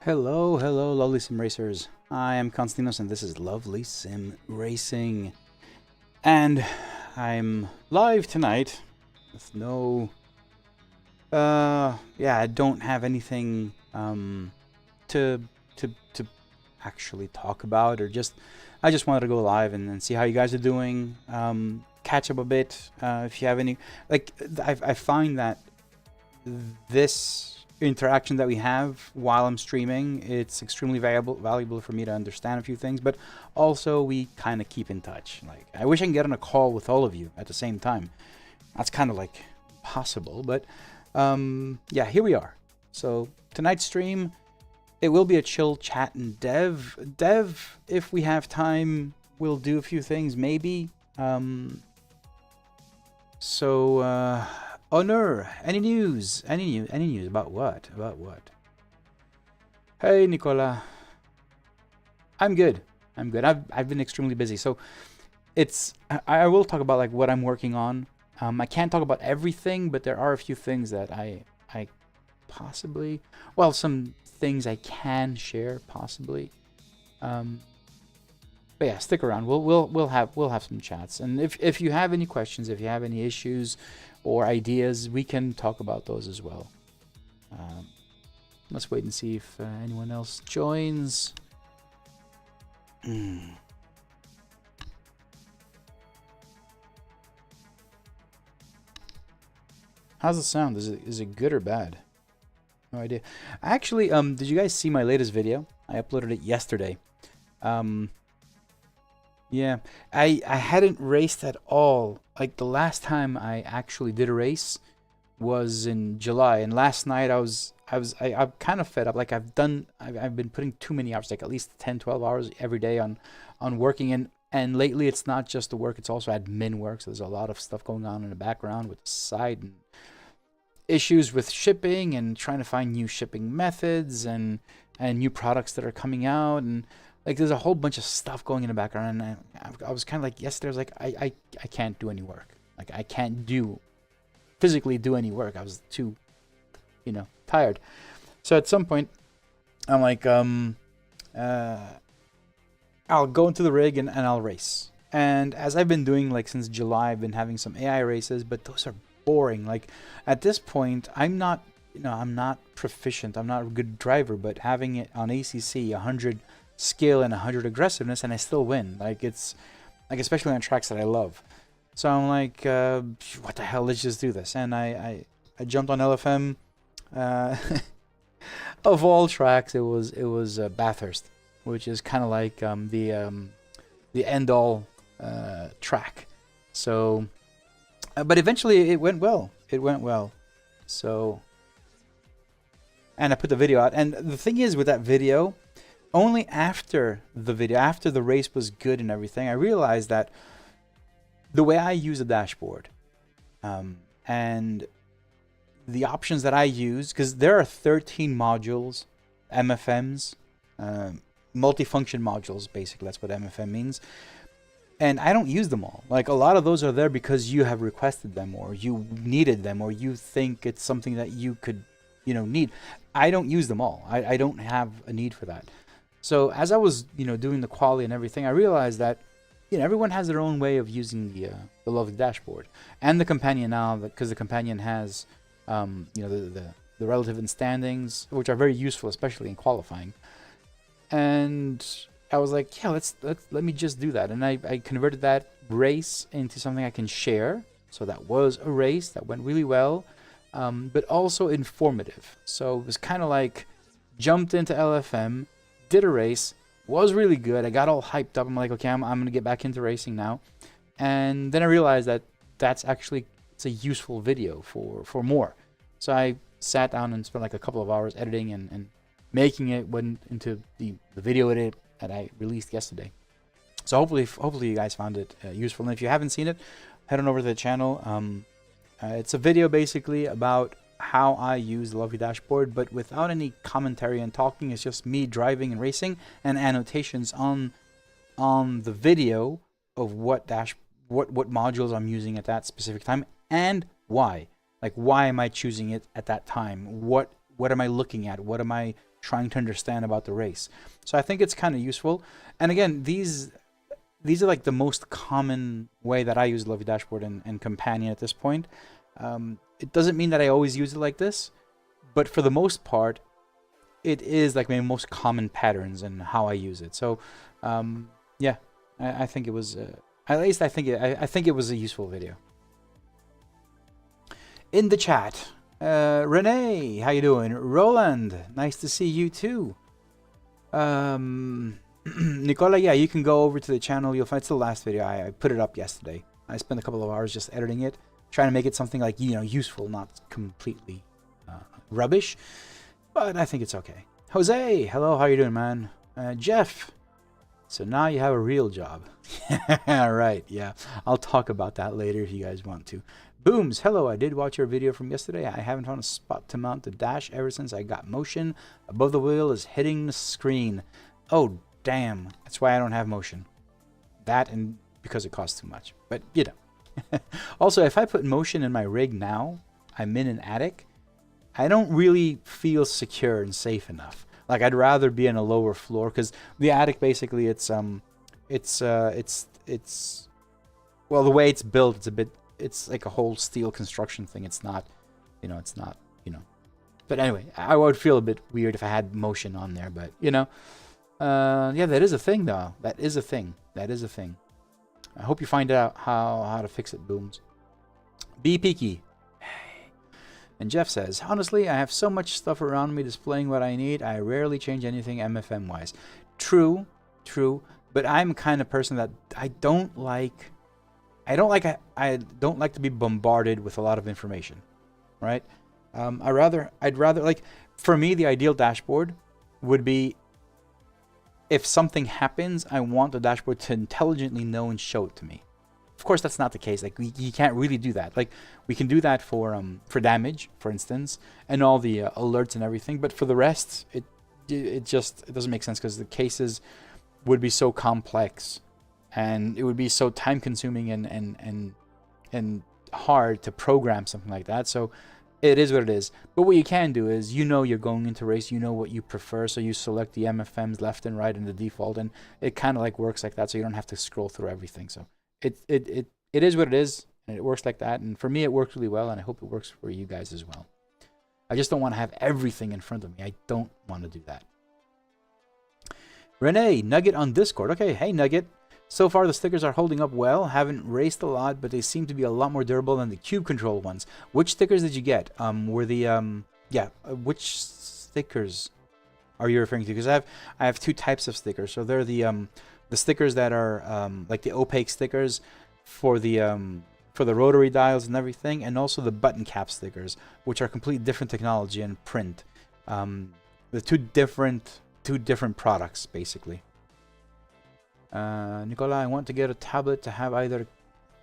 Hello, hello, lovely sim racers. I am Constantinos, and this is Lovely Sim Racing. And I'm live tonight with no, yeah, I don't have anything to actually talk about, or I just wanted to go live and see how you guys are doing. Catch up a bit. If you have any, I find that this interaction that we have while I'm streaming, it's extremely valuable for me to understand a few things, but also we kind of keep in touch. Like, I wish I can get on a call with all of you at the same time. That's kind of like possible, but yeah, here we are. So tonight's stream, it will be a chill chat and dev. If we have time, we'll do a few things maybe. Honor, any news? Any news about what? Hey, Nicola. I'm good. I've been extremely busy, so I will talk about like what I'm working on. I can't talk about everything, but there are a few things that I possibly, well, some things I can share possibly. But yeah, stick around. We'll have some chats, and if you have any questions, if you have any issues or ideas, we can talk about those as well. Let's wait and see if anyone else joins. How's the sound? Is it good or bad? No idea. Actually, did you guys see my latest video? I uploaded it yesterday. Yeah, I hadn't raced at all. Like, the last time I actually did a race was in July, and last night I'm kind of fed up. Like, I've been putting too many hours, like at least 10-12 hours every day on working, and lately it's not just the work, it's also admin work. So there's a lot of stuff going on in the background with the site and issues with shipping and trying to find new shipping methods and new products that are coming out, and like, there's a whole bunch of stuff going in the background, and I was kind of like, yesterday, I was like, I can't do any work. Like, I can't physically do any work. I was too, tired. So at some point, I'm like, I'll go into the rig and I'll race. And as I've been doing, like, since July, I've been having some AI races, but those are boring. Like, at this point, I'm not proficient. I'm not a good driver, but having it on ACC, 100 skill and 100 aggressiveness, and I still win. Like, it's like, especially on tracks that I love. So I'm like, what the hell, let's just do this. And I jumped on LFM. Of all tracks, it was Bathurst, which is kind of like the end all track. So but eventually it went well. So, and I put the video out, and the thing is, with that video, only after the race was good and everything, I realized that the way I use the dashboard, and the options that I use, because there are 13 modules, MFMs, multifunction modules, basically, that's what MFM means. And I don't use them all. Like, a lot of those are there because you have requested them, or you needed them, or you think it's something that you could, need. I don't use them all. I don't have a need for that. So as I was, doing the quali and everything, I realized that, everyone has their own way of using the lovely dashboard and the companion now, because the companion has, the relative and standings, which are very useful, especially in qualifying. And I was like, yeah, let me just do that. And I converted that race into something I can share. So that was a race that went really well, but also informative. So it was kind of like, jumped into LFM, did a race, was really good. I got all hyped up. I'm like, okay, I'm going to get back into racing now. And then I realized that it's a useful video for more. So I sat down and spent like a couple of hours editing and making it went into the video edit that I released yesterday. So hopefully you guys found it useful. And if you haven't seen it, head on over to the channel. It's a video basically about how I use the lovely dashboard, but without any commentary and talking. It's just me driving and racing, and annotations on the video of what modules I'm using at that specific time and why. Like, why am I choosing it at that time? What am I looking at? What am I trying to understand about the race. So I think it's kind of useful. And again, these are like the most common way that I use Lovey Dashboard and Companion at this point. It doesn't mean that I always use it like this, but for the most part, it is like my most common patterns and how I use it. So, yeah, I think it was, at least I think it was a useful video. In the chat, Renee, how you doing? Roland, nice to see you too. Nicola, yeah, you can go over to the channel. You'll find it's the last video. I put it up yesterday. I spent a couple of hours just editing it, trying to make it something like, you know, useful, not completely rubbish. But I think it's okay. Jose, hello, how you doing, man? Jeff, so now you have a real job. Right, yeah. I'll talk about that later if you guys want to. Booms, hello, I did watch your video from yesterday. I haven't found a spot to mount the dash ever since I got motion. Above the wheel is hitting the screen. Oh, damn. That's why I don't have motion. That and because it costs too much. But, you know. Also, if I put motion in my rig now, I'm in an attic, I don't really feel secure and safe enough. Like, I'd rather be in a lower floor, because the attic basically it's well, the way it's built, it's like a whole steel construction thing. It's not, you know, but anyway, I would feel a bit weird if I had motion on there, but you know, yeah, that is a thing though. That is a thing. I hope you find out how to fix it, Booms. Be peaky. And Jeff says, honestly, I have so much stuff around me displaying what I need. I rarely change anything MFM wise. True, but I'm the kind of person that I don't like to be bombarded with a lot of information, right? I'd rather like, for me, the ideal dashboard would be, if something happens, I want the dashboard to intelligently know and show it to me. Of course, that's not the case. Like, you can't really do that. Like, we can do that for damage, for instance, and all the alerts and everything. But for the rest, it doesn't make sense, because the cases would be so complex, and it would be so time consuming and hard to program something like that. So it is what it is. But what you can do is, you know, you're going into race, you know what you prefer, so you select the MFMs left and right in the default, and it kind of like works like that, so you don't have to scroll through everything. So it is what it is, and it works like that. And for me, it works really well, and I hope it works for you guys as well. I just don't want to have everything in front of me. I don't want to do that. Renee, Nugget on Discord. Okay, hey Nugget. So far, the stickers are holding up well. Haven't raced a lot, but they seem to be a lot more durable than the cube control ones. Which stickers did you get? Which stickers are you referring to? Because I have two types of stickers. So they're the stickers that are like the opaque stickers for the rotary dials and everything, and also the button cap stickers, which are completely different technology and print. The two different products basically. Nicola, I want to get a tablet to have either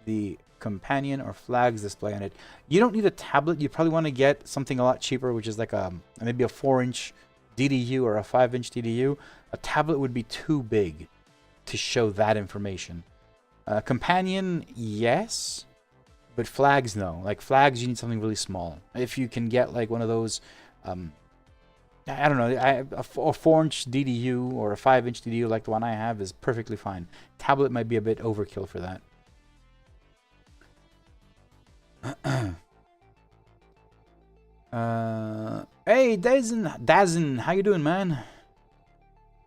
the companion or flags display on it. You don't need a tablet. You probably want to get something a lot cheaper, which is like maybe a 4-inch DDU or a 5-inch DDU. A tablet would be too big to show that information. Companion, yes, but flags, no. Like flags, you need something really small. If you can get like one of those, I don't know, a 4-inch DDU or a 5-inch DDU like the one I have is perfectly fine. Tablet might be a bit overkill for that. Hey, Dazin, how you doing, man?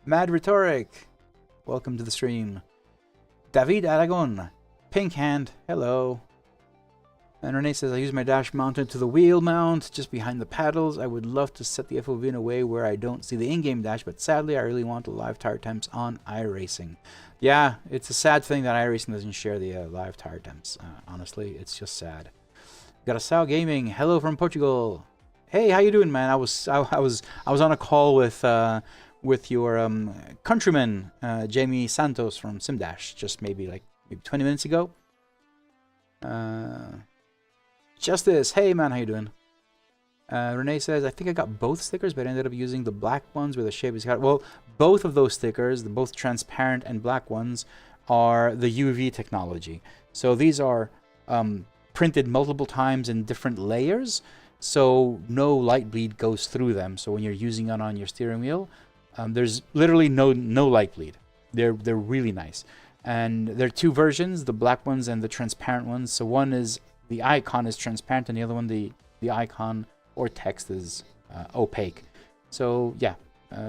Mad Rhetoric, welcome to the stream. David Aragon, Pink Hand, hello. And Renee says, I use my dash mounted to the wheel mount just behind the paddles. I would love to set the FOV in a way where I don't see the in-game dash, but sadly I really want the live tire temps on iRacing. Yeah, it's a sad thing that iRacing doesn't share the live tire temps. Honestly, it's just sad. Got a Sal Gaming, hello from Portugal. Hey, how you doing, man? I was on a call with your countryman Jamie Santos from Simdash just maybe 20 minutes ago. Justice, hey man, how you doing? Renee says, I think I got both stickers, but I ended up using the black ones where the shape is cut. Well, both of those stickers, the both transparent and black ones, are the UV technology. So these are printed multiple times in different layers. so no light bleed goes through them. So when you're using it on your steering wheel, there's literally no light bleed. They're really nice. And there are two versions, the black ones and the transparent ones. So one is the icon is transparent, and the other one, the icon or text is opaque. So yeah,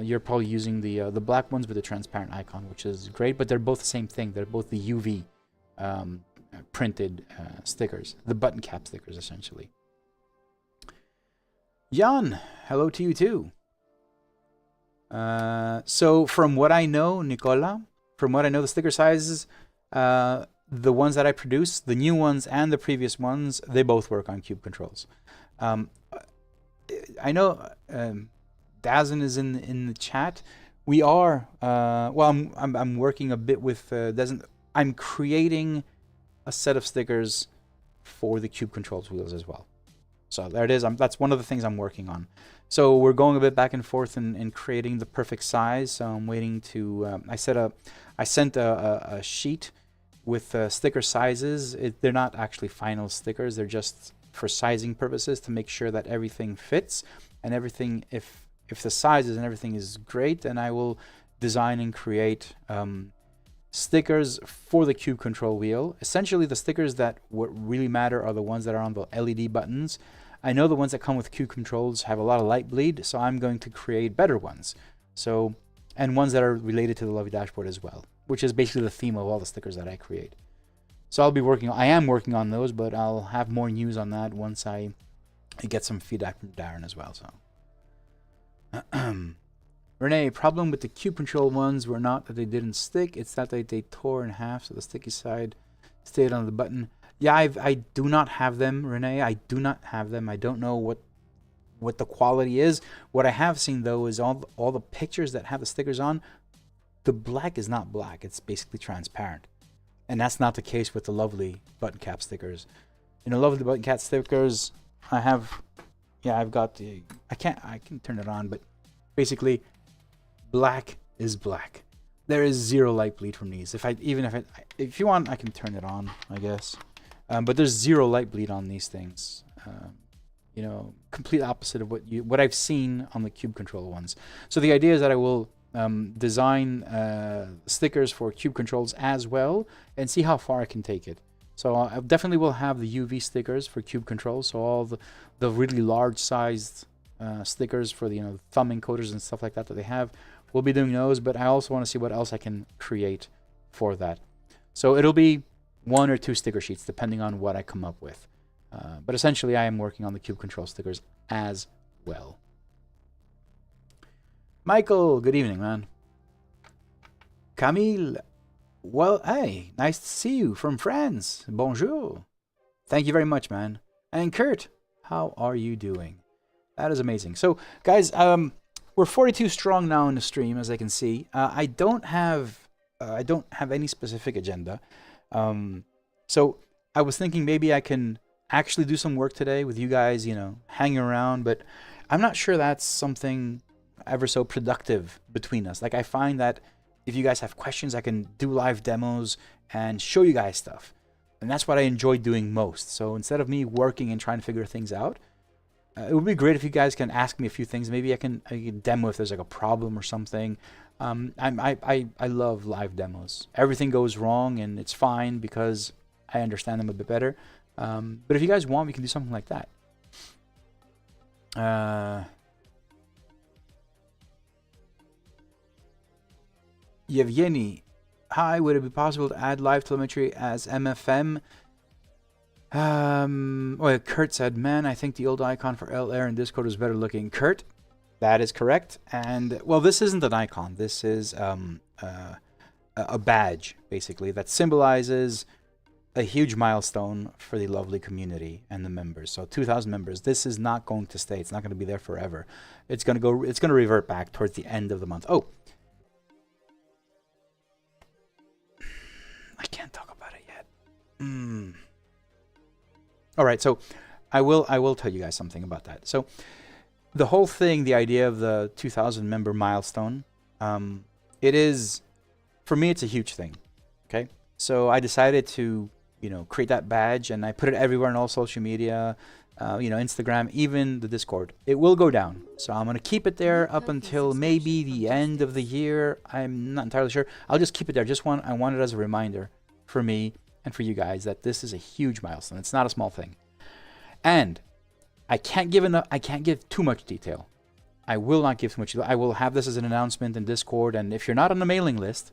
you're probably using the black ones with the transparent icon, which is great. But they're both the same thing. They're both the UV printed stickers, the button cap stickers, essentially. Jan, hello to you too. So from what I know, Nicola, from what I know, the sticker sizes, the ones that I produce, the new ones and the previous ones, they both work on cube controls. I know Dazen is in the chat. We are well. I'm working a bit with Dazen. I'm creating a set of stickers for the cube controls wheels as well. So there it is. That's one of the things I'm working on. So we're going a bit back and forth in creating the perfect size. So I'm waiting to. I sent a sheet with sticker sizes. They're not actually final stickers. They're just for sizing purposes to make sure that everything fits and everything. If the sizes and everything is great, then I will design and create stickers for the cube control wheel. Essentially, the stickers that what really matter are the ones that are on the LED buttons. I know the ones that come with cube controls have a lot of light bleed, so I'm going to create better ones. So, and ones that are related to the Lovely dashboard as well, which is basically the theme of all the stickers that I create. So I am working on those, but I'll have more news on that once I get some feedback from Darren as well. So, Renee, problem with the cube control ones were not that they didn't stick, it's that they tore in half, so the sticky side stayed on the button. Yeah, I do not have them, Renee. I do not have them. I don't know what the quality is. What I have seen though is all the pictures that have the stickers on. The black is not black. It's basically transparent, and that's not the case with the Lovely button cap stickers. You know, Lovely button cap stickers. I have, yeah, I've got the. I can turn it on, but basically, black is black. There is zero light bleed from these. If you want, I can turn it on, I guess. But there's zero light bleed on these things. You know, complete opposite of what I've seen on the cube control ones. So the idea is that I will design stickers for cube controls as well and see how far I can take it. So I definitely will have the UV stickers for cube controls. So all the really large sized stickers for the thumb encoders and stuff like that they have. We'll be doing those, but I also want to see what else I can create for that. So it'll be 1 or 2 sticker sheets depending on what I come up with. But essentially I am working on the cube control stickers as well. Michael, good evening, man. Camille, well, hey, nice to see you from France. Bonjour. Thank you very much, man. And Kurt, how are you doing? That is amazing. So, guys, we're 42 strong now in the stream, as I can see. I don't have any specific agenda. So I was thinking maybe I can actually do some work today with you guys, hanging around, but I'm not sure that's something ever so productive between us. Like, I find that if you guys have questions, I can do live demos and show you guys stuff. And that's what I enjoy doing most. So instead of me working and trying to figure things out, it would be great if you guys can ask me a few things. Maybe I can demo if there's like a problem or something. I love live demos. Everything goes wrong and it's fine because I understand them a bit better. But if you guys want, we can do something like that. Yevgeny, hi, would it be possible to add live telemetry as MFM? Well, Kurt said, man, I think the old icon for LR in Discord was better looking. Kurt, that is correct. And, well, this isn't an icon. This is a badge, basically, that symbolizes a huge milestone for the Lovely community and the members. So 2,000 members. This is not going to stay. It's not going to be there forever. It's going to revert back towards the end of the month. Oh, I can't talk about it yet. All right, so I will tell you guys something about that. So the whole thing, the idea of the 2,000 member milestone, it is, for me, it's a huge thing. Okay, so I decided to create that badge, and I put it everywhere on all social media. Instagram, even the Discord. It will go down. So I'm going to keep it there up until maybe the end of the year. I'm not entirely sure. I'll just keep it there. I want it as a reminder for me and for you guys that this is a huge milestone. It's not a small thing. And I can't give too much detail. I will not give too much detail. I will have this as an announcement in Discord. And if you're not on the mailing list,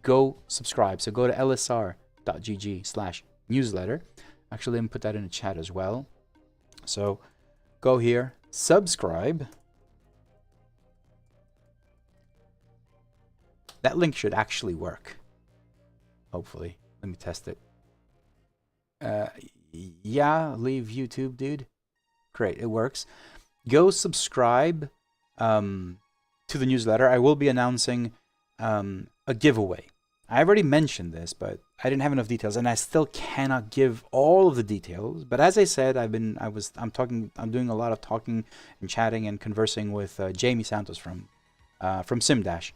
go subscribe. So go to lsr.gg/newsletter. Actually, let me put that in the chat as well. So go here, subscribe. That link should actually work. Hopefully. Let me test it. Yeah, leave YouTube, dude. Great, it works. Go subscribe to the newsletter. I will be announcing a giveaway. I already mentioned this, but I didn't have enough details, and I still cannot give all of the details. But as I said, I'm doing a lot of talking and chatting and conversing with Jamie Santos from SimDash.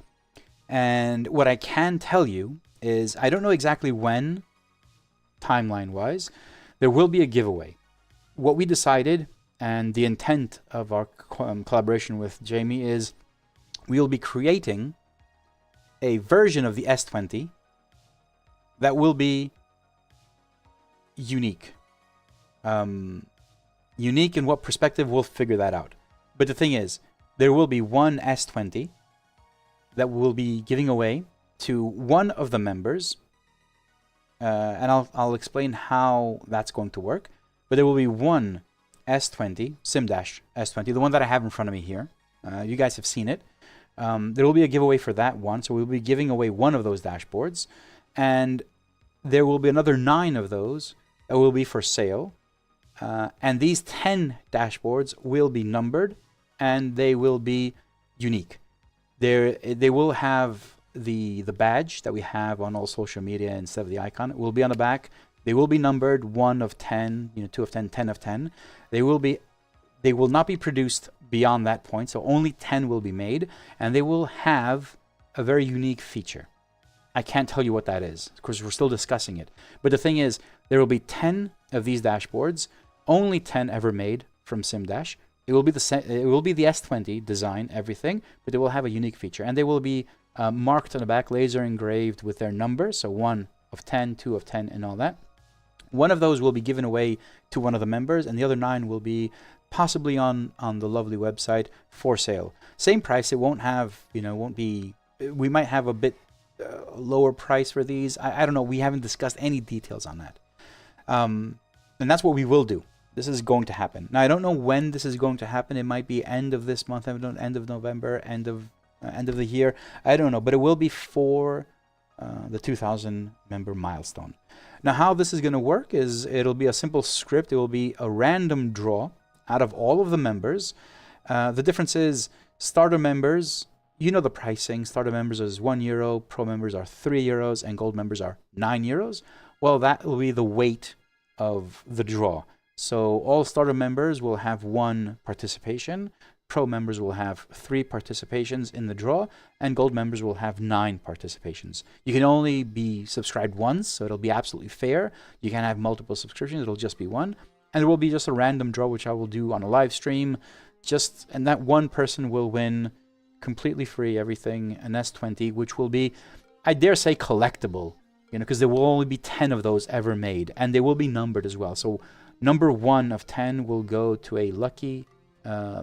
And what I can tell you is I don't know exactly when, timeline-wise, there will be a giveaway. What we decided, and the intent of our collaboration with Jamie, is we will be creating a version of the S20 that will be unique. Unique in what perspective, we'll figure that out. But the thing is, there will be one S20 that we'll be giving away to one of the members. And I'll explain how that's going to work. But there will be one S20, SimDash S20, the one that I have in front of me here. You guys have seen it. There will be a giveaway for that one, so we'll be giving away one of those dashboards, and there will be another 9 of those that will be for sale, and these 10 dashboards will be numbered, and they will be unique. They will have the badge that we have on all social media instead of the icon. It will be on the back. They will be numbered 1 of 10, 2 of 10, 10 of 10. They will not be produced beyond that point, so only 10 will be made, and they will have a very unique feature. I can't tell you what that is, because we're still discussing it. But the thing is, there will be 10 of these dashboards, only 10 ever made from SimDash. It will be the S20 design, everything, but they will have a unique feature, and they will be marked on the back, laser engraved with their numbers, so 1 of 10, 2 of 10, and all that. One of those will be given away to one of the members, and the other 9 will be possibly on the lovely website for sale. Same price. It won't have, won't be, we might have a bit lower price for these. I don't know. We haven't discussed any details on that. And that's what we will do. This is going to happen. Now, I don't know when this is going to happen. It might be end of this month, end of November, end of the year. I don't know, but it will be for the 2,000 member milestone. Now, how this is going to work is it'll be a simple script. It will be a random draw out of all of the members. The difference is starter members, the pricing. Starter members is €1, pro members are €3, and gold members are €9. Well, that will be the weight of the draw. So all starter members will have 1 participation. Pro members will have 3 participations in the draw, and gold members will have 9 participations. You can only be subscribed once, so it'll be absolutely fair. You can't have multiple subscriptions, it'll just be 1. And there will be just a random draw, which I will do on a live stream. And that one person will win completely free everything, an S20, which will be, I dare say, collectible, because there will only be 10 of those ever made, and they will be numbered as well. So number 1 of 10 will go to a lucky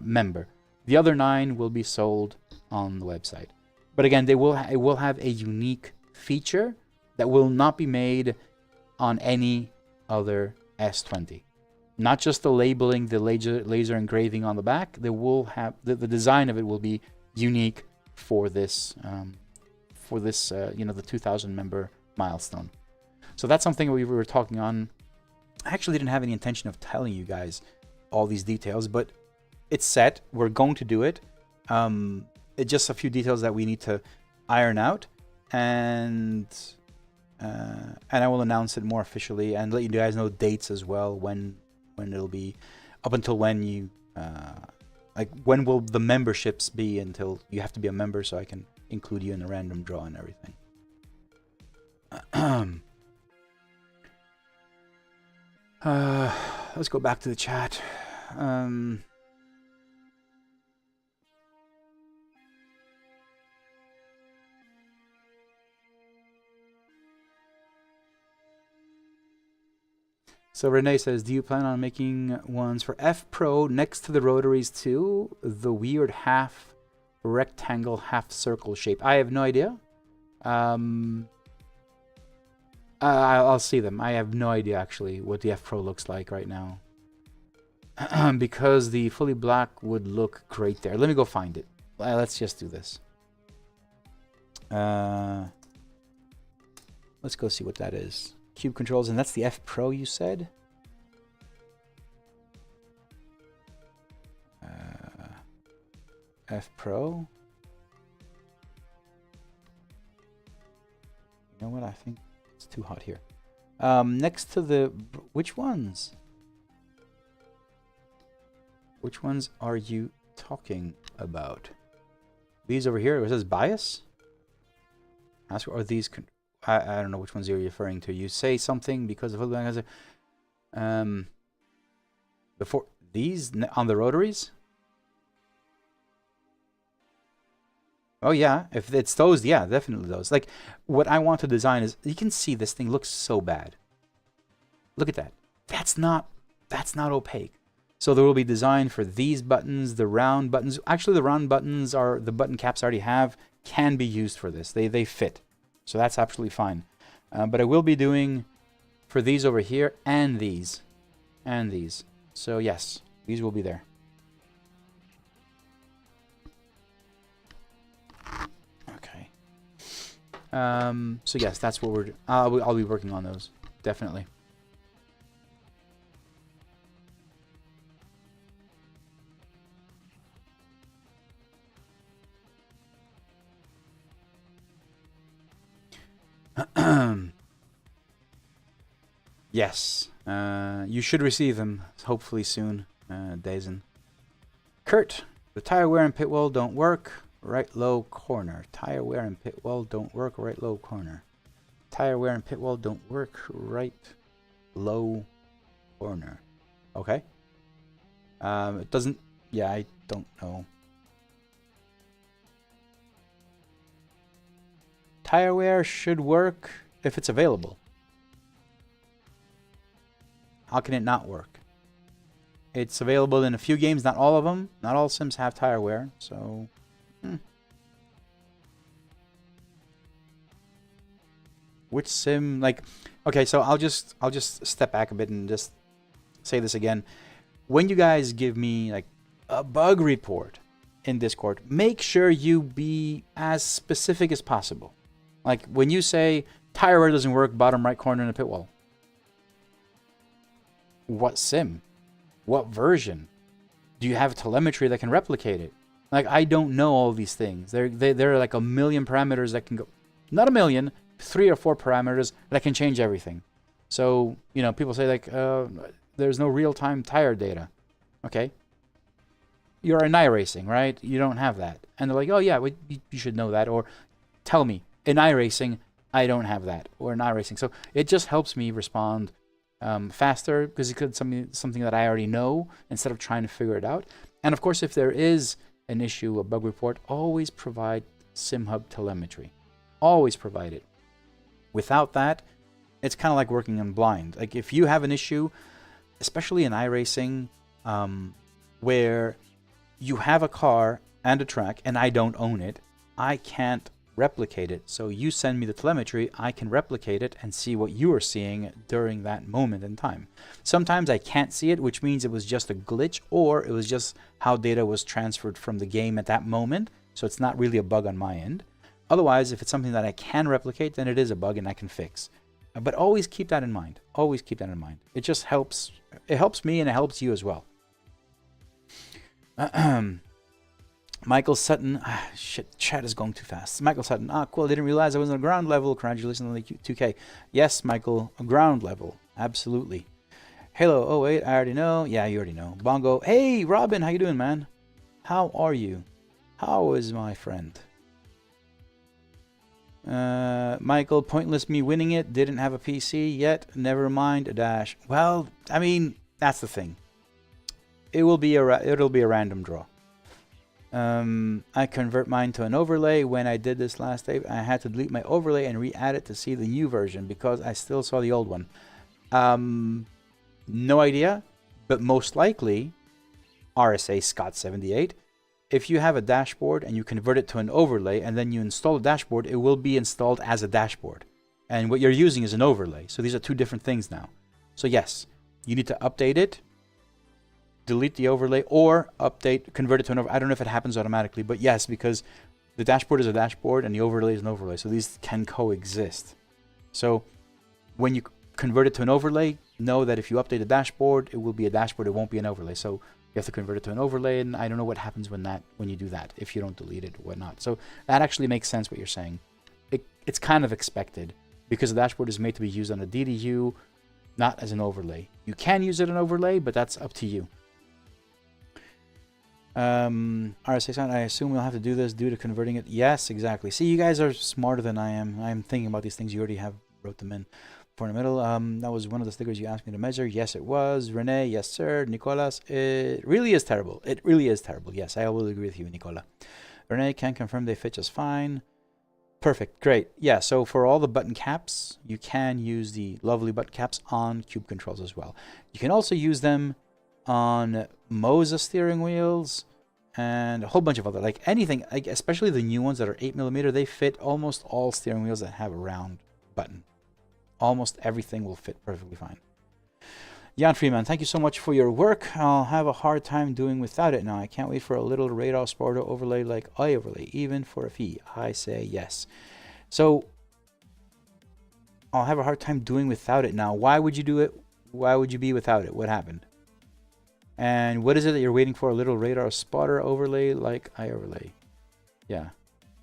member. The other 9 will be sold on the website. But again, it will have a unique feature that will not be made on any other S20. Not just the labeling, the laser engraving on the back. They will have the design of it will be unique for this the 2,000 member milestone. So that's something we were talking on. I actually didn't have any intention of telling you guys all these details, but it's set. We're going to do it. It's just a few details that we need to iron out, and I will announce it more officially and let you guys know dates as well, when it'll be, up until when you when will the memberships be, until you have to be a member so I can include you in the random draw and everything. let's go back to the chat. So Renee says, do you plan on making ones for F Pro next to the rotaries too? The weird half rectangle, half circle shape. I have no idea. I'll see them. I have no idea actually what the F Pro looks like right now. Because the fully black would look great there. Let me go find it. Let's just do this. Let's go see what that is. Cube controls, and that's the F Pro you said? F Pro? You know what? I think it's too hot here. Next to the... Which ones? Which ones are you talking about? These over here, it says bias? Are these... I don't know which ones you're referring to. You say something because of before these on the rotaries. Oh yeah, if it's those, yeah, definitely those. Like what I want to design is, you can see this thing looks so bad. Look at that. That's not opaque. So there will be design for these buttons, the round buttons. Actually, the round buttons are the button caps I already have, can be used for this. They fit. So that's absolutely fine. But I will be doing for these over here and these. And these. So yes, these will be there. Okay. So yes, that's what we're... I'll be working on those. Definitely. Yes, you should receive them hopefully soon, Dazen. Kurt, the tire wear and pit wall don't work. Right low corner. Tire wear and pit wall don't work. Right low corner. Tire wear and pit wall don't work. Right low corner. Okay. It doesn't. Yeah, I don't know. Tire wear should work if it's available. How can it not work? It's available in a few games, not all of them. Not all sims have tire wear, so... Which sim, like... Okay, so I'll just step back a bit and just say this again. When you guys give me, like, a bug report in Discord, make sure you be as specific as possible. Like, when you say, tire wear doesn't work, bottom right corner in the pit wall. What sim? What version? Do you have telemetry that can replicate it? Like, I don't know all these things. There are like a million parameters that can go... Not a million, 3 or 4 parameters that can change everything. So, you know, people say like, there's no real-time tire data. Okay. You're in iRacing, right? You don't have that. And they're like, oh yeah, you should know that. Or tell me, in iRacing, I don't have that. Or in iRacing. So it just helps me respond faster, because it could something that I already know instead of trying to figure it out. And of course, if there is an issue, a bug report, always provide SimHub telemetry. Always provide it. Without that, it's kind of like working in blind. Like if you have an issue, especially in iRacing, where you have a car and a track and I don't own it, I can't replicate it. So you send me the telemetry, I can replicate it and see what you are seeing during that moment in time. Sometimes I can't see it, which means it was just a glitch, or it was just how data was transferred from the game at that moment. So it's not really a bug on my end. Otherwise, if it's something that I can replicate, then it is a bug and I can fix. But always keep that in mind. Always keep that in mind. It just helps. It helps me and it helps you as well. Michael Sutton, shit, chat is going too fast. Michael Sutton, cool, I didn't realize I was on a ground level. Congratulations on the 2K. Yes, Michael, a ground level, absolutely. Halo, oh wait, I already know. Yeah, you already know. Bongo, hey, Robin, how you doing, man? How are you? How is my friend? Michael, pointless me winning it. Didn't have a PC yet. Never mind, a dash. Well, I mean, that's the thing. It'll be a random draw. I convert mine to an overlay. When I did this last day, I had to delete my overlay and re-add it to see the new version because I still saw the old one. No idea, but most likely RSA Scott78. If you have a dashboard and you convert it to an overlay and then you install a dashboard, it will be installed as a dashboard. And what you're using is an overlay. So these are two different things now. So yes, you need to update it, delete the overlay, or convert it to an overlay. I don't know if it happens automatically, but yes, because the dashboard is a dashboard and the overlay is an overlay. So these can coexist. So when you convert it to an overlay, know that if you update the dashboard, it will be a dashboard. It won't be an overlay. So you have to convert it to an overlay, and I don't know what happens when you do that, if you don't delete it or whatnot. So that actually makes sense what you're saying. It's kind of expected because the dashboard is made to be used on a DDU, not as an overlay. You can use it as an overlay, but that's up to you. RSA sound, I assume we'll have to do this due to converting it. Yes, exactly. See, you guys are smarter than I am. I'm thinking about these things. You already have wrote them in. For the middle, that was one of the stickers you asked me to measure. Yes, it was. Renee, yes, sir. Nicolas, it really is terrible. It really is terrible. Yes, I will agree with you, Nicola. Renee can confirm they fit just fine. Perfect, great. Yeah, so for all the button caps, you can use the lovely button caps on cube controls as well. You can also use them on Moza steering wheels and a whole bunch of other, like anything, like especially the new ones that are 8mm, they fit almost all steering wheels that have a round button. Almost everything will fit perfectly fine. Jan Freeman, thank you so much for your work. I'll have a hard time doing without it now. I can't wait for a little radar spotter overlay like I overlay, even for a fee. I say yes. So I'll have a hard time doing without it now. Why would you do it? Why would you be without it? What happened? And what is it that you're waiting for? A little radar spotter overlay like I overlay? Yeah,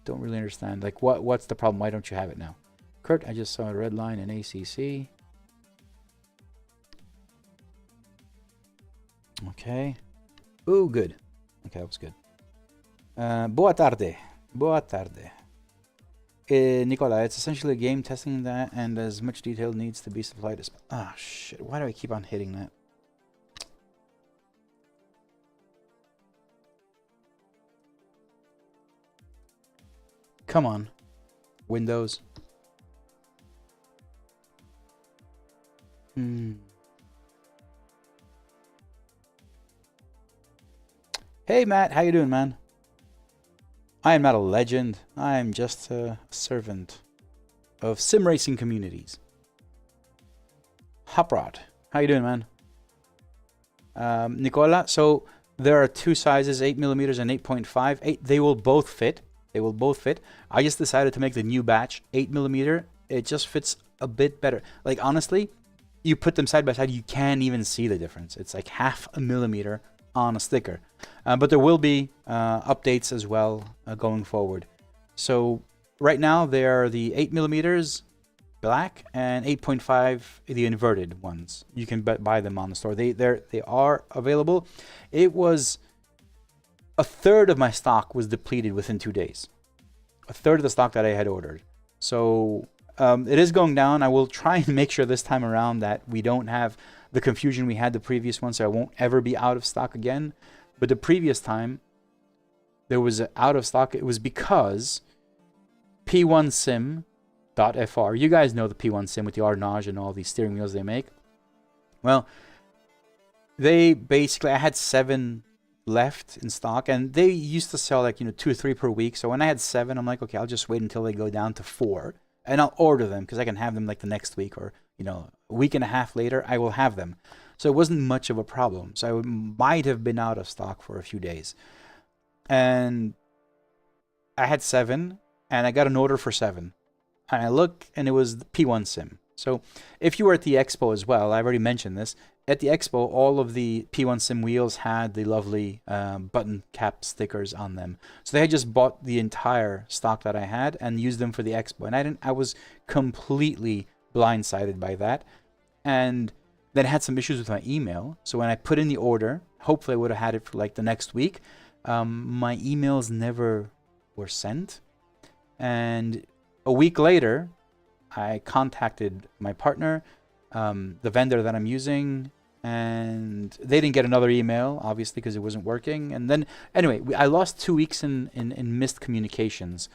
don't really understand. Like what's the problem? Why don't you have it now? Kurt, I just saw a red line in ACC. Okay. Ooh, good. Okay, that was good. Boa tarde. Boa tarde. Nicola, it's essentially a game testing that, and as much detail needs to be supplied as... Ah, shit. Why do I keep on hitting that? Come on. Windows. Hey Matt, how you doing, man? I am not a legend. I am just a servant of sim racing communities. Hoprod, how you doing, man? Nicola, so there are two sizes, 8mm and 8.5. They will both fit. They will both fit. I just decided to make the new batch 8mm. It just fits a bit better. Like honestly, you put them side by side, you can't even see the difference. It's like 0.5 millimeter on a sticker. But there will be updates as well going forward. So right now they are the 8mm black and 8.5 the inverted ones. You can buy them on the store. They are available. It was a third of my stock was depleted within 2 days. A third of the stock that I had ordered. So it is going down. I will try and make sure this time around that we don't have the confusion we had the previous one, so I won't ever be out of stock again. But the previous time there was out of stock. It was because P1Sim.fr. You guys know the P1 Sim with the Arnage and all these steering wheels they make. Well, they basically, I had 7 left in stock, and they used to sell like 2 or 3 per week. So when I had 7, I'm like, okay, I'll just wait until they go down to 4, and I'll order them because I can have them like the next week, or a week and a half later I will have them. So it wasn't much of a problem. So I might have been out of stock for a few days, and I had 7, and I got an order for 7, and I look, and it was the P1 Sim. So if you were at the expo as well, I've already mentioned this. At the expo, all of the P1 Sim wheels had the lovely button cap stickers on them. So they had just bought the entire stock that I had and used them for the expo. And I was completely blindsided by that. And then I had some issues with my email. So when I put in the order, hopefully I would have had it for like the next week. My emails never were sent. And a week later, I contacted my partner, the vendor that I'm using, and they didn't get another email, obviously, because it wasn't working. And then, anyway, I lost 2 weeks in missed communications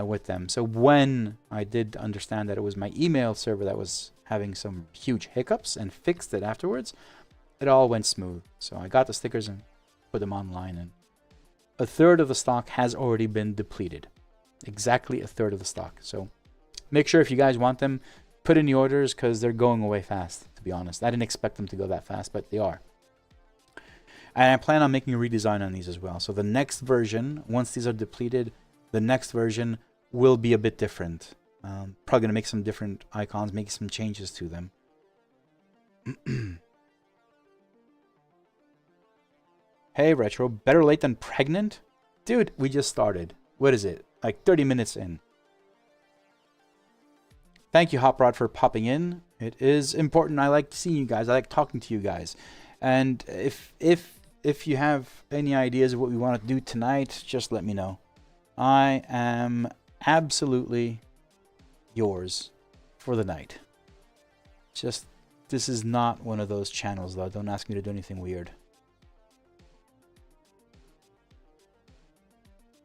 with them. So when I did understand that it was my email server that was having some huge hiccups and fixed it afterwards, it all went smooth. So I got the stickers and put them online, and a third of the stock has already been depleted. Exactly a third of the stock. So make sure if you guys want them, put in the orders, because they're going away fast, to be honest. I didn't expect them to go that fast, but they are. And I plan on making a redesign on these as well. So the next version, once these are depleted, the next version will be a bit different. Probably going to make some different icons, make some changes to them. Hey, Retro, better late than pregnant? Dude, we just started. What is it? Like 30 minutes in. Thank you, Hop Rod, for popping in. It is important. I like seeing you guys. I like talking to you guys. And if you have any ideas of what we want to do tonight, just let me know. I am absolutely yours for the night. Just, this is not one of those channels, though. Don't ask me to do anything weird.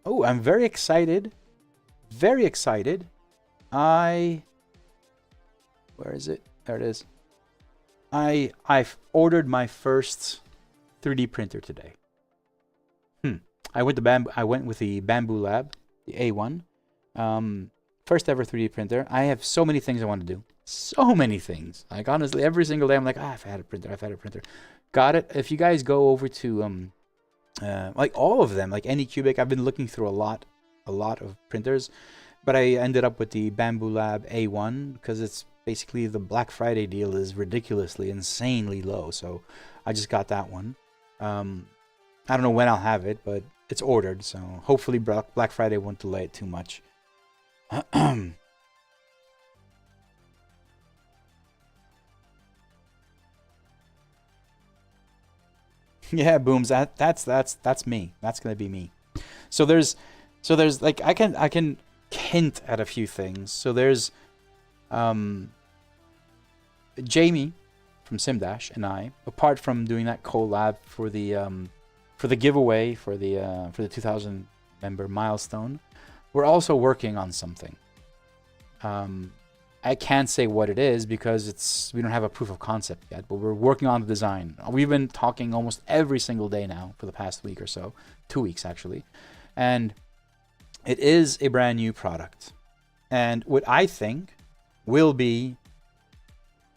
Oh, I'm very excited. Very excited. Where is it? There it is. I've ordered my first 3D printer today. I went with the Bamboo Lab, the A1. First ever 3D printer. I have so many things I want to do. So many things. Like, honestly, every single day I'm like, I've had a printer. I've had a printer. Got it. If you guys go over to like all of them, like Anycubic, I've been looking through a lot of printers, but I ended up with the Bamboo Lab A1 because it's basically the Black Friday deal is ridiculously, insanely low. So I just got that one. I don't know when I'll have it, but it's ordered. So hopefully Black Friday won't delay it too much. Yeah, Booms. That's me. That's gonna be me. So there's like I can hint at a few things. So there's Jamie from Simdash and I, apart from doing that collab for the giveaway for the 2,000 member milestone, we're also working on something. I can't say what it is because we don't have a proof of concept yet, but we're working on the design. We've been talking almost every single day now for the past week or so, 2 weeks actually, and it is a brand new product. And what I think will be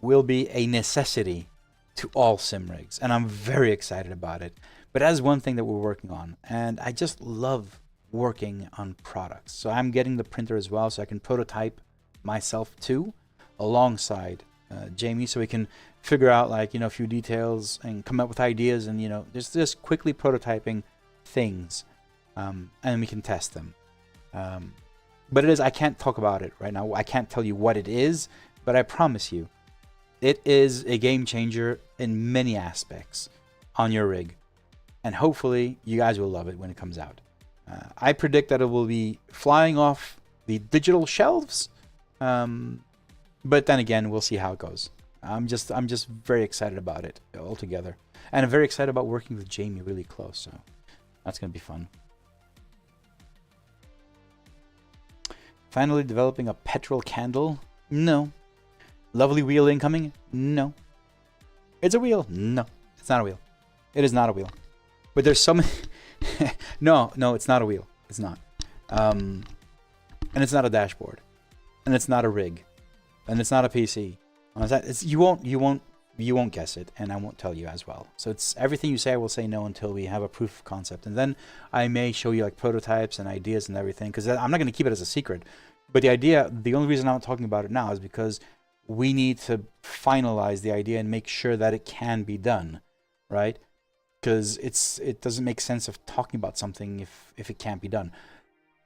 a necessity to all sim rigs, and I'm very excited about it. But that's one thing that we're working on, and I just love working on products. So I'm getting the printer as well, so I can prototype myself too, alongside Jamie, so we can figure out, like, a few details and come up with ideas, and just quickly prototyping things, and we can test them. But I can't talk about it right now. I can't tell you what it is, but I promise you, it is a game changer in many aspects on your rig, and hopefully you guys will love it when it comes out. I predict that it will be flying off the digital shelves. But then again, we'll see how it goes. I'm just very excited about it altogether, and I'm very excited about working with Jamie really close. So that's gonna be fun. Finally developing a petrol candle? No. Lovely wheel incoming? No. It's a wheel? No, it's not a wheel. It is not a wheel. But there's so many. No, it's not a wheel. It's not. And it's not a dashboard. And it's not a rig, and it's not a PC. You won't guess it, and I won't tell you as well. So it's everything you say. I will say no until we have a proof of concept, and then I may show you like prototypes and ideas and everything. Because I'm not going to keep it as a secret. But the only reason I'm not talking about it now is because we need to finalize the idea and make sure that it can be done, right? Because it doesn't make sense of talking about something if it can't be done.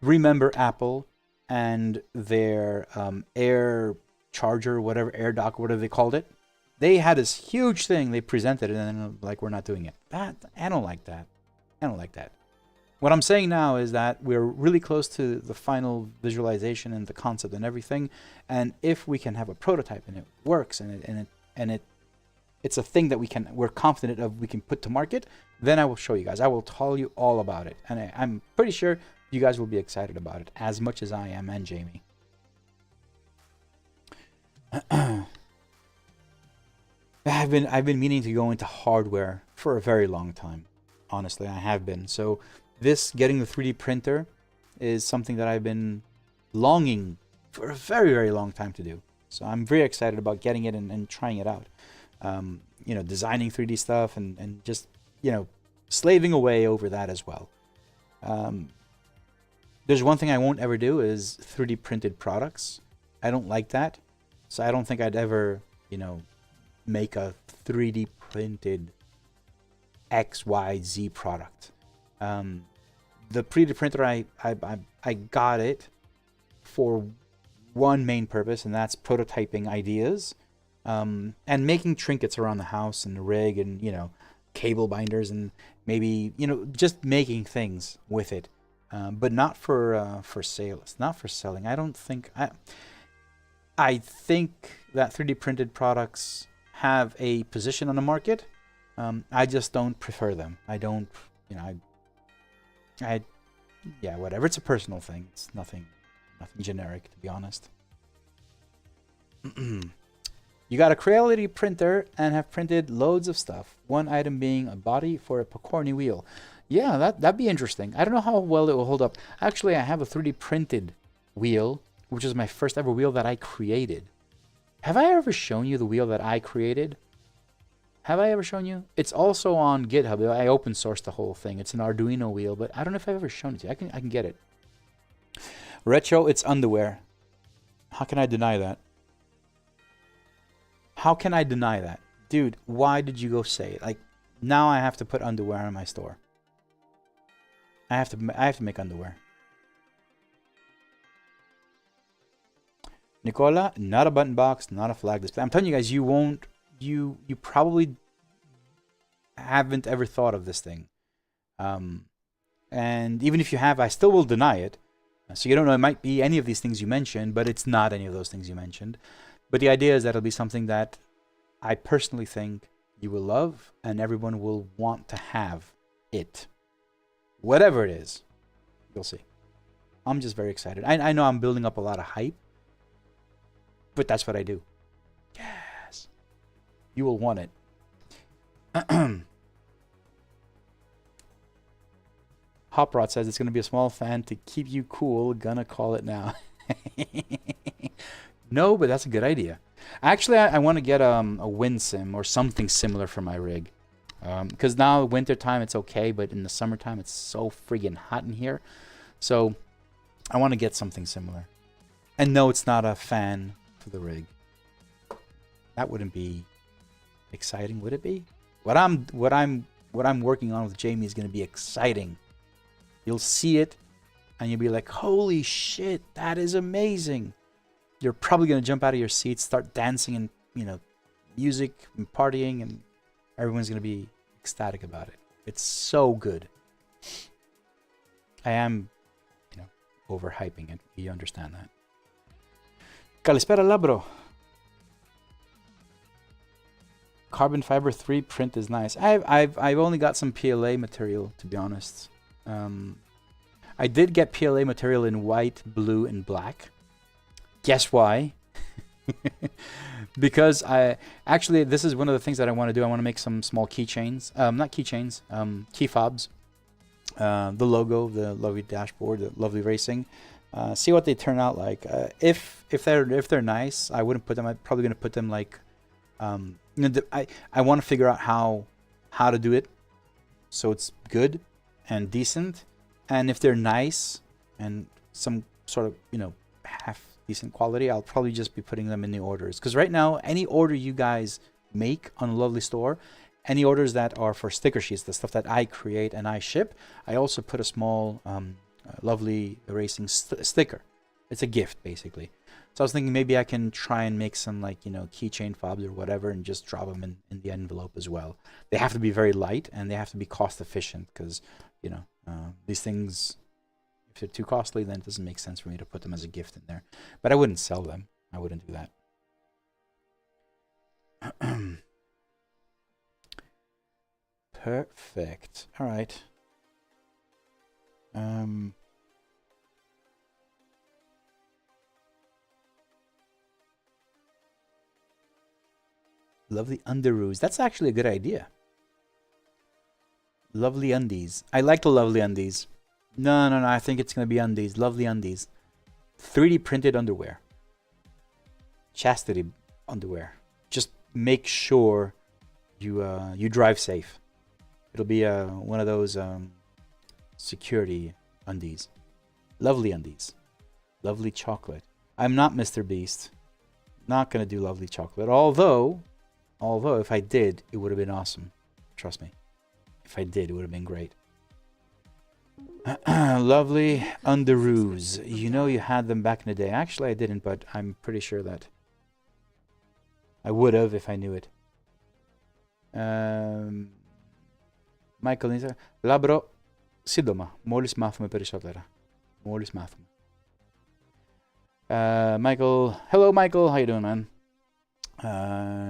Remember Apple and their air charger, whatever, air dock, whatever they called it. They had this huge thing they presented, and then like, we're not doing it. I don't like that. I don't like that. What I'm saying now is that we're really close to the final visualization and the concept and everything. And if we can have a prototype and it works and it it's a thing that we're confident of, we can put to market, then I will show you guys. I will tell you all about it. And I'm pretty sure you guys will be excited about it as much as I am, and Jamie. I've been meaning to go into hardware for a very long time. Honestly, I have been. So getting the 3D printer is something that I've been longing for a very, very long time to do. So I'm very excited about getting it and trying it out. You know, designing 3D stuff and just, you know, slaving away over that as well. There's one thing I won't ever do is 3D printed products. I don't like that. So I don't think I'd ever, you know, make a 3D printed XYZ product. The 3D printer, I got it for one main purpose, and that's prototyping ideas, and making trinkets around the house and the rig, and, you know, cable binders, and maybe, you know, just making things with it, but not for sales, not for selling. I don't think I think that 3D printed products have a position on the market. I just don't prefer them. I don't, you know, yeah, whatever. It's a personal thing. It's nothing generic, to be honest. You got a Creality printer and have printed loads of stuff. One item being a body for a Pokorny wheel. Yeah, that'd be interesting. I don't know how well it will hold up. Actually, I have a 3D printed wheel, which is my first ever wheel that I created. Have I ever shown you the wheel that I created? Have I ever shown you? It's also on GitHub. I open sourced the whole thing. It's an Arduino wheel, but I don't know if I've ever shown it to you. I can get it. Retro, it's underwear. How can I deny that? How can I deny that? Dude, why did you go say it? Like, now I have to put underwear in my store. I have to make underwear. Nicola, not a button box, not a flag display. I'm telling you guys, you won't, you probably haven't ever thought of this thing. And even if you have, I still will deny it. So you don't know, it might be any of these things you mentioned, but it's not any of those things you mentioned. But the idea is that it'll be something that I personally think you will love, and everyone will want to have it. Whatever it is, you'll see. I'm just very excited. I know I'm building up a lot of hype, but that's what I do. Yes. You will want it. Hop Rod says it's going to be a small fan to keep you cool. Gonna call it now. No, but that's a good idea. Actually, I want to get a wind sim or something similar for my rig. Because now winter time it's okay, but in the summertime it's so friggin' hot in here. So I want to get something similar. And no, it's not a fan for the rig. That wouldn't be exciting, would it be? What I'm working on with Jamie is going to be exciting. You'll see it and you'll be like, holy shit, that is amazing. You're probably going to jump out of your seat, start dancing, and, you know, music and partying, and everyone's going to be ecstatic about it. It's so good. I am, you know, overhyping it. You understand that. Kalispera Labro. Carbon fiber 3 print is nice. I've only got some PLA material, to be honest. I did get PLA material in white, blue, and black. Guess why? Because actually this is one of the things that I want to do. I want to make some small keychains. Not keychains, key fobs. The logo, the lovely dashboard, the lovely racing. See what they turn out like. If they're nice, I wouldn't put them. I'm probably gonna put them like. You know, I want to figure out how to do it so it's good and decent. And if they're nice and some sort of, you know, half decent quality, I'll probably just be putting them in the orders. Because right now, any order you guys make on a lovely store, any orders that are for sticker sheets, the stuff that I create and I ship, I also put a small lovely racing sticker. It's a gift, basically. So I was thinking maybe I can try and make some, like, you know, keychain fobs or whatever, and just drop them in the envelope as well. They have to be very light and they have to be cost efficient, because, you know, these things, if they're too costly, then it doesn't make sense for me to put them as a gift in there. But I wouldn't sell them. I wouldn't do that. Perfect. All right. Lovely underoos. That's actually a good idea. Lovely undies. I like the lovely undies. No, no, no. I think it's going to be undies. Lovely undies. 3D printed underwear. Chastity underwear. Just make sure you drive safe. It'll be one of those security undies. Lovely undies. Lovely chocolate. I'm not Mr. Beast. Not going to do lovely chocolate. Although if I did, it would have been awesome. Trust me. If I did, it would have been great. Lovely underoos. You know you had them back in the day. Actually, I didn't, but I'm pretty sure that I would have if I knew it. Michael Nisa. Labro, σύντομα. Μόλις μάθουμε περισσότερα. Μόλις μάθουμε. Michael. Hello, Michael. How you doing, man?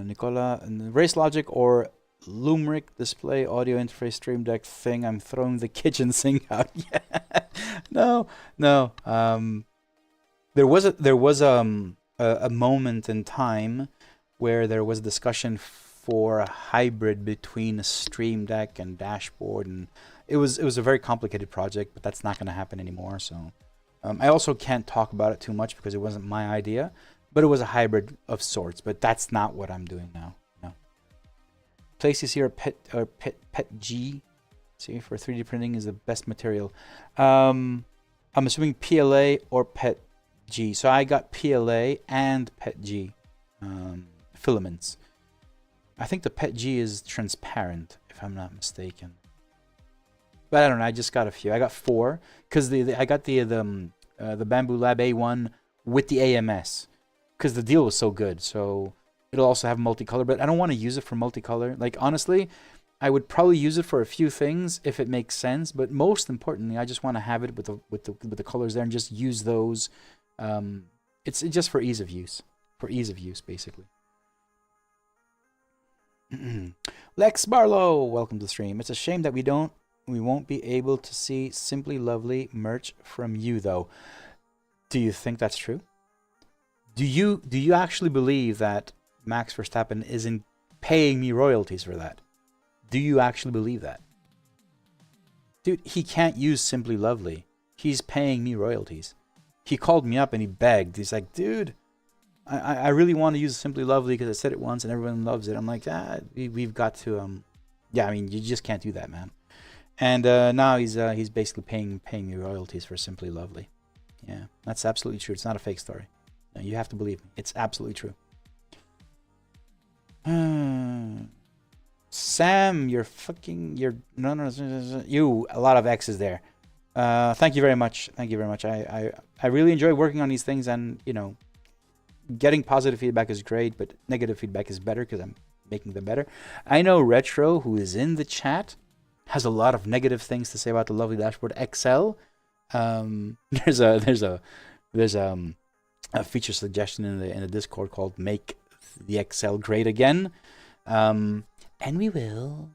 Nicola. Race Logic or Lumeric display audio interface stream deck thing. I'm throwing the kitchen sink out. Yeah. No. There was a moment in time where there was discussion for a hybrid between a stream deck and dashboard, and it was a very complicated project, but that's not going to happen anymore. So I also can't talk about it too much because it wasn't my idea, but it was a hybrid of sorts. But that's not what I'm doing now. Places here Pet G. See, for 3D printing is the best material. I'm assuming PLA or Pet G. So I got PLA and Pet G filaments. I think the Pet G is transparent, if I'm not mistaken. But I don't know. I just got a few. I got 4 because I got the Bamboo Lab A1 with the AMS because the deal was so good. So it'll also have multicolor, but I don't want to use it for multicolor. Like, honestly, I would probably use it for a few things if it makes sense, but most importantly, I just want to have it with the colors there and just use those. It's just for ease of use. For ease of use, basically. Lex Barlow, welcome to the stream. It's a shame that we won't be able to see Simply Lovely merch from you, though. Do you think that's true? Do you actually believe that Max Verstappen isn't paying me royalties for that? Do you actually believe that? Dude, he can't use Simply Lovely. He's paying me royalties. He called me up and he begged. He's like, dude, I really want to use Simply Lovely because I said it once and everyone loves it. I'm like, we've got to, yeah, I mean, you just can't do that, man. And now he's basically paying me royalties for Simply Lovely. Yeah, that's absolutely true. It's not a fake story. No, you have to believe me. It's absolutely true. Sam, you're you a lot of X's there. Thank you very much. Thank you very much. I really enjoy working on these things, and you know, getting positive feedback is great, but negative feedback is better because I'm making them better. I know Retro, who is in the chat, has a lot of negative things to say about the lovely dashboard XL. There's a feature suggestion in the Discord called "Make the XL Great Again," and we will.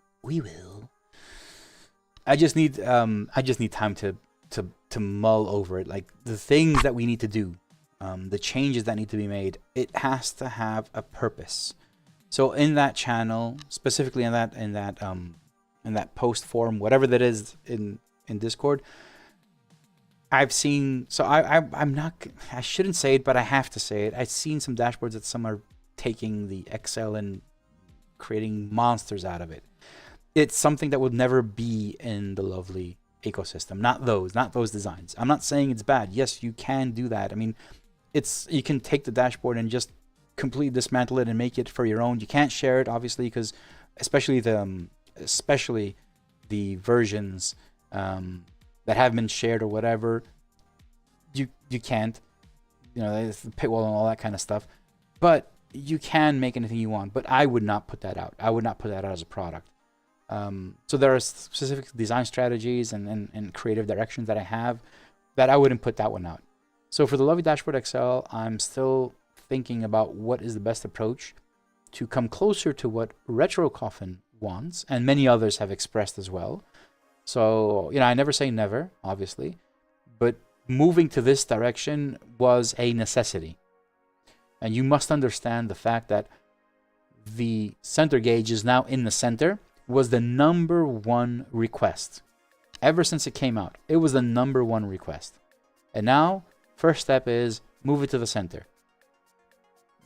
I just need time to mull over it, like the things that we need to do, the changes that need to be made. It has to have a purpose. So in that channel, specifically in that post forum, whatever that is in Discord, I've seen. So I shouldn't say it, but I have to say it. I've seen some dashboards that some are taking the XL and creating monsters out of it. It's something that would never be in the lovely ecosystem. Not those designs. I'm not saying it's bad. Yes, you can do that. I mean, you can take the dashboard and just completely dismantle it and make it for your own. You can't share it, obviously, because especially the versions that have been shared or whatever, you can't. You know, the pit wall and all that kind of stuff. But you can make anything you want. But I would not put that out. I would not put that out as a product. So there are specific design strategies and creative directions that I have that I wouldn't put that one out. So for the lovely dashboard XL, I'm still thinking about what is the best approach to come closer to what Retro Coffin wants, and many others have expressed as well. So, I never say never, obviously, but moving to this direction was a necessity. And you must understand the fact that the center gauge is now in the center was the #1 request. Ever since it came out, it was the #1 request. And now, first step is move it to the center.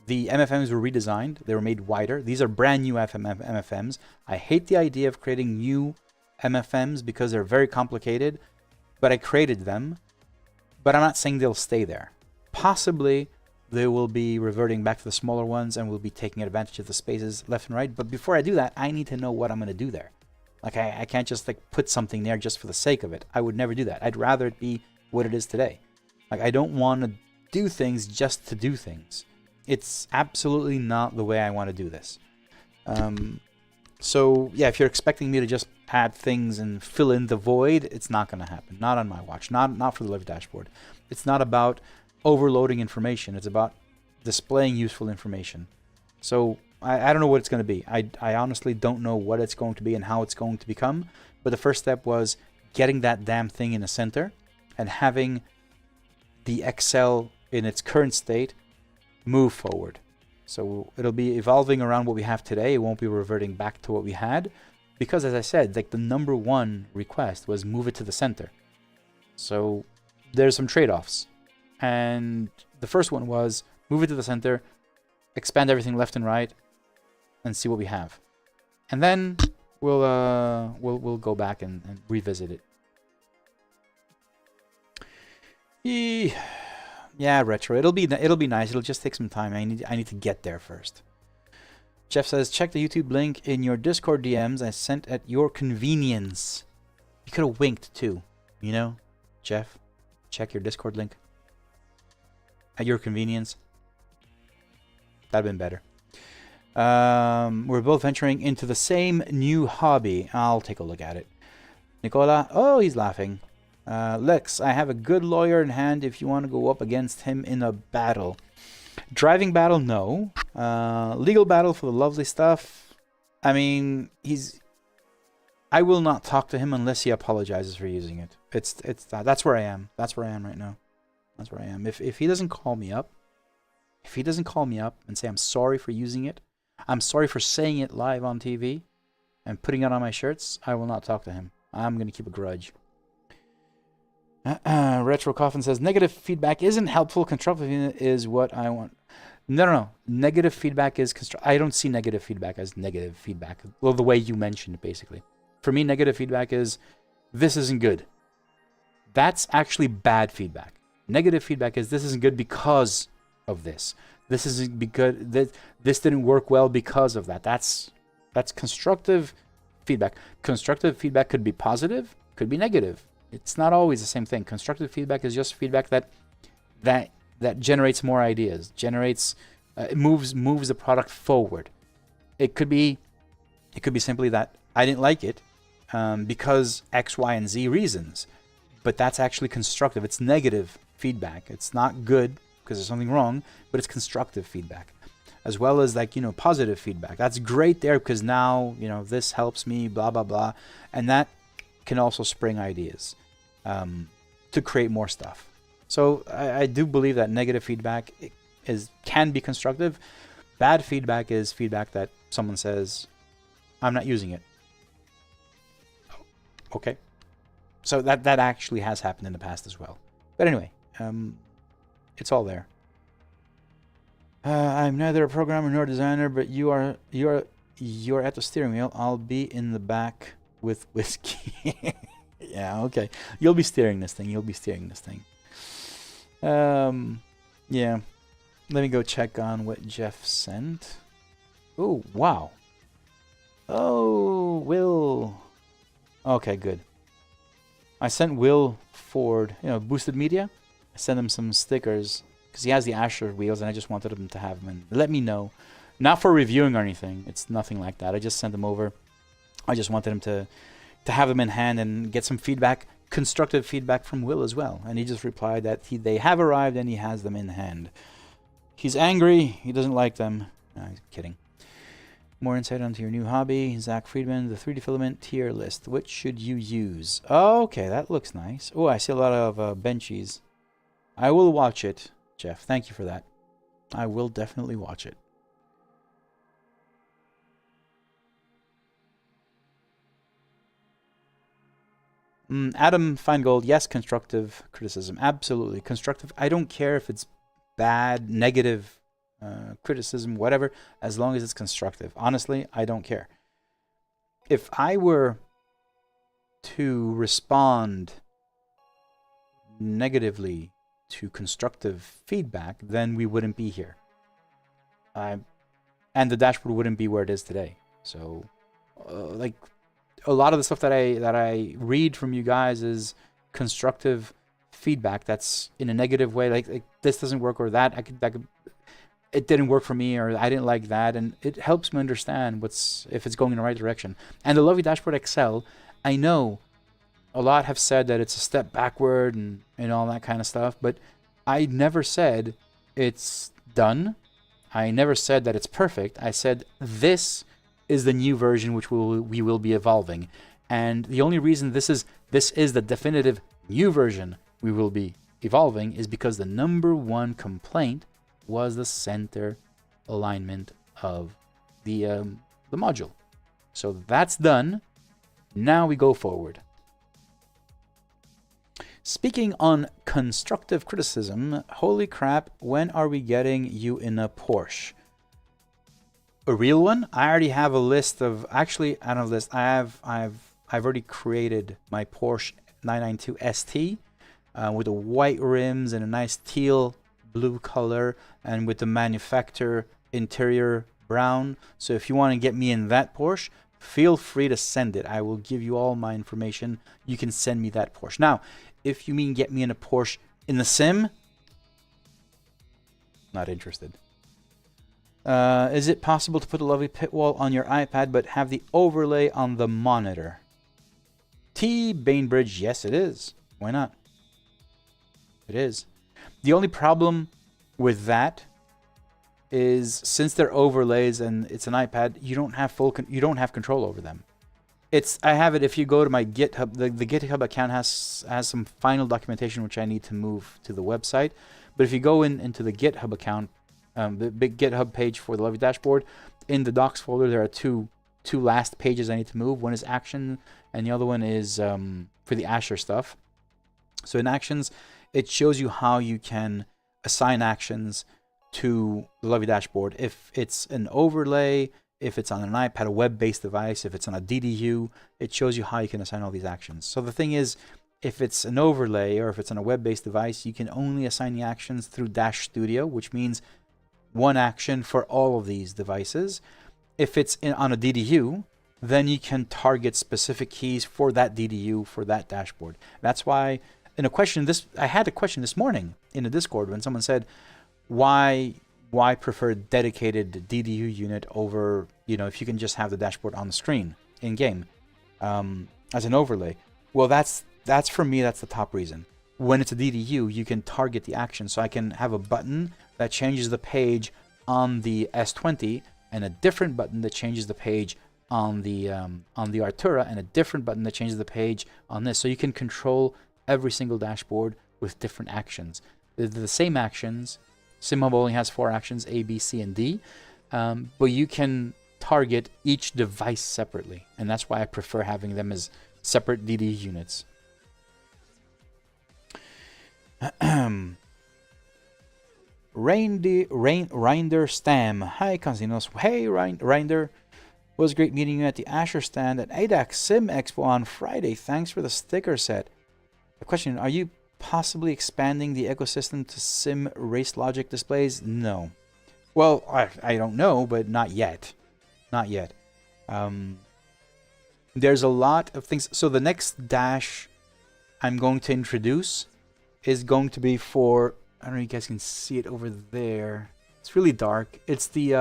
The MFMs were redesigned. They were made wider. These are brand new MFMs. I hate the idea of creating new MFMs because they're very complicated, but I created them. But I'm not saying they'll stay there. Possibly they will be reverting back to the smaller ones and we'll be taking advantage of the spaces left and right. But before I do that, I need to know what I'm going to do there. Like I can't just like put something there just for the sake of it. I would never do that. I'd rather it be what it is today. Like I don't want to do things just to do things. It's absolutely not the way I want to do this. So yeah, if you're expecting me to just add things and fill in the void, it's not going to happen. Not on my watch. Not for the live dashboard. It's not about overloading information. It's about displaying useful information. So I don't know what it's going to be. I honestly don't know what it's going to be and how it's going to become. But the first step was getting that damn thing in the center and having the Excel in its current state move forward. So it'll be evolving around what we have today. It won't be reverting back to what we had. Because as I said, like the #1 request was move it to the center. So there's some trade-offs. And the first one was move it to the center, expand everything left and right, and see what we have. And then we'll go back and revisit it. Yeah, retro. It'll be nice. It'll just take some time. I need to get there first. Jeff says, check the YouTube link in your Discord DMs. I sent at your convenience. You could have winked too, you know, Jeff. Check your Discord link at your convenience. That'd been better. We're both venturing into the same new hobby. I'll take a look at it. Nicola, oh, he's laughing. Lex, I have a good lawyer in hand if you want to go up against him in a battle. Driving battle, no. Legal battle for the lovely stuff. I mean, I will not talk to him unless he apologizes for using it. That's where I am. That's where I am right now. That's where I am. If he doesn't call me up, and say I'm sorry for using it, I'm sorry for saying it live on TV and putting it on my shirts, I will not talk to him. I'm going to keep a grudge. Retro Coffin says, negative feedback isn't helpful. Constructive is what I want. No. Negative feedback is I don't see negative feedback as negative feedback. Well, the way you mentioned it, basically. For me, negative feedback is, this isn't good. That's actually bad feedback. Negative feedback is, this isn't good because of this. This isn't because this didn't work well because of that. That's constructive feedback. Constructive feedback could be positive, could be negative. It's not always the same thing. Constructive feedback is just feedback that generates more ideas, moves the product forward. It could be simply that I didn't like it because X, Y, and Z reasons, but that's actually constructive. It's negative feedback. It's not good because there's something wrong, but it's constructive feedback, as well as positive feedback. That's great there because now this helps me, blah blah blah, and that can also spring ideas to create more stuff. So I do believe that negative feedback can be constructive. Bad feedback is feedback that someone says, I'm not using it. Okay. So that actually has happened in the past as well. But anyway, it's all there. I'm neither a programmer nor a designer, but you're at the steering wheel. I'll be in the back with whiskey. Yeah, okay. You'll be steering this thing. Yeah. Let me go check on what Jeff sent. Oh, wow. Oh, Will. Okay, good. I sent Will Ford, Boosted Media. I sent him some stickers because he has the Asher wheels and I just wanted him to have them and let me know. Not for reviewing or anything. It's nothing like that. I just sent them over. I just wanted him to have them in hand and get some feedback, constructive feedback from Will as well. And he just replied that they have arrived and he has them in hand. He's angry. He doesn't like them. No, he's kidding. More insight onto your new hobby. Zach Friedman, the 3D filament tier list. Which should you use? Oh, okay, that looks nice. Oh, I see a lot of benchies. I will watch it, Jeff. Thank you for that. I will definitely watch it. Adam Feingold, yes, constructive criticism. Absolutely. Constructive. I don't care if it's bad, negative criticism, whatever, as long as it's constructive. Honestly, I don't care. If I were to respond negatively to constructive feedback, then we wouldn't be here. And the dashboard wouldn't be where it is today. So, like, a lot of the stuff that I read from you guys is constructive feedback that's in a negative way, like this doesn't work, or that it didn't work for me, or I didn't like that, and it helps me understand if it's going in the right direction. And the Lovely Dashboard XL, I know a lot have said that it's a step backward and all that kind of stuff, but I never said it's done. I never said that it's perfect. I said this is the new version which we will be evolving, and the only reason this is the definitive new version we will be evolving is because the number one complaint was the center alignment of the module. So that's done. Now we go forward. Speaking on constructive criticism, holy crap, when are we getting you in a Porsche? A real one? I already have a list of, actually, I don't have a list. I've already created my Porsche 992 ST with the white rims and a nice teal blue color, and with the manufacturer interior brown. So if you want to get me in that Porsche, feel free to send it. I will give you all my information. You can send me that Porsche. Now, if you mean get me in a Porsche in the sim, not interested. Is it possible to put a lovely pit wall on your iPad but have the overlay on the monitor? T. Bainbridge, yes it is. Why not? It is. The only problem with that is, since they're overlays and it's an iPad, you don't have control over them. I have it if you go to my GitHub. The GitHub account has some final documentation which I need to move to the website. But if you go into the GitHub account, the big GitHub page for the Lovely Dashboard, in the docs folder there are two last pages I need to move. One is action and the other one is for the Azure stuff. So in actions, it shows you how you can assign actions to the Lovely Dashboard. If it's an overlay, if it's on an iPad, a web-based device, if it's on a DDU, it shows you how you can assign all these actions. So the thing is, if it's an overlay or if it's on a web-based device, you can only assign the actions through Dash Studio, which means one action for all of these devices. If it's on a DDU, then you can target specific keys for that DDU, for that dashboard. That's why I had a question this morning in the Discord when someone said, why prefer dedicated DDU unit over, if you can just have the dashboard on the screen in game as an overlay? Well, that's for me, that's the top reason. When it's a DDU, you can target the action. So I can have a button that changes the page on the S20 and a different button that changes the page on the Artura and a different button that changes the page on this. So you can control every single dashboard with different actions. They're the same actions. SimHub only has 4 actions, A, B, C, and D. But you can target each device separately. And that's why I prefer having them as separate DD units. Reinder Stam. Hi, Constantinos. Hey, Reinder. It was great meeting you at the Azure stand at ADAC Sim Expo on Friday. Thanks for the sticker set. The question, are you possibly expanding the ecosystem to sim race logic displays? No. Well, I don't know, but not yet. Not yet. There's a lot of things. So the next dash I'm going to introduce is going to be for, I don't know if you guys can see it over there. It's really dark. It's the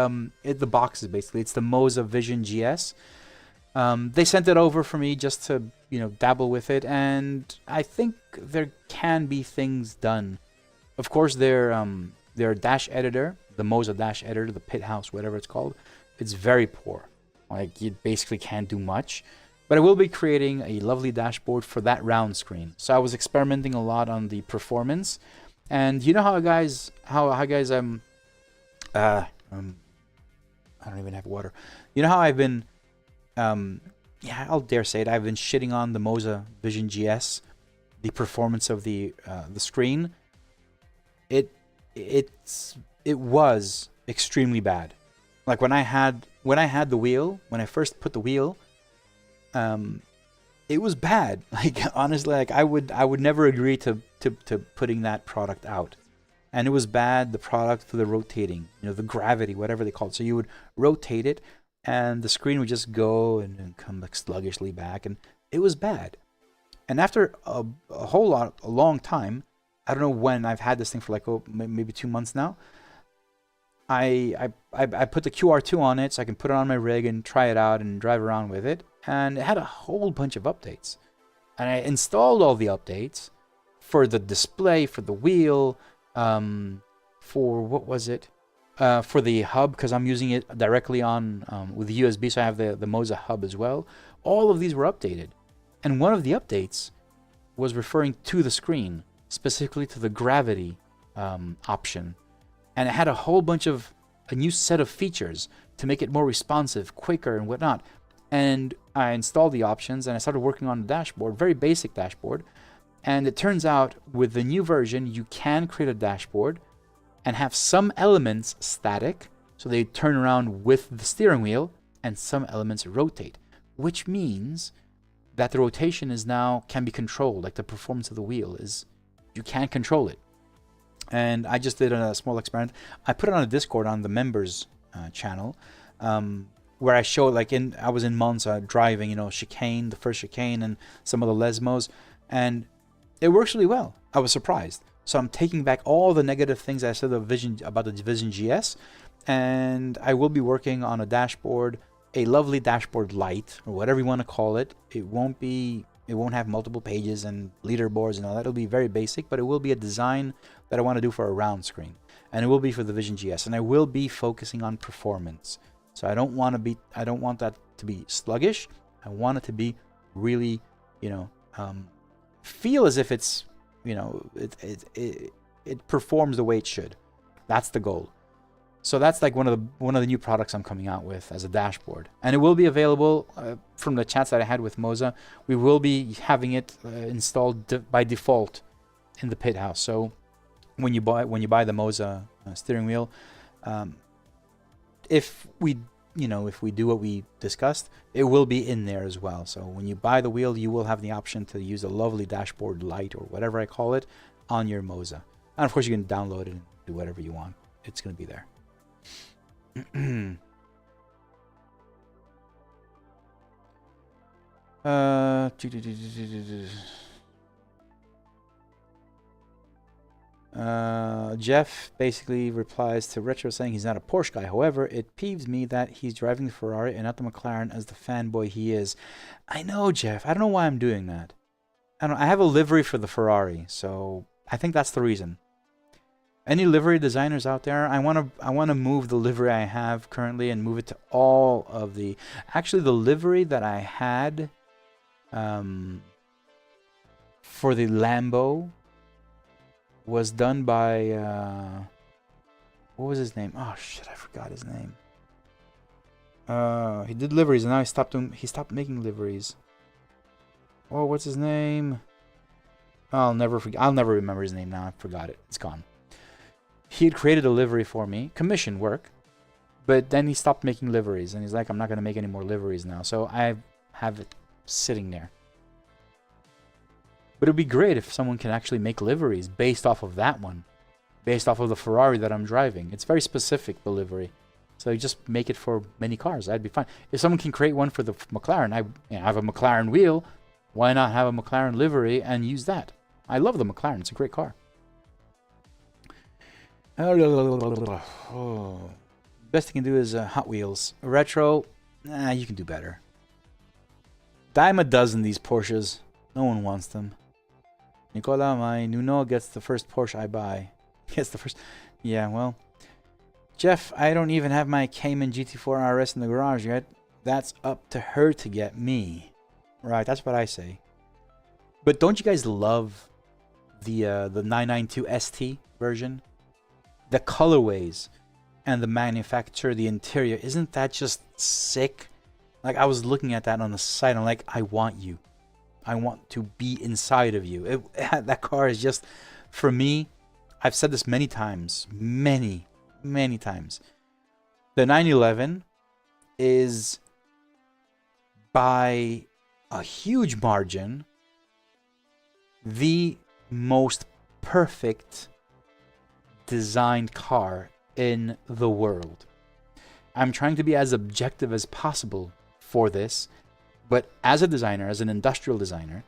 boxes basically. It's the Moza Vision GS. They sent it over for me just to dabble with it, and I think there can be things done. Of course, their dash editor, the Moza dash editor, the Pit House, whatever it's called, it's very poor. Like, you basically can't do much. But I will be creating a lovely dashboard for that round screen. So I was experimenting a lot on the performance. And you know how guys, I don't even have water. You know how I've been, yeah, I'll dare say it. I've been shitting on the Moza Vision GS, the performance of the screen. It was extremely bad. Like when I had the wheel, when I first put the wheel, it was bad. Like honestly, like I would never agree to putting that product out. And it was bad, the product for the rotating, the gravity, whatever they call it. So you would rotate it and the screen would just go and come like sluggishly back, and it was bad. And after a long time, I don't know when, I've had this thing for like maybe 2 months now, I put the QR2 on it so I can put it on my rig and try it out and drive around with it. And it had a whole bunch of updates. And I installed all the updates for the display, for the wheel, for what was it? For the hub, because I'm using it directly on with the USB, so I have the Moza hub as well. All of these were updated. And one of the updates was referring to the screen, specifically to the gravity option. And it had a whole bunch of a new set of features to make it more responsive, quicker, and whatnot. And I installed the options and I started working on the dashboard, very basic dashboard. And it turns out with the new version, you can create a dashboard and have some elements static, so they turn around with the steering wheel, and some elements rotate, which means that the rotation is now can be controlled. Like the performance of the wheel is, you can control it. And I just did a small experiment. I put it on a Discord on the members channel, where I showed, like, I was in Monza driving, chicane, the first chicane, and some of the Lesmos, and it works really well. I was surprised. So I'm taking back all the negative things I said about the Vision GS, and I will be working on a dashboard, a lovely dashboard light, or whatever you want to call it. It won't have multiple pages and leaderboards and all that. It'll be very basic, but it will be a design that I want to do for a round screen, and it will be for the Vision GS, and I will be focusing on performance. So I don't want that to be sluggish. I want it to be really, feel as if it's, it performs the way it should. That's the goal. So that's like one of the new products I'm coming out with as a dashboard, and it will be available from the chats that I had with Moza. We will be having it installed by default in the pit house. So when you buy the Moza steering wheel, if we do what we discussed, it will be in there as well. So when you buy the wheel, you will have the option to use a lovely dashboard light, or whatever I call it, on your Moza. And of course you can download it and do whatever you want. It's going to be there. Jeff basically replies to Retro saying he's not a Porsche guy. However, it peeves me that he's driving the Ferrari and not the McLaren as the fanboy he is. I know, Jeff. I don't know why I'm doing that. I have a livery for the Ferrari, so I think that's the reason. Any livery designers out there, I want to move the livery I have currently and move it to all of the... Actually, the livery that I had for the Lambo was done by... what was his name? Oh, shit, I forgot his name. He did liveries, and now he stopped making liveries. Oh, what's his name? I'll never remember his name now. I forgot it. It's gone. He had created a livery for me, commission work, but then he stopped making liveries, and he's like, I'm not going to make any more liveries now. So I have it sitting there. But it would be great if someone can actually make liveries based off of that one, based off of the Ferrari that I'm driving. It's very specific, the livery. So you just make it for many cars. That'd be fine. If someone can create one for the McLaren, I have a McLaren wheel. Why not have a McLaren livery and use that? I love the McLaren. It's a great car. Oh. Best you can do is Hot Wheels. Retro, you can do better. Dime a dozen these Porsches. No one wants them. Nicola, my Nuno gets the first Porsche I buy. Gets the first... Yeah, well... Jeff, I don't even have my Cayman GT4 RS in the garage yet. That's up to her to get me. Right, that's what I say. But don't you guys love the 992 ST version? The colorways and the manufacturer, the interior, isn't that just sick? Like, I was looking at that on the site, I'm like, I want you. I want to be inside of you. That car is just, for me, I've said this many times, many times. The 911 is by a huge margin the most perfect designed car in the world. I'm trying to be as objective as possible for this, but as a designer, as an industrial designer,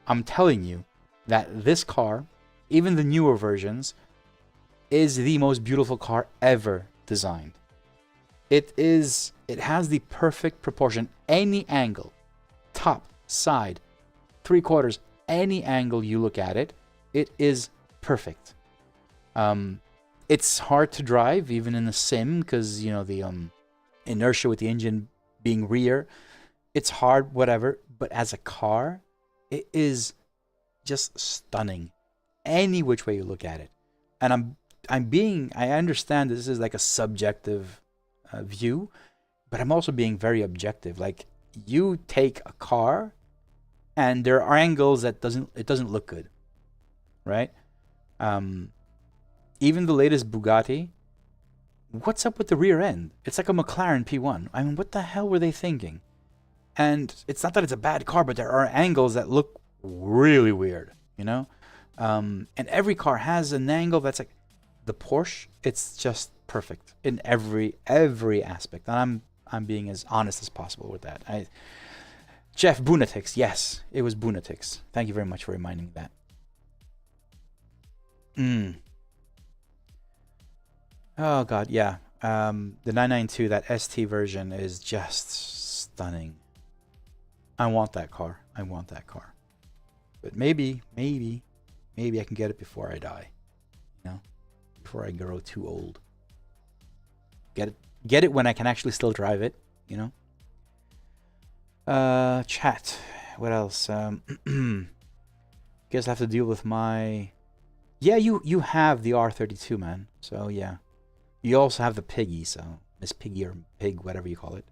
I'm telling you that this car, even the newer versions, is the most beautiful car ever designed. It has the perfect proportion. Any angle, top, side, 3/4, any angle you look at it, it is perfect. It's hard to drive even in the sim because, you know, the inertia with the engine being rear, it's hard, whatever. But as a car, it is just stunning, any which way you look at it. And I understand this is like a subjective view, but I'm also being very objective. Like, you take a car, and there are angles that it doesn't look good, right? Even the latest Bugatti, what's up with the rear end? It's like a McLaren P1. I mean, what the hell were they thinking? And it's not that it's a bad car, but there are angles that look really weird, you know? And every car has an angle that's like, the Porsche, it's just perfect in every aspect. And I'm being as honest as possible with that. Jeff Bunatix, yes, it was Bunatix. Thank you very much for reminding me that. Oh god, yeah. The 992, that ST version, is just stunning. I want that car. But maybe I can get it before I die. You know? Before I grow too old. Get it when I can actually still drive it, you know? Chat. What else? Guess I have to deal with my... Yeah, you have the R32, man. So, yeah. You also have the Piggy, so... Miss Piggy or Pig, whatever you call it.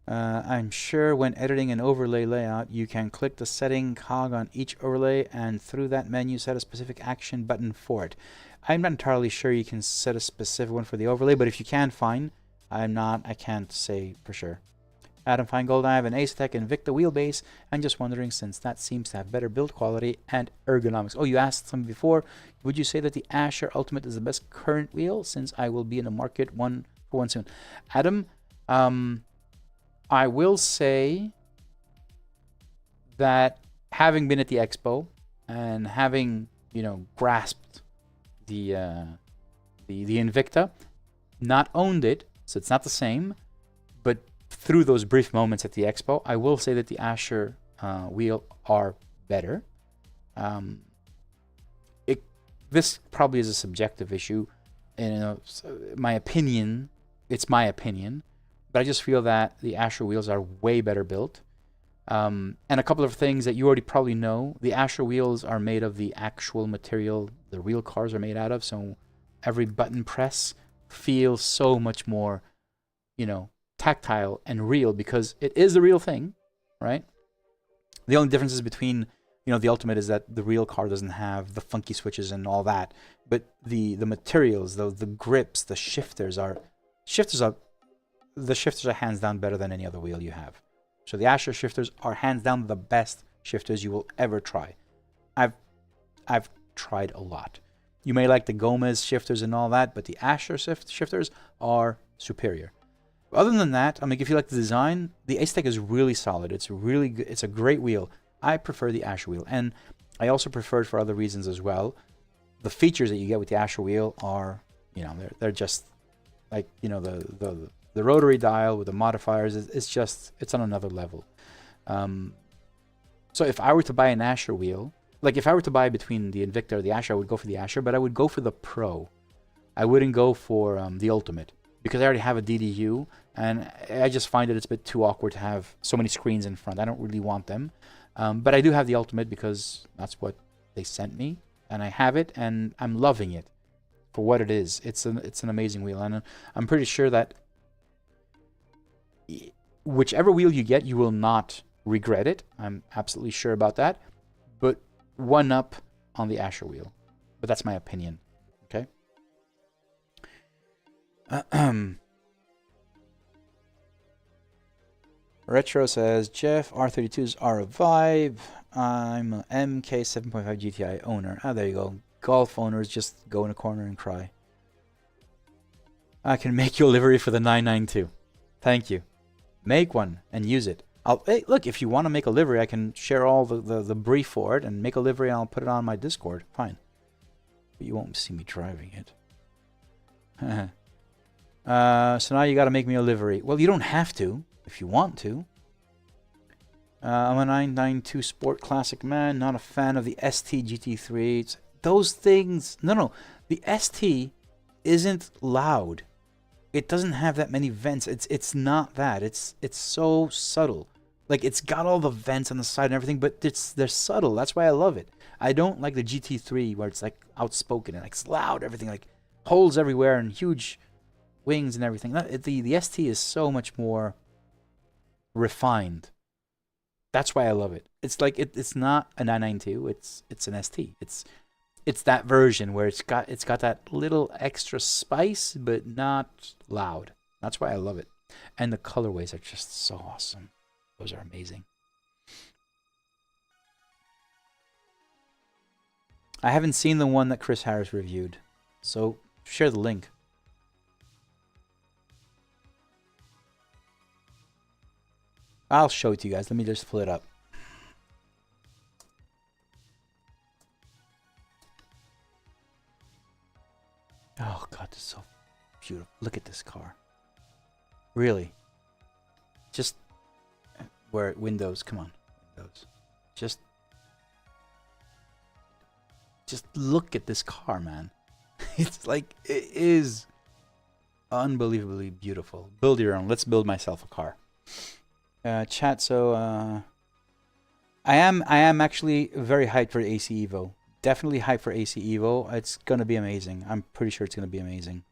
I'm sure when editing an overlay layout, you can click the setting cog on each overlay, and through that menu set a specific action button for it. I'm not entirely sure you can set a specific one for the overlay, but if you can, fine. I can't say for sure. Adam Feingold, I have an Acetec Invicta wheelbase. I'm just wondering, since that seems to have better build quality and ergonomics. Oh, you asked something before. Would you say that the Asher Ultimate is the best current wheel, since I will be in the market for one soon? Adam, I will say that having been at the expo and having, you know, grasped the Invicta, not owned it, so it's not the same, but through those brief moments at the expo, I will say that the Asher wheel are better. This probably is a subjective issue, and my opinion, it's my opinion, but I just feel that the Asher wheels are way better built. And a couple of things that you already probably know: the Asher wheels are made of the actual material the real cars are made out of, so every button press feels so much more, you know, tactile and real, because it is the real thing, right? The only differences between, you know, the Ultimate is that the real car doesn't have the funky switches and all that, but the materials, the grips, the shifters are hands down better than any other wheel you have. So the Asher shifters are hands down the best shifters you will ever try. I've tried a lot. You may like the Gomez shifters and all that, but the Asher shifters are superior. Other than that, I mean, if you like the design, the Acetec is really solid. It's really good. It's a great wheel. I prefer the Asher wheel, and I also prefer it for other reasons as well. The features that you get with the Asher wheel are, you know, they're just like, you know, the rotary dial with the modifiers. It's on another level. So if I were to buy an Asher wheel, like if I were to buy between the Invicta or the Asher, I would go for the Asher, but I would go for the Pro. I wouldn't go for the Ultimate, because I already have a DDU, and I just find that it's a bit too awkward to have so many screens in front. I don't really want them. But I do have the Ultimate because that's what they sent me, and I have it, and I'm loving it for what it is. It's an amazing wheel, and I'm pretty sure that whichever wheel you get, you will not regret it. I'm absolutely sure about that. But one up on the Asher wheel. But that's my opinion. Okay. Retro says, Jeff, R32s are a vibe. I'm an MK 7.5 GTI owner. Ah, there you go. Golf owners just go in a corner and cry. I can make you a livery for the 992. Thank you. Make one and use it. Hey, look, if you want to make a livery, I can share all the brief for it and make a livery, and I'll put it on my Discord. Fine. But you won't see me driving it. So now you got to make me a livery. Well, you don't have to if you want to. I'm a 992 Sport Classic man, not a fan of the ST GT3. Those things... No. The ST isn't loud. It doesn't have that many vents. It's not that. It's so subtle. Like, it's got all the vents on the side and everything, but they're subtle. That's why I love it. I don't like the GT3 where it's like outspoken and like it's loud, everything, like holes everywhere and huge wings and everything. The ST is so much more refined. That's why I love it. It's like it's not a 992. It's an ST. It's that version where it's got that little extra spice, but not loud. That's why I love it. And the colorways are just so awesome. Those are amazing. I haven't seen the one that Chris Harris reviewed, so share the link. I'll show it to you guys. Let me just pull it up. Oh God, this is so beautiful. Look at this car. Really. Just where Windows, come on. Windows. Just look at this car, man. It's like, it is unbelievably beautiful. Build your own. Let's build myself a car. Chat, so I am actually very hyped for AC Evo. Definitely hyped for AC Evo. It's gonna be amazing. I'm pretty sure it's gonna be amazing.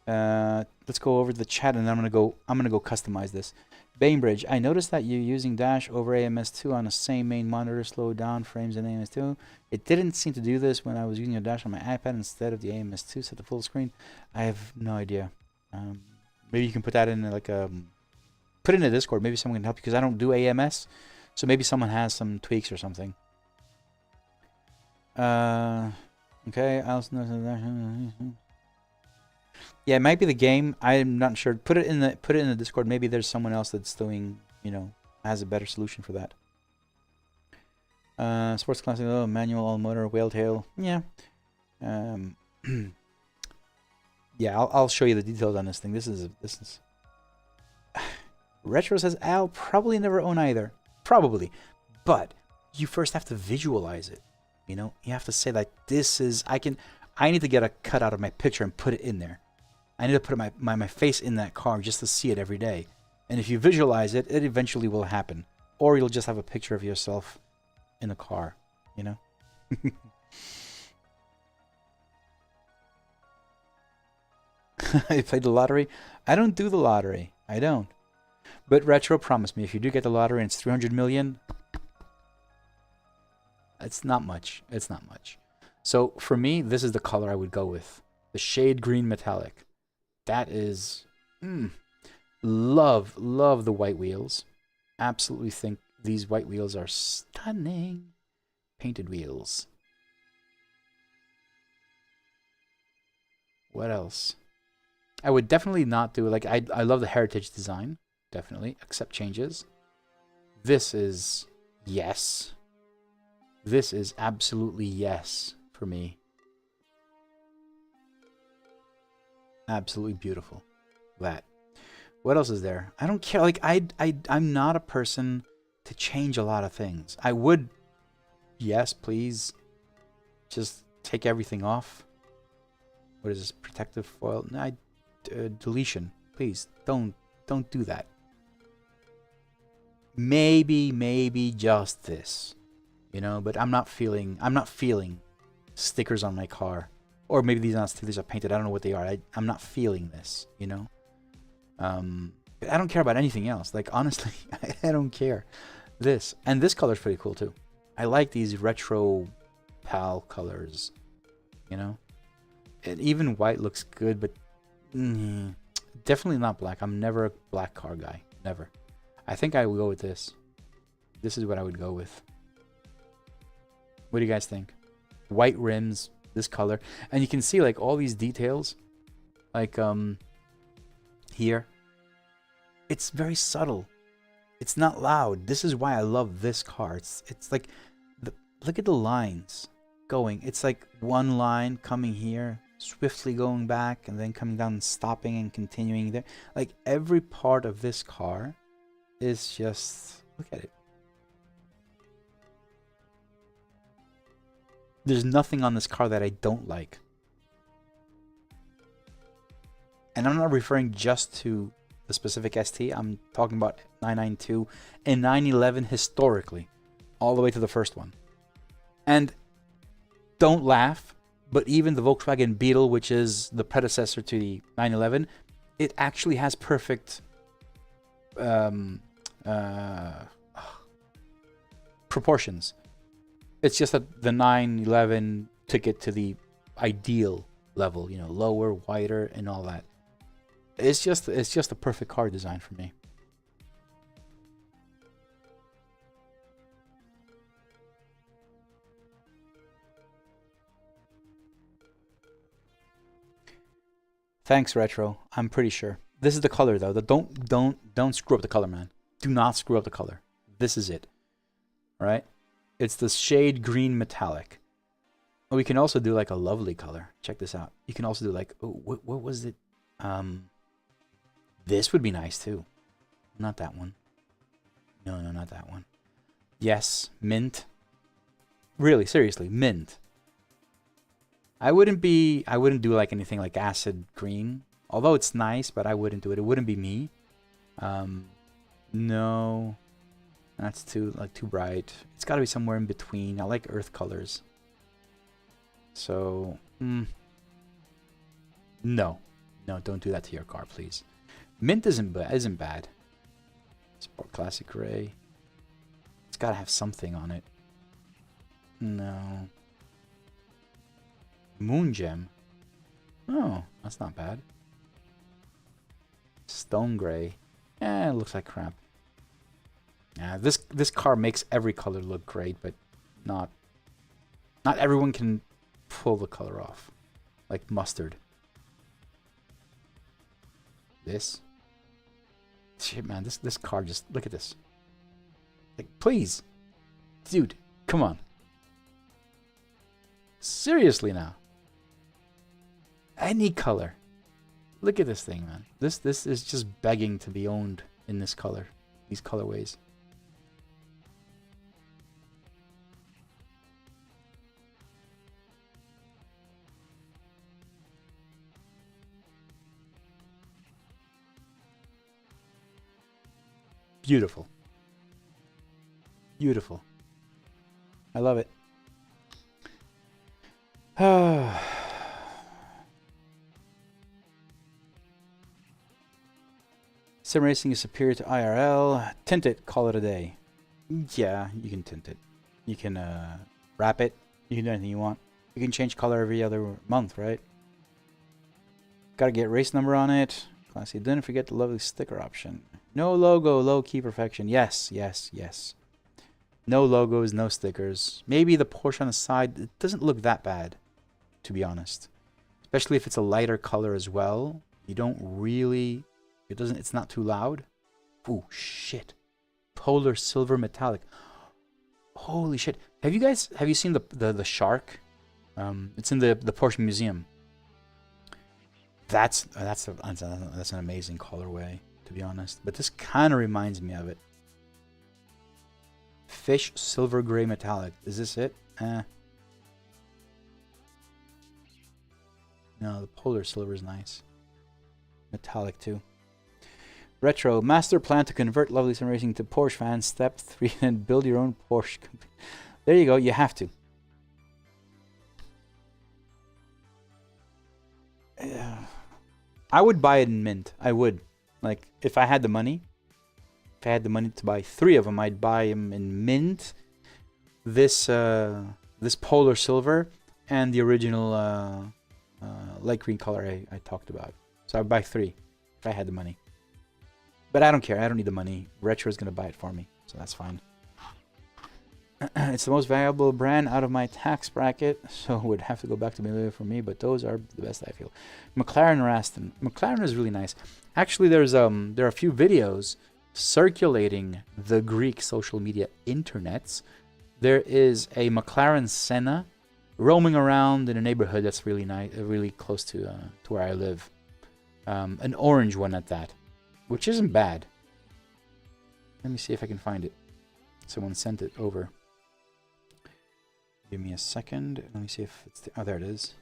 Let's go over to the chat, and then I'm gonna go customize this. Bainbridge, I noticed that you're using Dash over AMS2 on the same main monitor, slow down frames in AMS2. It didn't seem to do this when I was using a Dash on my iPad instead of the AMS2 set to full screen. I have no idea. Maybe you can put that in like a put it in the Discord. Maybe someone can help you because I don't do AMS, so maybe someone has some tweaks or something. Okay. Yeah, it might be the game. I'm not sure. Put it in the Discord. Maybe there's someone else that's doing, has a better solution for that. Sports classic, manual, all motor, whale tail. Yeah. Yeah, I'll show you the details on this thing. This is Retro says Al probably never own either. Probably, but you first have to visualize it. You have to say like this is I need to get a cut out of my picture and put it in there. I need to put my face in that car just to see it every day. And if you visualize it, it eventually will happen. Or you'll just have a picture of yourself in the car, You played the lottery? I don't do the lottery. I don't. But Retro promised me if you do get the lottery and it's 300 million, it's not much. It's not much. So for me, this is the color I would go with. The shade green metallic. That is... love the white wheels. Absolutely think these white wheels are stunning. Painted wheels. What else? I would definitely not do... Like, I love the heritage design. Definitely. Accept changes. This is... Yes. This is absolutely yes for me. Absolutely beautiful. That. What else is there? I don't care. Like, I'm not a person to change a lot of things. I would, yes, please, just take everything off. What is this? Protective foil? No, deletion. Please, don't do that. Maybe just this, you know. But I'm not feeling stickers on my car, or maybe these are not stickers are painted. I don't know what they are. I'm not feeling this, you know. But I don't care about anything else. Like honestly, I don't care. This and this color is pretty cool too. I like these retro pal colors, you know. And even white looks good, but definitely not black. I'm never a black car guy. Never. I think I would go with this. This is what I would go with. What do you guys think? White rims, this color. And you can see like all these details. Like here. It's very subtle. It's not loud. This is why I love this car. It's like look at the lines going. It's like one line coming here, swiftly going back, and then coming down and stopping and continuing there. Like every part of this car is just, look at it. There's nothing on this car that I don't like. And I'm not referring just to the specific ST. I'm talking about 992 and 911 historically, all the way to the first one. And don't laugh, but even the Volkswagen Beetle, which is the predecessor to the 911, it actually has perfect proportions. It's just that the 911 took it to the ideal level, you know, lower, wider, and all that. It's just a perfect car design for me. Thanks, Retro. I'm pretty sure. This is the color though. Don't screw up the color, man. Do not screw up the color. This is it. All right? It's the shade green metallic. Oh, we can also do like a lovely color. Check this out. You can also do like, oh, what was it? This would be nice too. Not that one. No, not that one. Yes, mint. Really, seriously, mint. I wouldn't do like anything like acid green. Although it's nice, but I wouldn't do it. It wouldn't be me. No. That's too bright. It's got to be somewhere in between. I like earth colors. So, no, don't do that to your car, please. Mint isn't bad. Sport Classic Gray. It's got to have something on it. No. Moon Gem. Oh, that's not bad. Stone Gray. It looks like crap. Yeah, this car makes every color look great, but not everyone can pull the color off. Like mustard. This. Shit, man, this car just, look at this. Like, please. Dude, come on. Seriously now. Any color. Look at this thing, man. This is just begging to be owned in this color. These colorways. Beautiful. Beautiful. I love it. Sim racing is superior to IRL. Tint it, call it a day. Yeah, you can tint it. You can wrap it. You can do anything you want. You can change color every other month, right? Gotta get race number on it. Classy. Don't forget the lovely sticker option. No logo, low key perfection. Yes. No logos, no stickers. Maybe the Porsche on the side. It doesn't look that bad, to be honest. Especially if it's a lighter color as well. You don't really... It's not too loud. Ooh, shit. Polar silver metallic. Holy shit. Have you seen the shark? It's in the Porsche Museum. That's an amazing colorway, to be honest. But this kind of reminds me of it. Fish silver gray metallic. Is this it? No, No, the polar silver is nice. Metallic too. Retro. Master plan to convert Lovely Sim Racing to Porsche fans. Step 3 and build your own Porsche. There you go. You have to. I would buy it in mint. I would. Like, if I had the money. If I had the money to buy 3 of them, I'd buy them in mint. This polar silver and the original light green color I talked about. So I'd buy 3 if I had the money. But I don't care. I don't need the money. Retro is going to buy it for me. So that's fine. It's the most valuable brand out of my tax bracket. So it would have to go back to Millennium for me. But those are the best I feel. McLaren or Aston. McLaren is really nice. Actually, there are a few videos circulating the Greek social media internets. There is a McLaren Senna roaming around in a neighborhood that's really nice, really close to where I live. An orange one at that. Which isn't bad. Let me see if I can find it. Someone sent it over. Give me a second. Let me see if it's... oh, there it is.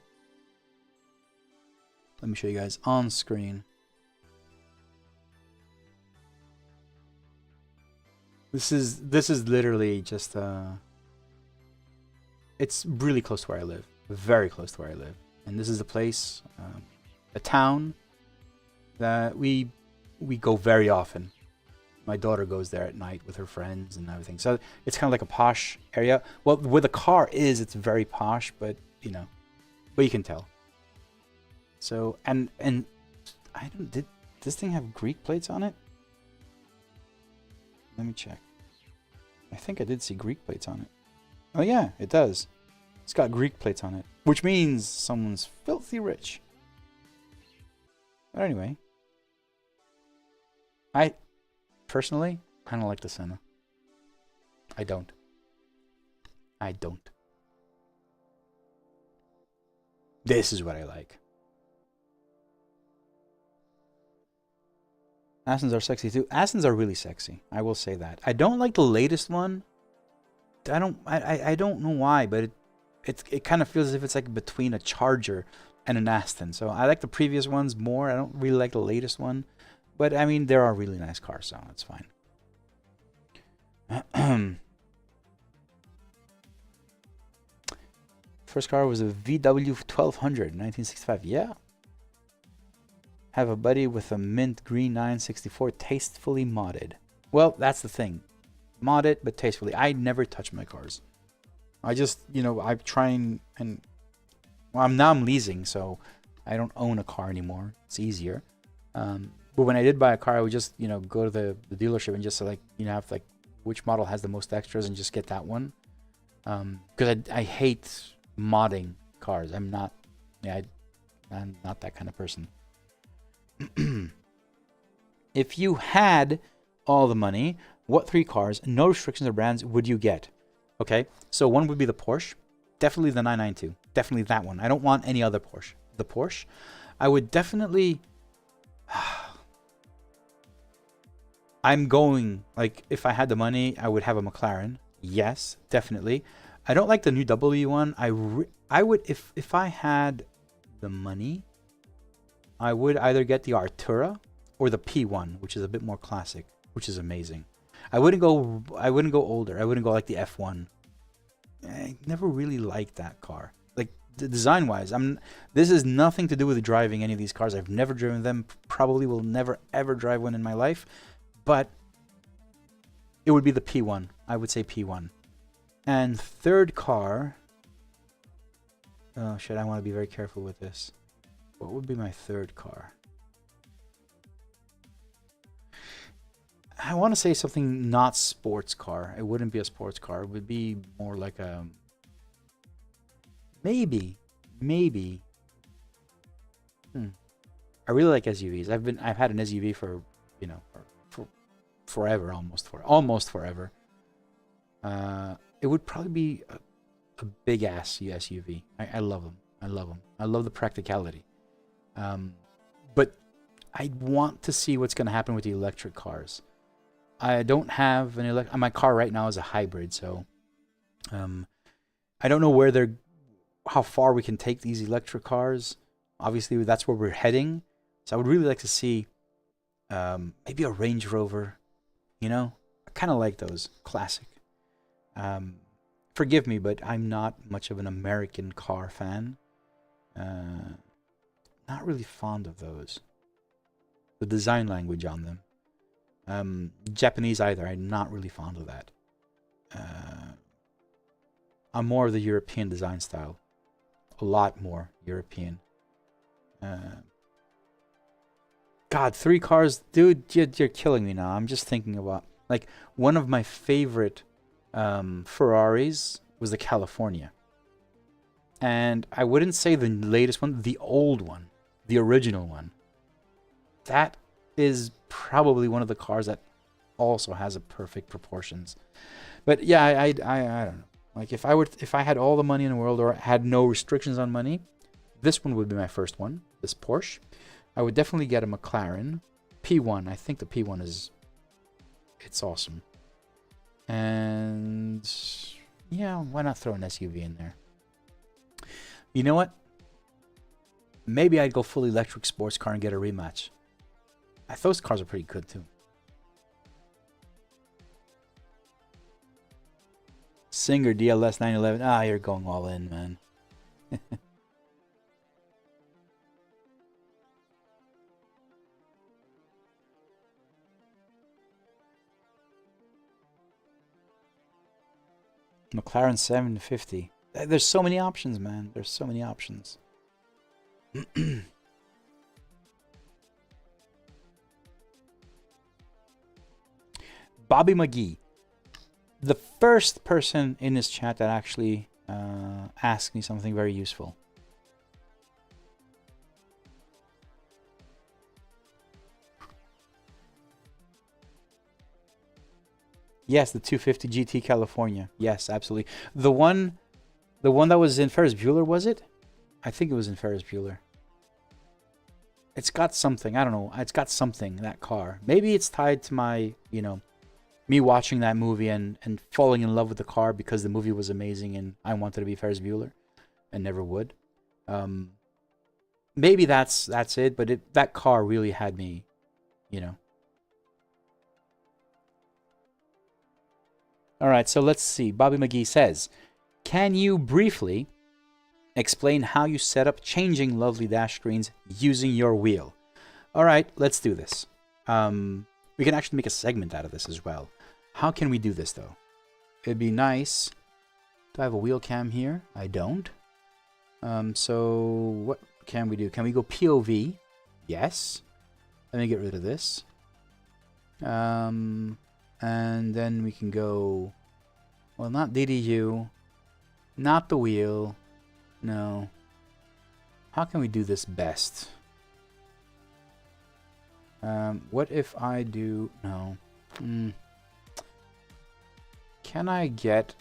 Let me show you guys on screen. This is literally just... it's really close to where I live. Very close to where I live. And this is a place, a town, that we go very often. My daughter goes there at night with her friends and everything. So it's kind of like a posh area. Well, where the car is, it's very posh, but you know, but you can tell. So and I don't, did this thing have Greek plates on it? Let me check. I think I did see Greek plates on it. Oh yeah, it does. It's got Greek plates on it, which means someone's filthy rich. But anyway. I personally kind of like the Senna. I don't. This is what I like. Astons are sexy too. Astons are really sexy. I will say that. I don't like the latest one. I don't know why, but it kind of feels as if it's like between a Charger and an Aston. So I like the previous ones more. I don't really like the latest one. But, I mean, there are really nice cars, so it's fine. First car was a VW 1200, 1965. Yeah. Have a buddy with a mint green 964, tastefully modded. Well, that's the thing. Mod it, but tastefully. I never touch my cars. I just, you know, I try and well, now I'm leasing, so I don't own a car anymore. It's easier. But when I did buy a car, I would just, you know, go to the dealership and just like, you know, have like which model has the most extras and just get that one. Because I hate modding cars. I'm not that kind of person. If you had all the money, what 3 cars, no restrictions or brands, would you get? Okay, so one would be the Porsche. Definitely the 992. Definitely that one. I don't want any other Porsche. The Porsche. I would definitely... I'm going, like, if I had the money, I would have a McLaren. Yes, definitely. I don't like the new W1. I would, if I had the money, I would either get the Artura or the P1, which is a bit more classic, which is amazing. I wouldn't go older. I wouldn't go like the F1. I never really liked that car. Like, design-wise, this has nothing to do with driving any of these cars. I've never driven them. Probably will never, ever drive one in my life. But it would be the P1. I would say P1. And third car... oh, shit, I want to be very careful with this. What would be my third car? I want to say something not sports car. It wouldn't be a sports car. It would be more like a... Maybe. I really like SUVs. I've had an SUV for, you know, for forever, almost forever. It would probably be a big ass SUV. I love them. I love the practicality. But I want to see what's going to happen with the electric cars. I don't have an my car right now is a hybrid, so I don't know how far we can take these electric cars. Obviously, that's where we're heading. So I would really like to see maybe a Range Rover. You know, I kind of like those classic. Forgive me, but I'm not much of an American car fan. Not really fond of those. The design language on them. Japanese either. I'm not really fond of that. I'm more of the European design style. A lot more European. God, 3 cars, dude, you're killing me now. I'm just thinking about, like, one of my favorite Ferraris was the California. And I wouldn't say the latest one, the old one, the original one. That is probably one of the cars that also has a perfect proportions. But yeah, I don't know. Like, if I had all the money in the world or had no restrictions on money, this one would be my first one, this Porsche. I would definitely get a McLaren P1. I think the P1 it's awesome. And yeah, why not throw an SUV in there? You know what? Maybe I'd go full electric sports car and get a rematch. Those cars are pretty good too. Singer DLS 911. Ah, you're going all in, man. McLaren 750. There's so many options, man. There's so many options. Bobby McGee. The first person in this chat that actually asked me something very useful. Yes, the 250 GT California. Yes, absolutely. The one that was in Ferris Bueller, was it? I think it was in Ferris Bueller. It's got something. I don't know. It's got something, that car. Maybe it's tied to my, you know, me watching that movie and falling in love with the car because the movie was amazing and I wanted to be Ferris Bueller and never would. Maybe that's it, but that car really had me, you know. All right, so let's see. Bobby McGee says, can you briefly explain how you set up changing lovely dash screens using your wheel? All right, let's do this. We can actually make a segment out of this as well. How can we do this, though? It'd be nice. Do I have a wheel cam here? I don't. So what can we do? Can we go POV? Yes. Let me get rid of this. And then we can go, well, not DDU, not the wheel, no. How can we do this best? What if I do, no. Can I get,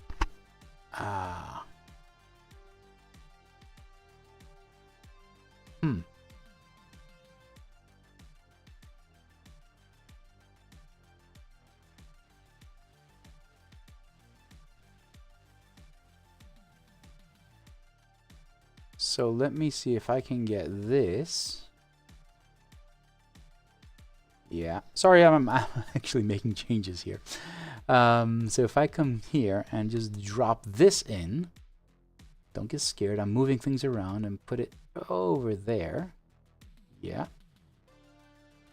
So let me see if I can get this. Yeah. Sorry, I'm actually making changes here. So if I come here and just drop this in, don't get scared. I'm moving things around and put it over there. Yeah.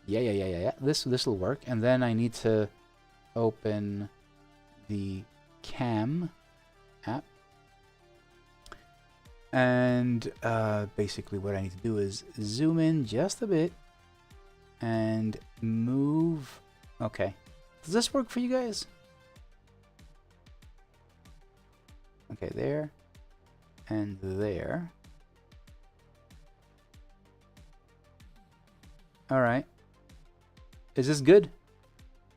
Yeah. This will work. And then I need to open the cam app. And basically what I need to do is zoom in just a bit and move. Okay. Does this work for you guys? Okay, there and there. All right. Is this good?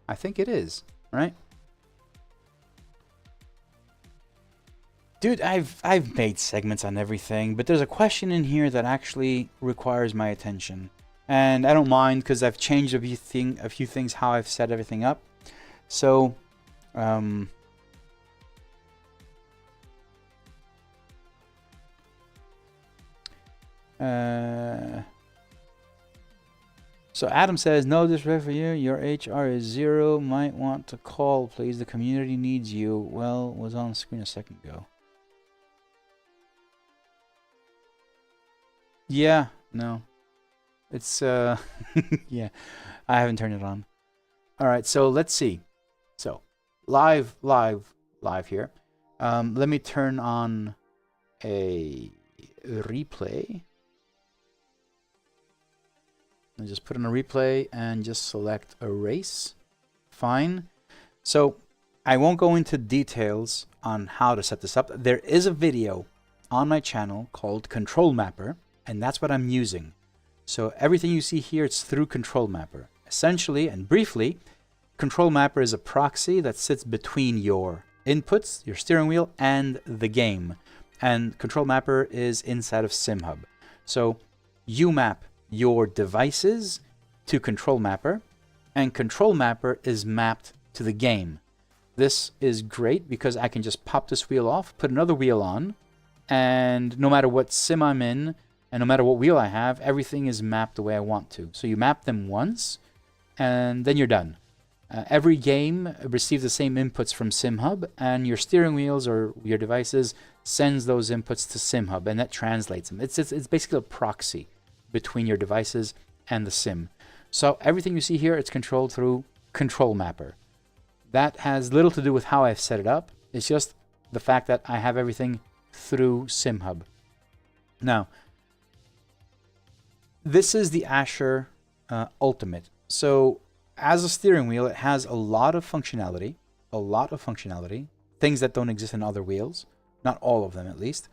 I think it is, right? Dude, I've made segments on everything, but there's a question in here that actually requires my attention. And I don't mind because I've changed a few things how I've set everything up. So, So Adam says, no disrespect for you. Your HR is 0. Might want to call, please. The community needs you. Well, was on screen a second ago. Yeah, no. It's, yeah, I haven't turned it on. All right, so let's see. So, live here. Let me turn on a replay. I just put on a replay and just select erase. Fine. So I won't go into details on how to set this up. There is a video on my channel called Control Mapper, and that's what I'm using. So everything you see here, it's through Control Mapper. Essentially and briefly, Control Mapper is a proxy that sits between your inputs, your steering wheel, and the game. And Control Mapper is inside of SimHub. So you map your devices to Control Mapper, and Control Mapper is mapped to the game. This is great because I can just pop this wheel off, put another wheel on, and no matter what sim I'm in, and no matter what wheel I have, everything is mapped the way I want to. So you map them once, and then you're done. Every game receives the same inputs from SimHub, and your steering wheels or your devices sends those inputs to SimHub, and that translates them. It's basically a proxy between your devices and the sim. So everything you see here, it's controlled through Control Mapper. That has little to do with how I've set it up. It's just the fact that I have everything through SimHub. Now, this is the Asher Ultimate. So as a steering wheel, it has a lot of functionality, things that don't exist in other wheels, not all of them at least.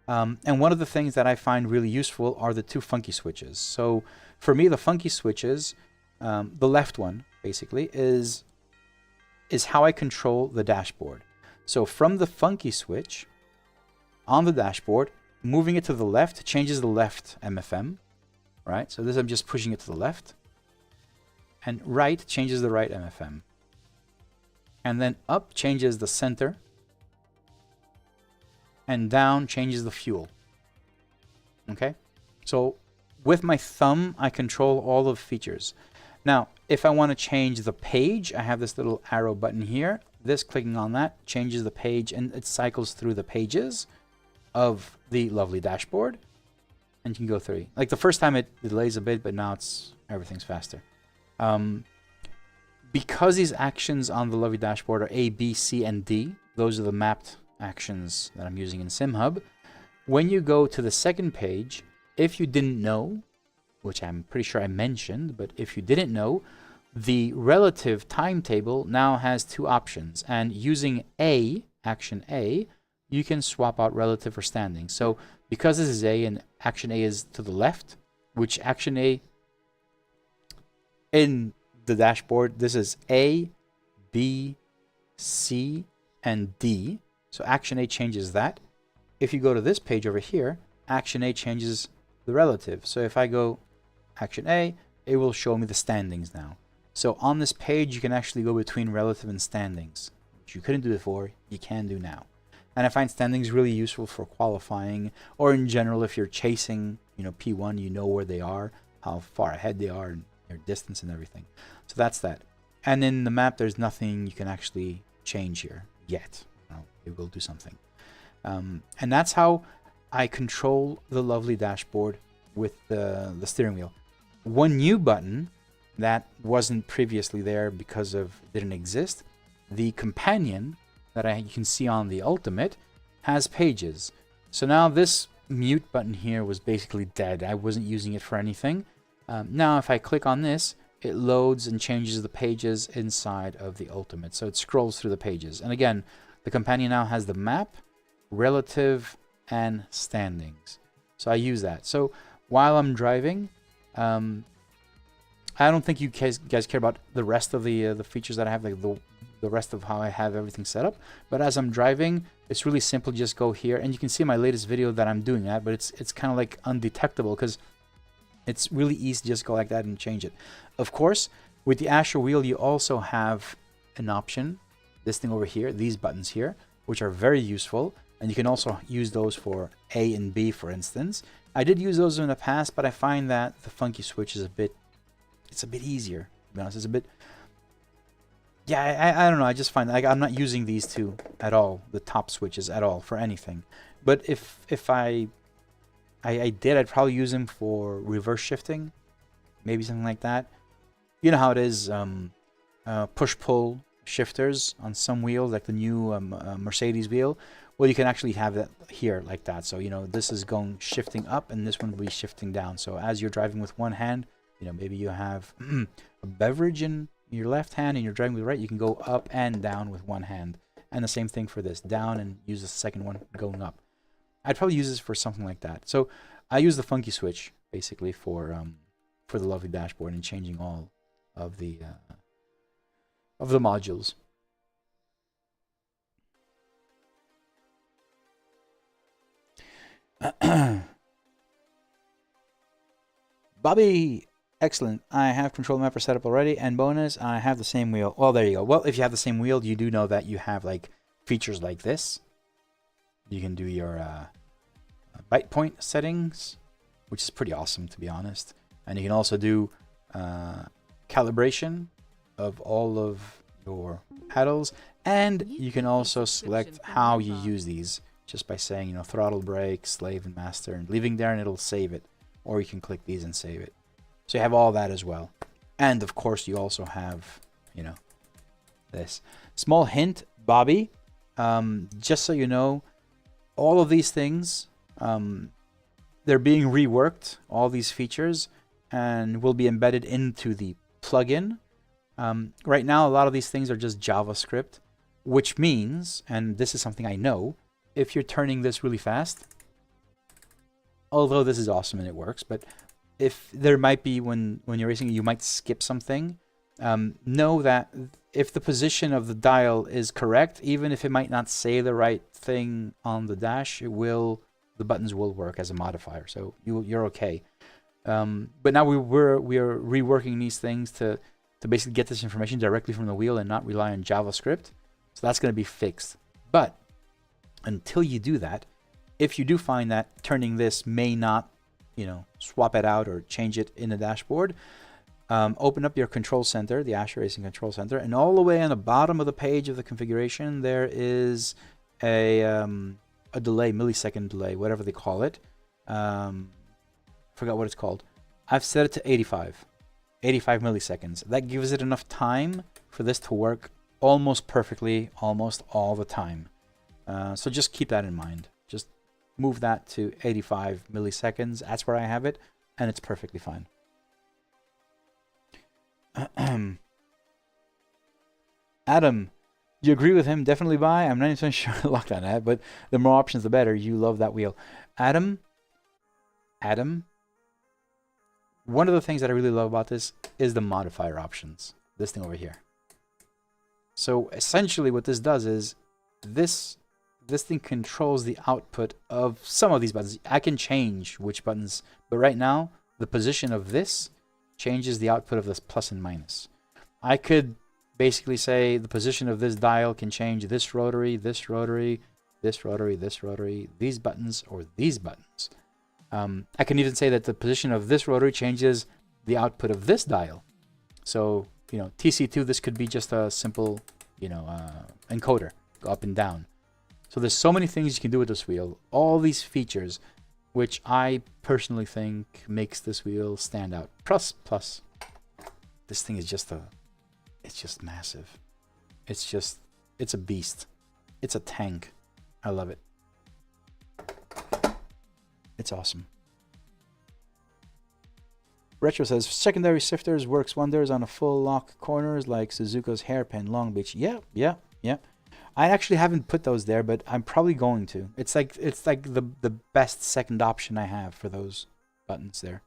And one of the things that I find really useful are the two funky switches. So for me, the funky switches, the left one basically is how I control the dashboard. So from the funky switch on the dashboard, moving it to the left changes the left MFM, right? So this, I'm just pushing it to the left, and right changes the right MFM. And then up changes the center, and down changes the fuel. Okay, so with my thumb I control all the features. Now if I want to change the page, I have this little arrow button here. This, clicking on that, changes the page, and it cycles through the pages of the lovely dashboard, and you can go through. Like the first time it delays a bit, but now everything's faster. Because these actions on the lovely dashboard are A, B, C, and D, those are the mapped actions that I'm using in SimHub. When you go to the second page, if you didn't know, which I'm pretty sure I mentioned, but if you didn't know, the relative timetable now has two options, and using A, action A, you can swap out relative or standing. So because this is A and action A is to the left, which action A in the dashboard, this is A, B, C, and D. So action A changes that. If you go to this page over here, action A changes the relative. So if I go action A, it will show me the standings now. So on this page, you can actually go between relative and standings, which you couldn't do before, you can do now. And I find standings really useful for qualifying, or in general, if you're chasing, P1, you know where they are, how far ahead they are, and their distance and everything. So that's that. And in the map, there's nothing you can actually change here yet. It will do something. And that's how I control the lovely dashboard with the steering wheel. One new button that wasn't previously there because it didn't exist, the companion that you can see on the Ultimate has pages. So now this mute button here was basically dead. I wasn't using it for anything. Now if I click on this, it loads and changes the pages inside of the Ultimate. So it scrolls through the pages. And again, the companion now has the map, relative, and standings. So I use that. So while I'm driving, I don't think you guys care about the rest of the features that I have, like the rest of how I have everything set up. But as I'm driving, it's really simple. Just go here, and you can see my latest video that I'm doing that. But it's kind of like undetectable because it's really easy to just go like that and change it. Of course, with the Asher wheel, you also have an option. This thing over here, these buttons here, which are very useful, and you can also use those for A and B, for instance. I did use those in the past, but I find that the funky switch is it's a bit easier, to be honest. It's a bit, yeah, I don't know. I just find like I'm not using these two at all, the top switches at all for anything. But if I did, I'd probably use them for reverse shifting, maybe something like that. You know how it is, push-pull shifters on some wheels, like the new Mercedes wheel. Well, you can actually have that here like that. So, you know, this is going shifting up and this one will be shifting down. So as you're driving with one hand, you know, maybe you have a beverage in your left hand and you're driving with the right, you can go up and down with one hand. And the same thing for this, down and use the second one going up. I'd probably use this for something like that. So I use the funky switch basically for the lovely dashboard and changing all of the modules. Bobby, excellent. I have control mapper set up already, and bonus, I have the same wheel. Well, there you go. Well, if you have the same wheel, you do know that you have like features like this. You can do your byte point settings, which is pretty awesome, to be honest. And you can also do calibration of all of your pedals, and you can also select how you use these just by saying, you know, throttle, brake, slave, and master, and leaving there, and it'll save it. Or you can click these and save it. So you have all that as well. And of course, you also have, you know, this small hint, Bobby. Just so you know, all of these things, they're being reworked, all these features, and will be embedded into the plugin. Right now, a lot of these things are just JavaScript, which means, and this is something I know, if you're turning this really fast, although this is awesome and it works, but if there might be, when you're racing, you might skip something, know that if the position of the dial is correct, even if it might not say the right thing on the dash, it will, the buttons will work as a modifier, so you're okay. But now we are reworking these things to basically get this information directly from the wheel and not rely on JavaScript. So that's going to be fixed. But until you do that, if you do find that turning this may not, you know, swap it out or change it in the dashboard, open up your control center, the Asher Racing Control Center, and all the way on the bottom of the page of the configuration, there is a delay, millisecond delay, whatever they call it. Forgot what it's called. I've set it to 85 milliseconds. That gives it enough time for this to work almost perfectly, almost all the time. So just keep that in mind. Just move that to 85 milliseconds. That's where I have it, and it's perfectly fine. Adam, do you agree with him? Definitely buy. I'm not even sure locked on that, but the more options, the better. You love that wheel. Adam, one of the things that I really love about this is the modifier options. This thing over here. So essentially what this does is this thing controls the output of some of these buttons. I can change which buttons, but right now the position of this changes the output of this plus and minus. I could basically say the position of this dial can change this rotary, this rotary, this rotary, this rotary, these buttons, or these buttons. I can even say that the position of this rotary changes the output of this dial. So, you know, TC2, this could be just a simple, you know, encoder, go up and down. So there's so many things you can do with this wheel. All these features, which I personally think makes this wheel stand out. Plus, this thing is just it's just massive. It's a beast. It's a tank. I love it. It's awesome. Retro says, secondary shifters works wonders on a full lock corners like Suzuka's Hairpin Long Beach. Yeah. I actually haven't put those there, but I'm probably going to. It's like the best second option I have for those buttons there.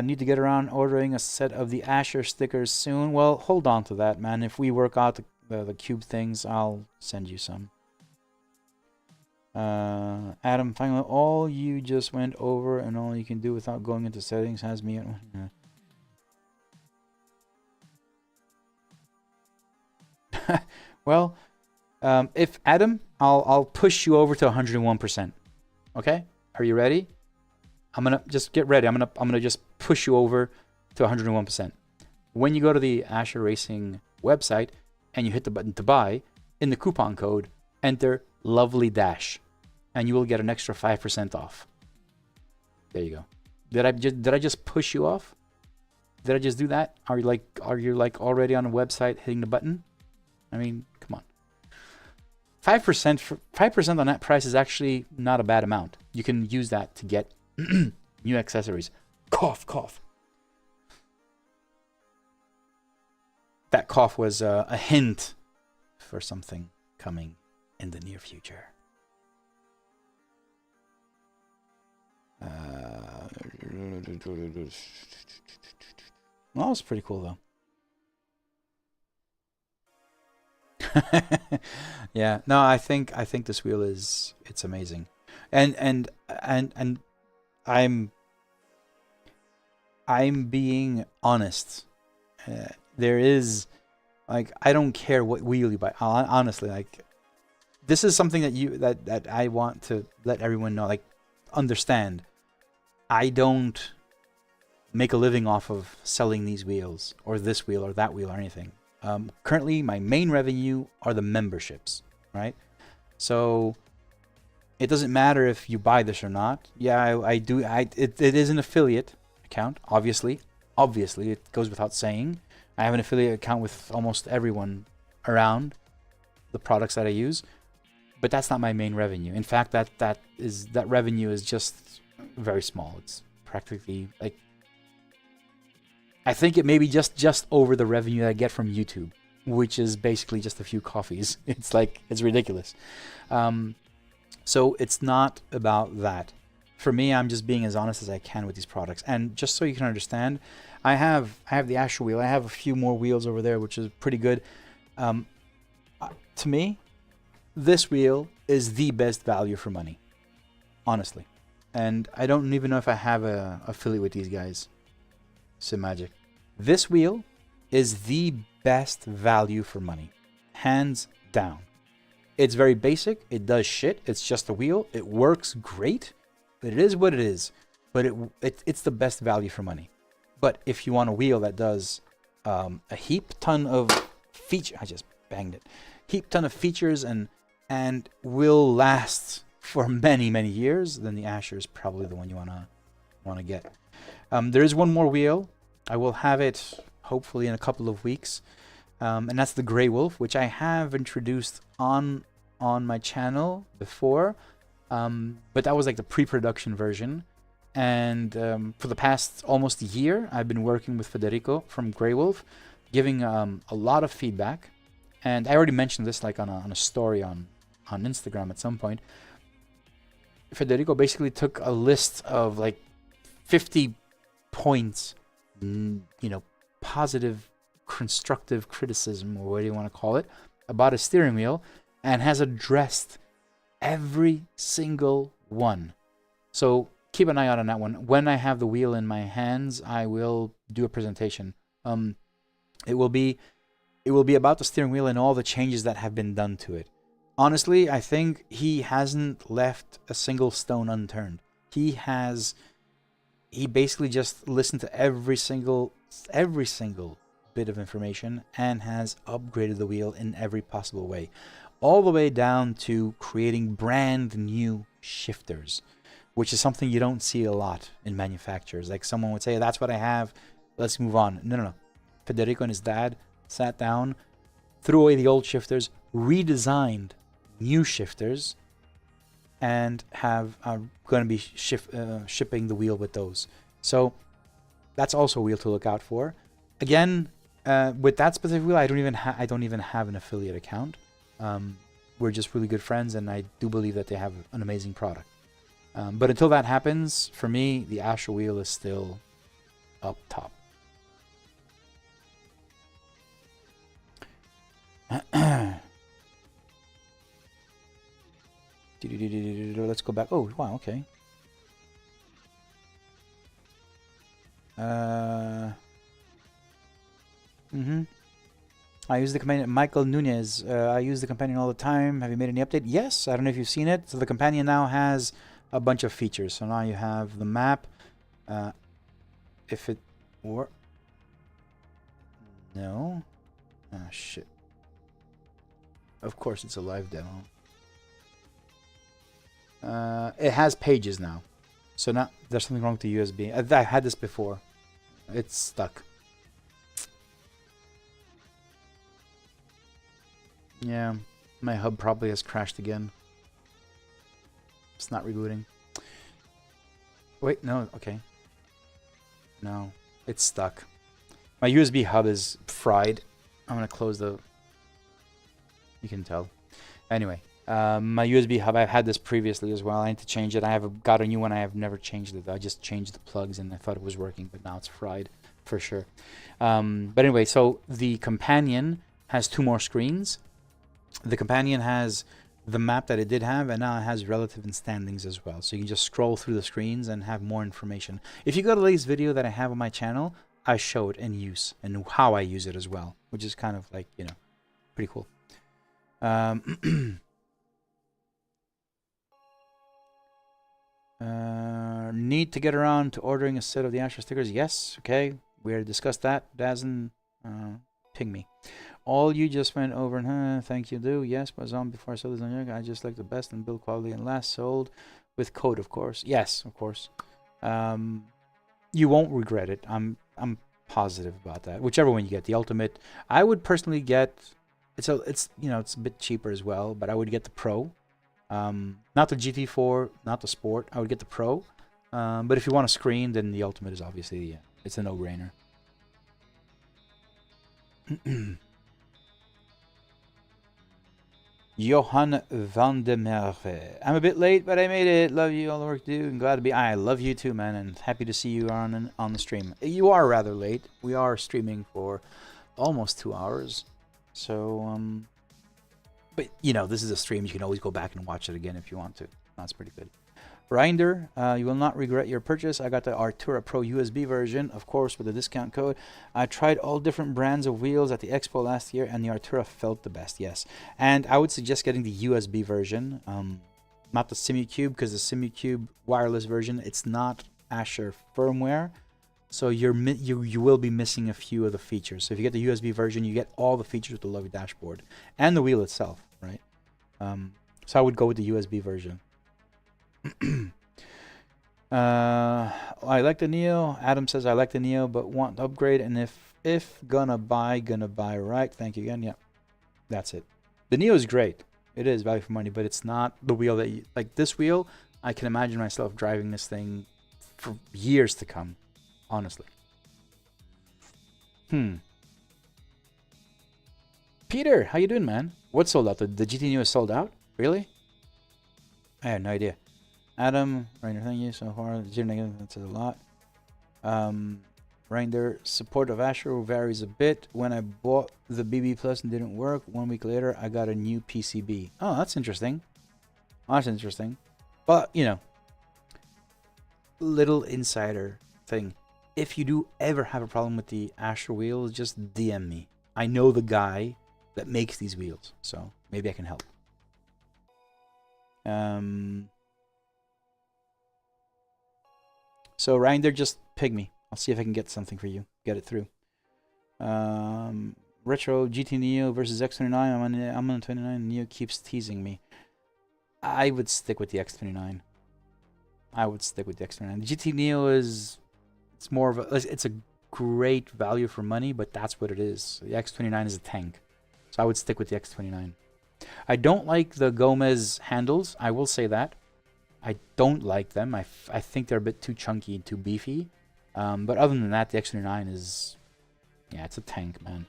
Need to get around ordering a set of the Asher stickers soon. Well, hold on to that, man. If we work out the cube things, I'll send you some. Adam, finally, all you just went over and all you can do without going into settings has me. Well, if Adam, I'll push you over to 101%. Okay, are you ready? I'm gonna just get ready. I'm gonna just push you over to 101%. When you go to the Asher Racing website and you hit the button to buy, in the coupon code, enter Lovely Dash, and you will get an extra 5% off. There you go. Did I just push you off? Did I just do that? Are you like already on the website hitting the button? I mean, come on. 5% on that price is actually not a bad amount. You can use that to get new accessories. Cough, cough. That cough was a hint for something coming in the near future. Well, that was pretty cool though. Yeah, no, I think this wheel it's amazing, and I'm being honest. There is, like, I don't care what wheel you buy. Honestly, like, this is something that I want to let everyone know, like, understand. I don't make a living off of selling these wheels or this wheel or that wheel or anything. Currently, my main revenue are the memberships, right? So it doesn't matter if you buy this or not. Yeah, I do. It is an affiliate account, obviously. Obviously, it goes without saying. I have an affiliate account with almost everyone around the products that I use, but that's not my main revenue. In fact, that revenue is just very small. It's practically, like, I think it may be just over the revenue I get from YouTube, which is basically just a few coffees. It's like, it's ridiculous. So it's not about that. For me, I'm just being as honest as I can with these products. And just so you can understand, I have the Asher wheel. I have a few more wheels over there, which is pretty good. To me, this wheel is the best value for money, honestly. And I don't even know if I have a affiliate with these guys. Simagic. This wheel is the best value for money, hands down. It's very basic. It does shit. It's just a wheel. It works great. It is what it is. But it's the best value for money. But if you want a wheel that does a heap ton of features, I just banged it. Heap ton of features and will last for many, many years, then the Asher is probably the one you wanna get. There is one more wheel. I will have it hopefully in a couple of weeks, and that's the Grey Wolf, which I have introduced on my channel before, but that was like the pre-production version. And for the past almost a year, I've been working with Federico from Grey Wolf, giving a lot of feedback. And I already mentioned this like on a story on Instagram at some point. Federico basically took a list of like 50 points, positive, constructive criticism, or what do you want to call it, about a steering wheel, and has addressed every single one. So keep an eye out on that one. When I have the wheel in my hands, I will do a presentation. It will be about the steering wheel and all the changes that have been done to it. Honestly, I think he hasn't left a single stone unturned. He basically just listened to every single bit of information and has upgraded the wheel in every possible way, all the way down to creating brand new shifters, which is something you don't see a lot in manufacturers. Like, someone would say, that's what I have, let's move on. No. Federico and his dad sat down, threw away the old shifters, redesigned new shifters, and are going to be shipping the wheel with those. So that's also a wheel to look out for. Again, with that specific wheel, I don't even have an affiliate account. We're just really good friends, and I do believe that they have an amazing product. But until that happens, for me, the Asher wheel is still up top. Let's go back. Oh, wow, okay. I use the companion. Michael Nunez. I use the companion all the time. Have you made any update? Yes. I don't know if you've seen it. So the companion now has a bunch of features. So now you have the map. If it were... No. Ah, shit. Of course it's a live demo. It has pages now. So now there's something wrong with the USB. I had this before. It's stuck. Yeah, my hub probably has crashed again. It's not rebooting. Wait, no, okay. No, it's stuck. My USB hub is fried. I'm gonna close the... You can tell. Anyway, my USB hub, I've had this previously as well. I need to change it. I have got a new one. I have never changed it. I just changed the plugs and I thought it was working, but now it's fried for sure. But anyway, so the Companion has 2 more screens. The Companion has the map that it did have, and now it has relative and standings as well. So you can just scroll through the screens and have more information. If you go to the latest video that I have on my channel, I show it in use and how I use it as well, which is kind of like, you know, pretty cool. Need to get around to ordering a set of the Asher stickers. Yes, okay. We already discussed that. Doesn't ping me. All you just went over and thank you do. Yes, was on before I saw this on your. I just like the best in build quality and last sold with code, of course. Yes, of course. You won't regret it. I'm positive about that. Whichever one you get, the Ultimate. I would personally get. It's you know, it's a bit cheaper as well, but I would get the Pro. Not the GT4, not the Sport. I would get the Pro. But if you want a screen, then the Ultimate is obviously it's a no-brainer. Johan van der Merwe. I'm a bit late, but I made it. Love you, all the work you do, and glad to be. I love you too, man, and happy to see you on the stream. You are rather late. We are streaming for almost 2 hours, so but you know, this is a stream. You can always go back and watch it again if you want to. That's pretty good. Rinder, you will not regret your purchase. I got the Artura Pro USB version, of course, with the discount code. I tried all different brands of wheels at the Expo last year, and the Artura felt the best, yes. And I would suggest getting the USB version, not the SimuCube, because the SimuCube wireless version, it's not Asher firmware, so you will be missing a few of the features. So if you get the USB version, you get all the features with the lovely dashboard and the wheel itself, right? So I would go with the USB version. I like the Neo. Adam says I like the Neo but want to upgrade, and if gonna buy right. Thank you again. Yeah, that's it. The Neo is great. It is value for money, but it's not the wheel that you like. This wheel, I can imagine myself driving this thing for years to come, honestly. Peter, how you doing, man? What's sold out? The GT Neo is sold out? Really? I had no idea. Adam, Rainer, thank you so far. Zero negative, that's a lot. Rainer, support of Asher varies a bit. When I bought the BB Plus and didn't work, 1 week later I got a new PCB. Oh, that's interesting. That's interesting. But, you know, little insider thing. If you do ever have a problem with the Asher wheels, just DM me. I know the guy that makes these wheels, so maybe I can help. So Reiner, just ping me. I'll see if I can get something for you. Get it through. Retro GT Neo versus X29. I'm on the 29. Neo keeps teasing me. I would stick with the X29. I would stick with the X29. The GT Neo it's more of a, it's a great value for money, but that's what it is. The X29 is a tank. So I would stick with the X29. I don't like the Gomez handles. I will say that. I don't like them. I think they're a bit too chunky and too beefy. But other than that, the X29 is... Yeah, it's a tank, man.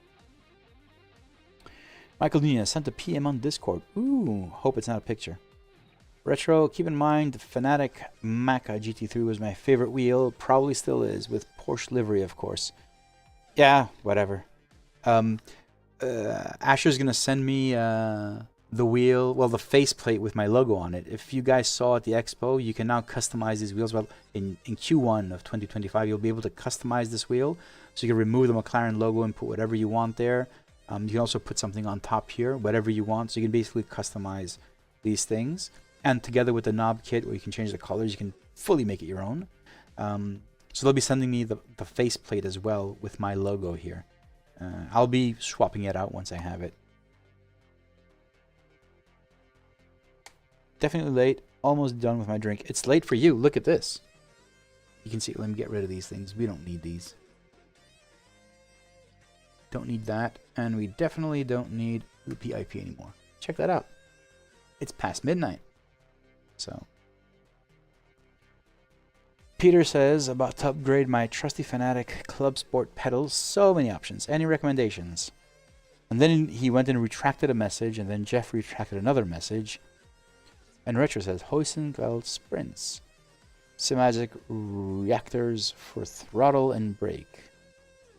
Michael Nina sent a PM on Discord. Ooh, hope it's not a picture. Retro, keep in mind, the Fanatic Maca GT3 was my favorite wheel. Probably still is, with Porsche livery, of course. Yeah, whatever. Asher's going to send me... the wheel, well, the faceplate with my logo on it. If you guys saw at the expo, you can now customize these wheels. Well, in Q1 of 2025, you'll be able to customize this wheel. So you can remove the McLaren logo and put whatever you want there. You can also put something on top here, whatever you want. So you can basically customize these things. and together with the knob kit where you can change the colors, you can fully make it your own. So they'll be sending me the faceplate as well with my logo here. I'll be swapping it out once I have it. Definitely late. Almost done with my drink. It's late for you. Look at this. You can see. Let me get rid of these things. We don't need these. Don't need that. And we definitely don't need the PIP anymore. Check that out. It's past midnight. So. Peter says, about to upgrade my trusty Fanatic Club Sport pedals. So many options. Any recommendations? And then he went and retracted a message. And then Jeff retracted another message. And Retro says, Hoisenfeld Sprints. Symagic reactors for throttle and brake.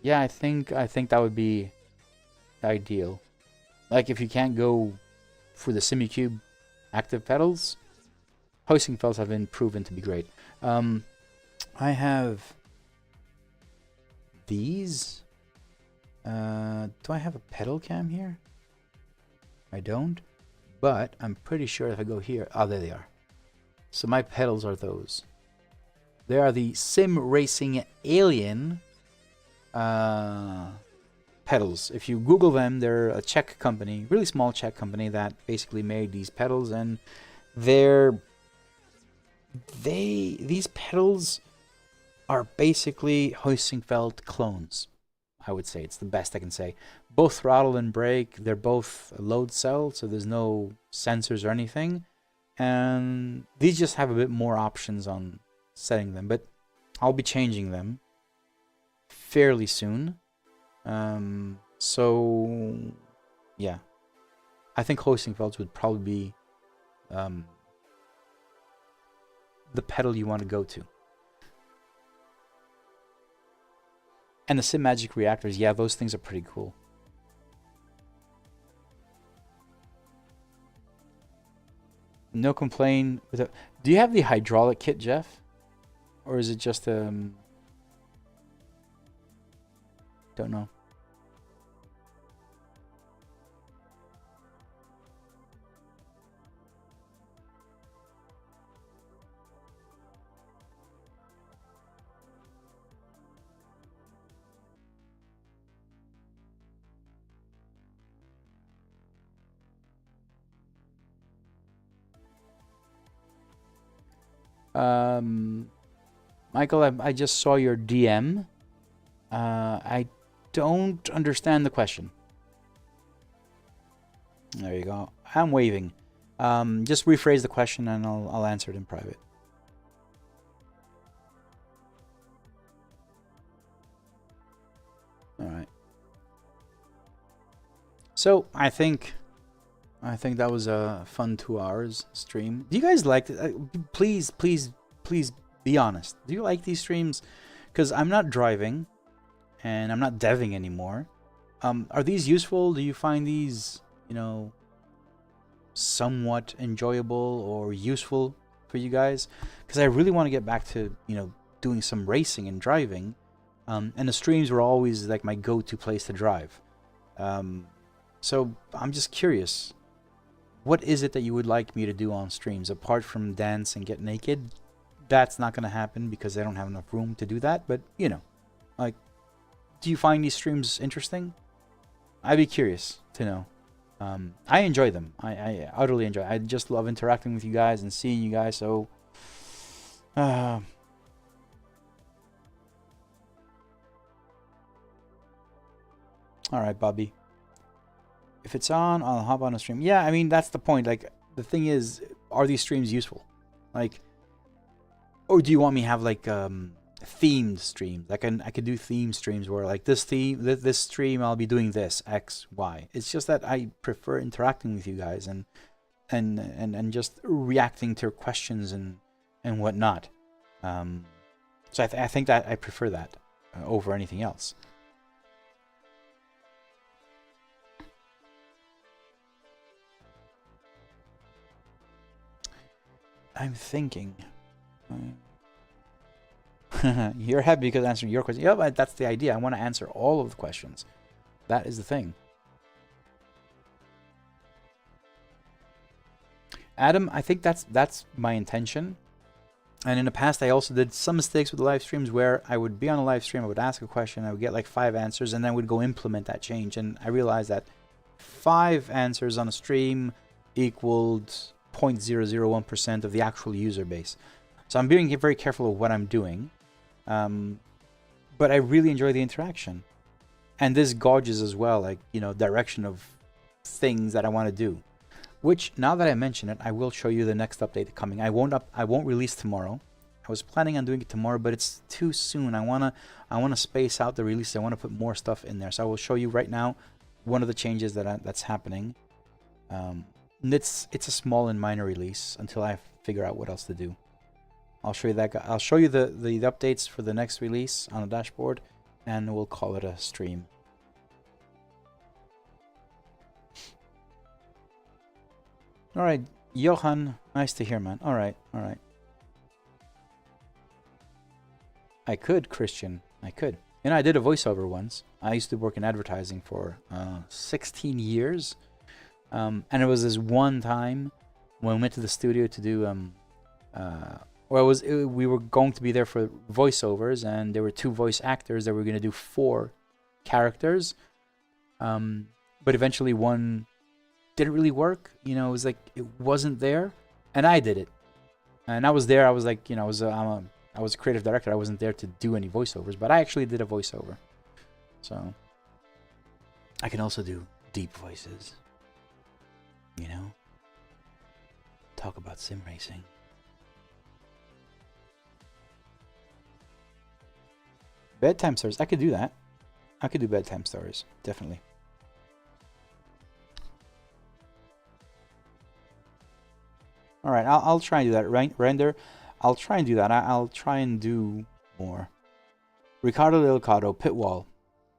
Yeah, I think that would be ideal. Like if you can't go for the Simicube active pedals, Hoisenfelds have been proven to be great. I have these. Do I have a pedal cam here? I don't. But I'm pretty sure if I go here, oh, there they are. So my pedals are those. They are the Sim Racing Alien pedals. If you Google them, they're a Czech company, really small Czech company that basically made these pedals, and these pedals are basically Hoisenfeld clones. I would say it's the best I can say. Both throttle and brake, they're both load cell, so there's no sensors or anything. And these just have a bit more options on setting them, but I'll be changing them fairly soon. So yeah, I think Hoisenfelds would probably be the pedal you want to go to. And the Symagic reactors, yeah, those things are pretty cool. No complaint. Do you have the hydraulic kit, Jeff? Or is it just don't know. Michael, I just saw your DM. I don't understand the question. There you go. I'm waving. Just rephrase the question and I'll answer it in private. All right. So I think that was a fun 2 hours stream. Do you guys like it? Please be honest. Do you like these streams? Because I'm not driving and I'm not deving anymore. Are these useful? Do you find these, you know, somewhat enjoyable or useful for you guys? Because I really want to get back to, you know, doing some racing and driving. And the streams were always like my go-to place to drive. So I'm just curious. What is it that you would like me to do on streams apart from dance and get naked? That's not going to happen because I don't have enough room to do that. But, you know, like, do you find these streams interesting? I'd be curious to know. I enjoy them. I utterly enjoy. I just love interacting with you guys and seeing you guys. So, all right, Bobby. If it's on, I'll hop on a stream. Yeah, I mean, that's the point. Like, the thing is, are these streams useful? Like, or do you want me to have, like, themed streams? Like, I could do theme streams where, like, this stream, I'll be doing this, X, Y. It's just that I prefer interacting with you guys and just reacting to your questions and whatnot. So I think that I prefer that over anything else. I'm thinking. You're happy because answering your question. Yeah, but that's the idea. I want to answer all of the questions. That is the thing. Adam, I think that's my intention. And in the past, I also did some mistakes with the live streams where I would be on a live stream, I would ask a question, I would get like 5 answers, and then would go implement that change. And I realized that 5 answers on a stream equaled 0.001% of the actual user base. So I'm being very careful of what I'm doing. But I really enjoy the interaction. And this gauges as well, like, you know, direction of things that I want to do. Which, now that I mention it, I will show you the next update coming. I won't release tomorrow. I was planning on doing it tomorrow, but it's too soon. I wanna space out the release. I want to put more stuff in there. So I will show you right now one of the changes that's happening. It's a small and minor release until I figure out what else to do. I'll show you that. I'll show you the updates for the next release on the dashboard, and we'll call it a stream. All right, Johan, nice to hear, man. All right, all right. I could, Christian. I could. And I did a voiceover once. I used to work in advertising for 16 years. And it was this one time when we went to the studio to do we were going to be there for voiceovers, and there were 2 voice actors that were going to do 4 characters. But eventually one didn't really work. You know, it was like it wasn't there, and I did it. And I was there. I was like, you know, I was a creative director. I wasn't there to do any voiceovers, but I actually did a voiceover. So I can also do deep voices. You know, talk about sim racing. Bedtime stories. I could do that. I could do bedtime stories, definitely. All right, I'll try and do that. Render. I'll try and do that. I'll try and do more. Ricardo Delgado, Pitwall.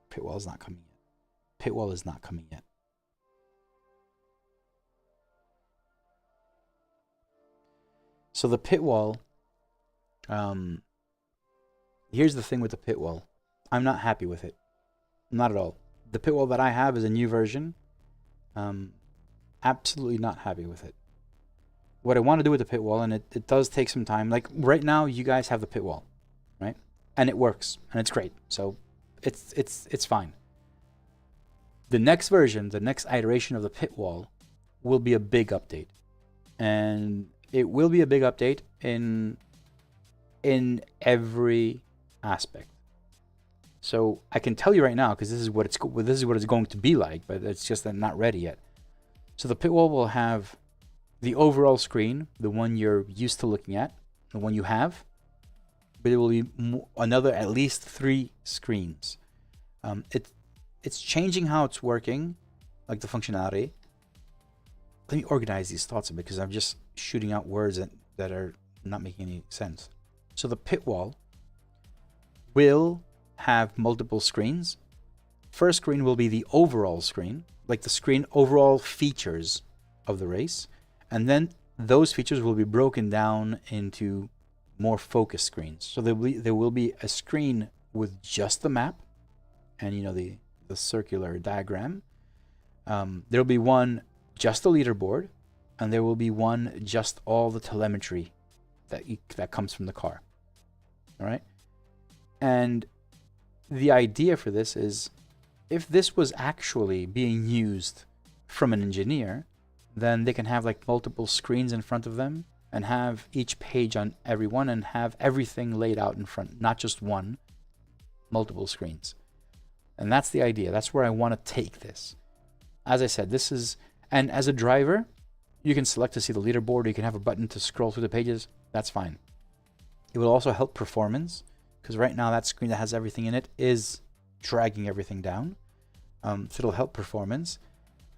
Pitwall is not coming yet. Pitwall is not coming yet. So the Pitwall, here's the thing with the Pitwall. I'm not happy with it. Not at all. The Pitwall that I have is a new version. Absolutely not happy with it. What I want to do with the Pitwall, and it does take some time. Like right now, you guys have the Pitwall, right? And it works, and it's great. So it's fine. The next version, the next iteration of the Pitwall will be a big update. And it will be a big update in every aspect. So I can tell you right now, because this is what it's going to be like, but it's just not ready yet. So the Pitwall will have the overall screen, the one you're used to looking at, the one you have, but it will be another at least 3 screens. It's changing how it's working, like the functionality. Let me organize these thoughts a bit, because I'm just shooting out words that are not making any sense. So the Pitwall will have multiple screens. First screen will be the overall screen, like the screen overall features of the race. And then those features will be broken down into more focused screens. So there will be a screen with just the map and, you know, the circular diagram. There'll be one just the leaderboard, and there will be one just all the telemetry that comes from the car. All right? And the idea for this is, if this was actually being used from an engineer, then they can have like multiple screens in front of them and have each page on every one and have everything laid out in front, not just one, multiple screens. And that's the idea. That's where I want to take this. As I said, this is, and as a driver, you can select to see the leaderboard, or you can have a button to scroll through the pages. That's fine. It will also help performance, because right now that screen that has everything in it is dragging everything down. So it'll help performance.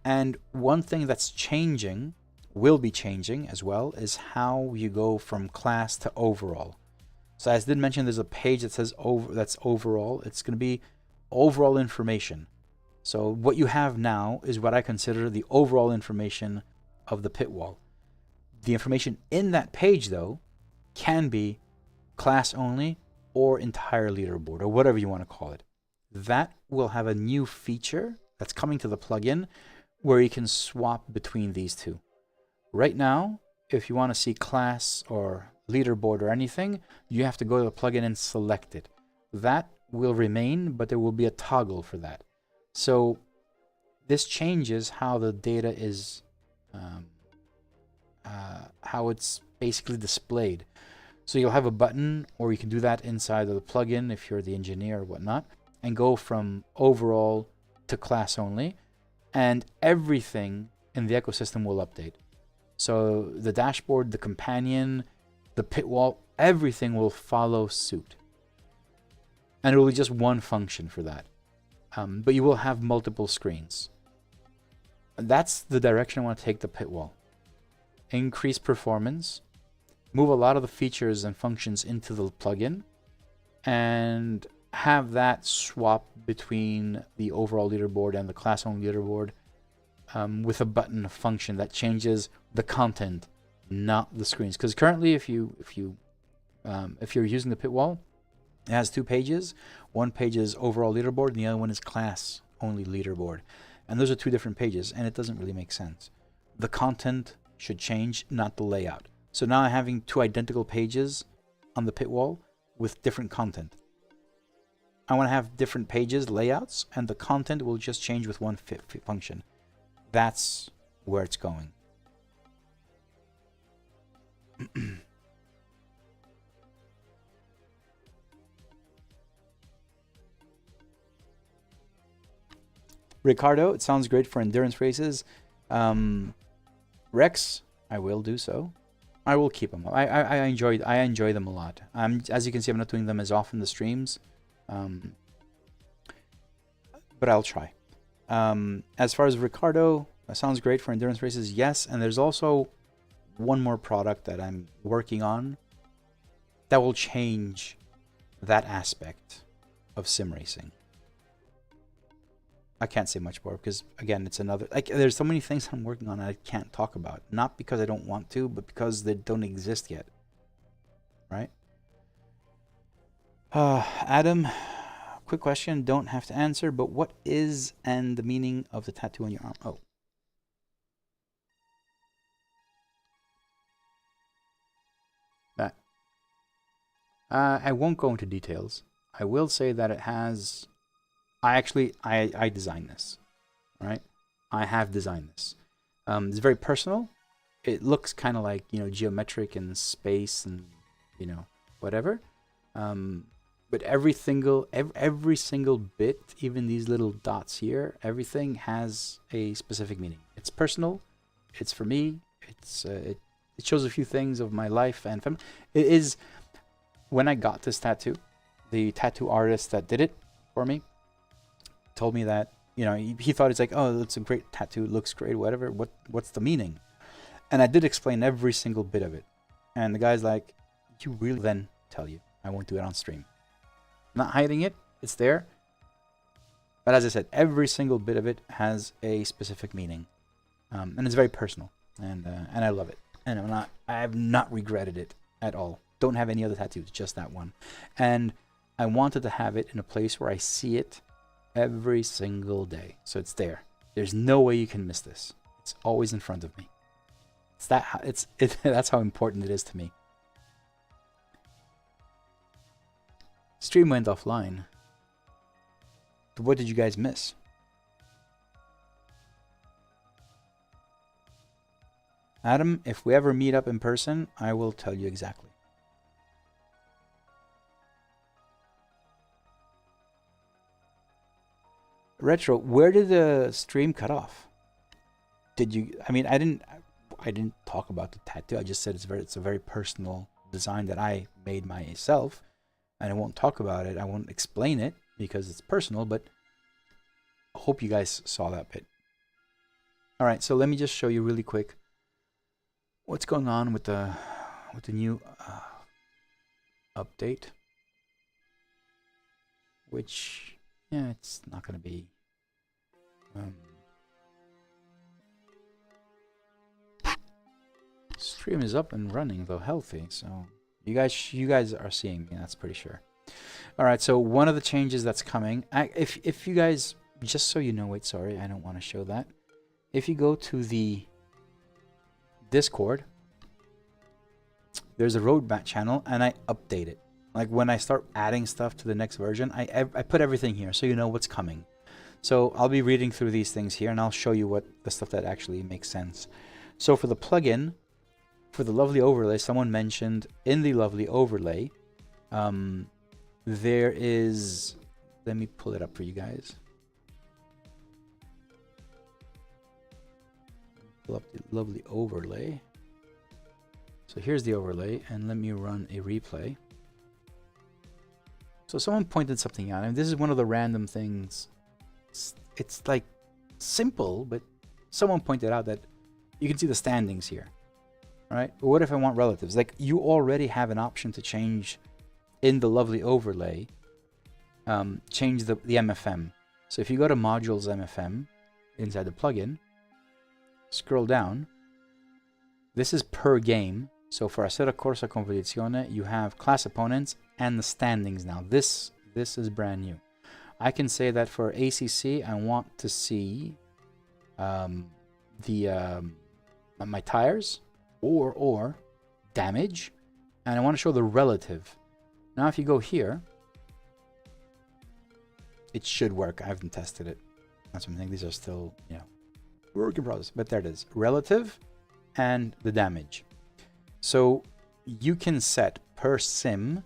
And one thing that's changing, will be changing as well, is how you go from class to overall. So as I did mention, there's a page that says that's overall. It's going to be overall information. So what you have now is what I consider the overall information of the Pitwall. The information in that page, though, can be class only or entire leaderboard, or whatever you want to call it. That will have a new feature that's coming to the plugin, where you can swap between these two. Right now, if you want to see class or leaderboard or anything, you have to go to the plugin and select it. That will remain, but there will be a toggle for that. So this changes how the data is, how it's basically displayed. So you'll have a button, or you can do that inside of the plugin if you're the engineer or whatnot, and go from overall to class only, and everything in the ecosystem will update. So the dashboard, the companion, the pit wall, everything will follow suit. And it will be just one function for that. But you will have multiple screens. That's the direction I want to take the pit wall. Increase performance, move a lot of the features and functions into the plugin, and have that swap between the overall leaderboard and the class-only leaderboard with a button function that changes the content, not the screens. Because currently, if you're using the pit wall, it has two pages. One page is overall leaderboard, and the other one is class-only leaderboard. And those are two different pages, and it doesn't really make sense. The content should change, not the layout. So now I'm having two identical pages on the pit wall with different content. I want to have different pages, layouts, and the content will just change with one function. That's where it's going. Ricardo, it sounds great for endurance races. Rex, I will do so. I will keep them. I enjoy them a lot. As you can see, I'm not doing them as often, the streams, but I'll try. As far as Ricardo, that sounds great for endurance races. Yes, and there's also one more product that I'm working on that will change that aspect of sim racing. I can't say much more because, again, it's another... there's so many things I'm working on I can't talk about. Not because I don't want to, but because they don't exist yet. Right? Adam, quick question. Don't have to answer, but what is and the meaning of the tattoo on your arm? Oh. That. I won't go into details. I will say that it has... I designed this, right? I have designed this. It's very personal. It looks kind of like, geometric and space and, whatever. But every single bit, even these little dots here, everything has a specific meaning. It's personal. It's for me. It shows a few things of my life and family. It is, when I got this tattoo, the tattoo artist that did it for me told me that, he thought it's like, oh, it's a great tattoo, it looks great, whatever, what's the meaning? And I did explain every single bit of it. And the guy's like, you really? Then tell you. I won't do it on stream. I'm not hiding it, it's there. But as I said, every single bit of it has a specific meaning. And it's very personal. And I love it. And I have not regretted it at all. Don't have any other tattoos, just that one. And I wanted to have it in a place where I see it every single day. So it's there. There's no way you can miss this. It's always in front of me. That's how important it is to me. Stream went offline. What did you guys miss? Adam, if we ever meet up in person, I will tell you exactly. Retro, where did the stream cut off? Did you? I mean, I didn't talk about the tattoo. I just said it's a very personal design that I made myself, and I won't talk about it. I won't explain it because it's personal. But I hope you guys saw that bit. All right, so let me just show you really quick what's going on with the new update, which it's not going to be. Stream is up and running though, healthy, so you guys are seeing me, that's pretty sure. All right, so one of the changes that's coming, if you guys, just so you know, wait, sorry, I don't want to show that. If you go to the Discord, there's a roadmap channel, and I update it. Like when I start adding stuff to the next version, I put everything here so you know what's coming. So I'll be reading through these things here, and I'll show you what the stuff that actually makes sense. So for the plugin, for the lovely overlay, someone mentioned in the lovely overlay, there is, let me pull it up for you guys. Pull up the lovely overlay. So here's the overlay, and let me run a replay. So someone pointed something out, and this is one of the random things. It's like simple, but someone pointed out that you can see the standings here. All right, but what if I want relatives? Like, you already have an option to change in the lovely overlay, change the MFM. So if you go to modules MFM inside the plugin, scroll down, this is per game. So for Assetto Corsa Competizione, you have class opponents and the standings now. This is brand new. I can say that for ACC, I want to see my tires or damage, and I want to show the relative. Now if you go here, it should work. I haven't tested it. That's something. These are still, you know, work in progress, but there it is. Relative and the damage. So you can set per sim,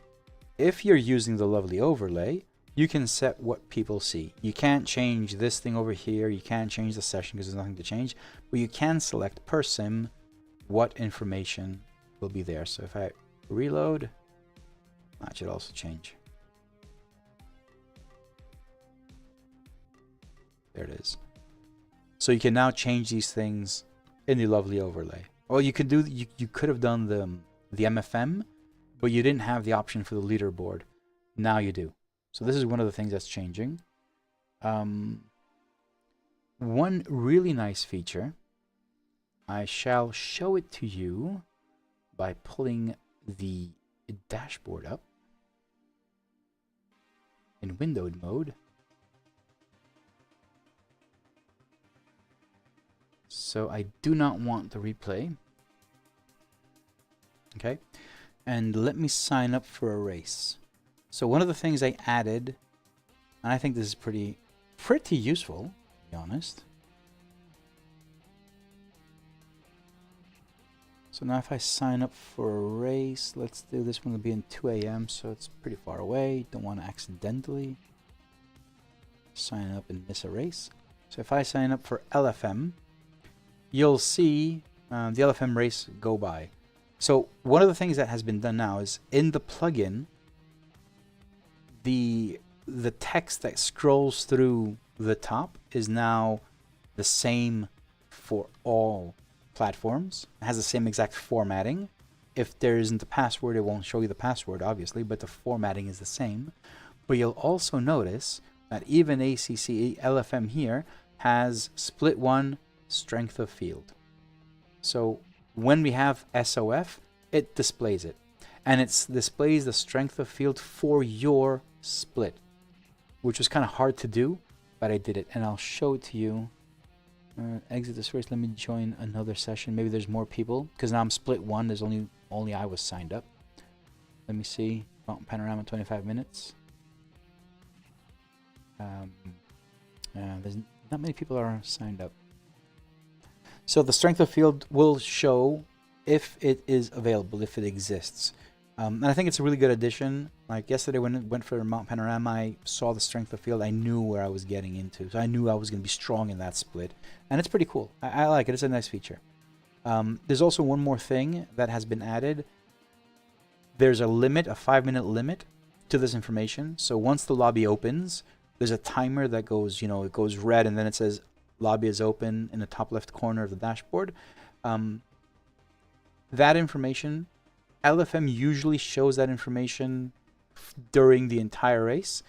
if you're using the lovely overlay, you can set what people see. You can't change this thing over here. You can't change the session because there's nothing to change, but you can select per sim what information will be there. So if I reload, that should also change. There it is. So you can now change these things in the lovely overlay. Well, you could do, you could have done the MFM, but you didn't have the option for the leaderboard. Now you do. So this is one of the things that's changing. One really nice feature, I shall show it to you by pulling the dashboard up in windowed mode. So I do not want the replay. Okay, and let me sign up for a race. So one of the things I added, and I think this is pretty useful, to be honest. So now if I sign up for a race, let's do this one, will be in 2 a.m. so it's pretty far away. Don't want to accidentally sign up and miss a race. So if I sign up for LFM, you'll see the LFM race go by. So one of the things that has been done now is in the plugin, the text that scrolls through the top is now the same for all platforms. It has the same exact formatting. If there isn't a password, it won't show you the password, obviously, but the formatting is the same. But you'll also notice that even ACC LFM here has split one strength of field. So when we have SOF, it displays it. And it displays the strength of field for your split, which was kind of hard to do, but I did it. And I'll show it to you. Exit this race. Let me join another session. Maybe there's more people, because now I'm split one. There's only I was signed up. Let me see. Mountain Panorama 25 minutes. There's not many people are signed up. So the strength of field will show if it is available, if it exists. And I think it's a really good addition. Like yesterday when I went for Mount Panorama, I saw the strength of field. I knew where I was getting into. So I knew I was going to be strong in that split. And it's pretty cool. I like it. It's a nice feature. There's also one more thing that has been added. There's a limit, a 5-minute limit to this information. So once the lobby opens, there's a timer that goes, you know, it goes red and then it says lobby is open in the top left corner of the dashboard. That information, LFM usually shows that information during the entire race,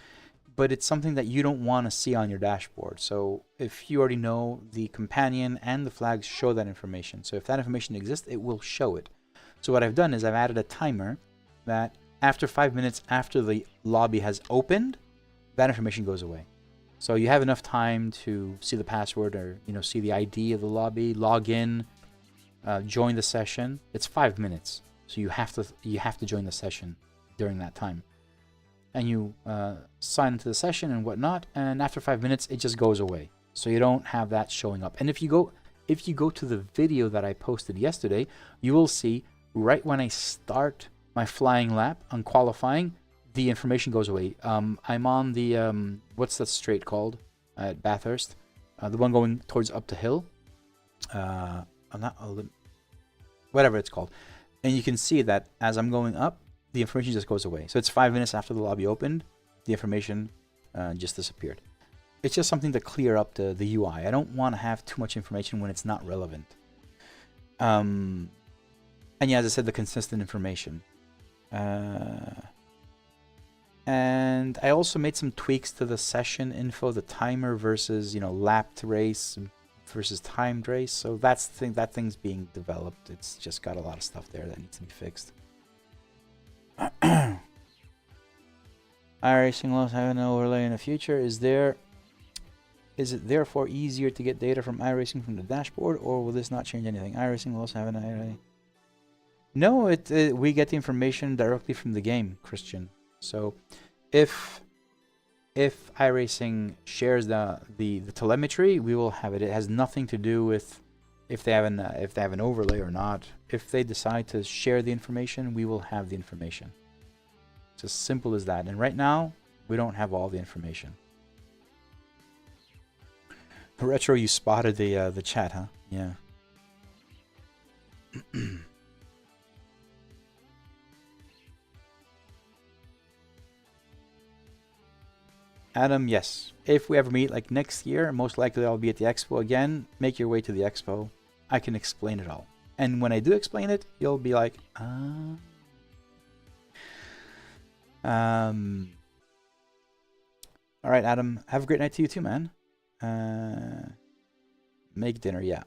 but it's something that you don't want to see on your dashboard. So if you already know, the companion and the flags show that information. So if that information exists, it will show it. So what I've done is I've added a timer that after 5 minutes after the lobby has opened, that information goes away. So you have enough time to see the password or, you know, see the ID of the lobby, log in, join the session. It's 5 minutes. So you have to join the session during that time, and you sign into the session and whatnot. And after 5 minutes, it just goes away. So you don't have that showing up. And if you go to the video that I posted yesterday, you will see right when I start my flying lap on qualifying, the information goes away. I'm on the what's that straight called at Bathurst, the one going towards up the hill. I'm not whatever it's called, and you can see that as I'm going up, the information just goes away. So it's 5 minutes after the lobby opened, the information just disappeared. It's just something to clear up the UI. I don't want to have too much information when it's not relevant. And yeah, as I said, the consistent information. And I also made some tweaks to the session info, the timer versus, lapped race versus timed race. So that thing's being developed. It's just got a lot of stuff there that needs to be fixed. iRacing loss have an overlay in the future. Is it therefore easier to get data from iRacing from the dashboard, or will this not change anything? iRacing will also have an overlay. No, we get the information directly from the game, Christian. So if iRacing shares the telemetry, we will have it. It has nothing to do with if they have an overlay or not. If they decide to share the information, we will have the information. It's as simple as that. And right now, we don't have all the information. Retro, you spotted the chat, huh? Yeah. Adam, yes. If we ever meet like next year, most likely I'll be at the expo again. Make your way to the expo. I can explain it all. And when I do explain it, you'll be like, ah. All right, Adam. Have a great night to you too, man. Make dinner, yeah.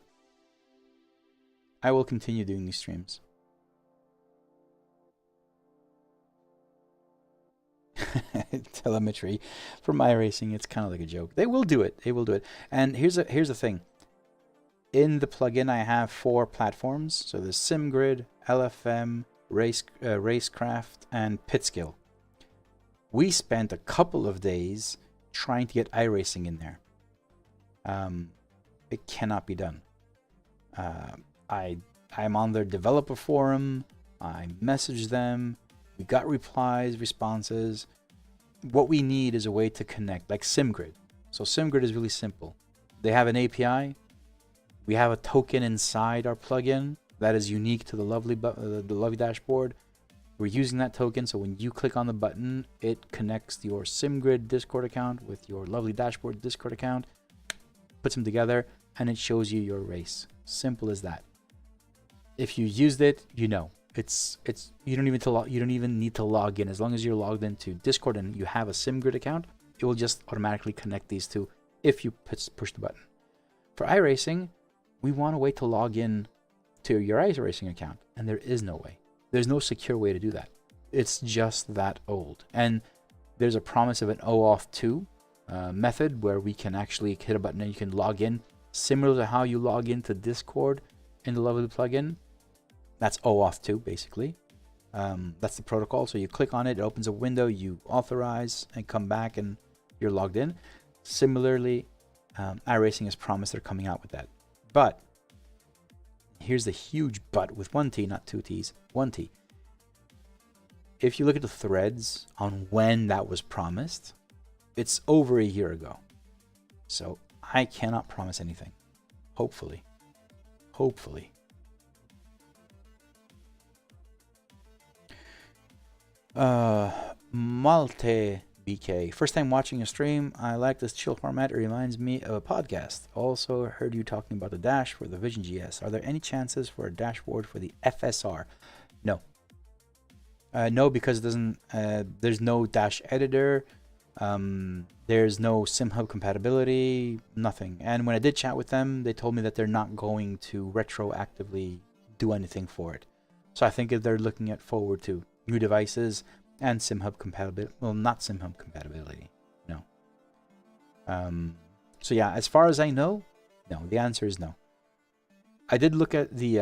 I will continue doing these streams. Telemetry for iRacing, it's kind of like a joke. They will do it. They will do it. And here's the thing. In the plugin, I have 4 platforms. So there's SimGrid, LFM, Racecraft, and Pitskill. We spent a couple of days trying to get iRacing in there. It cannot be done. I'm on their developer forum. I messaged them. We got replies, responses. What we need is a way to connect, like SimGrid. So SimGrid is really simple. They have an API. We have a token inside our plugin that is unique to the lovely dashboard. We're using that token, so when you click on the button, it connects your SimGrid Discord account with your lovely dashboard Discord account, puts them together, and it shows you your race. Simple as that. If you used it, you know. You don't even need to log in. As long as you're logged into Discord and you have a SimGrid account, it will just automatically connect these two if you push the button. For iRacing, we want a way to log in to your iRacing account, and there is no way. There's no secure way to do that. It's just that old. And there's a promise of an OAuth 2 method where we can actually hit a button and you can log in, similar to how you log into Discord in the lovely plugin. That's OAuth 2, basically. That's the protocol. So you click on it, it opens a window, you authorize, and come back, and you're logged in. Similarly, iRacing has promised they're coming out with that. But here's the huge but with 1T, not 2 T's, 1T. If you look at the threads on when that was promised, it's over a year ago. So I cannot promise anything. Hopefully. Hopefully. Malte BK. First time watching a stream. I like this chill format. It reminds me of a podcast. Also heard you talking about the dash for the Vision GS. Are there any chances for a dashboard for the FSR? No. No, because it doesn't. There's no dash editor. There's no SimHub compatibility. Nothing. And when I did chat with them, they told me that they're not going to retroactively do anything for it. So I think if they're looking at forward to new devices and SimHub compatibility. Well, not SimHub compatibility. No. So yeah, as far as I know, no. The answer is no. I did look at the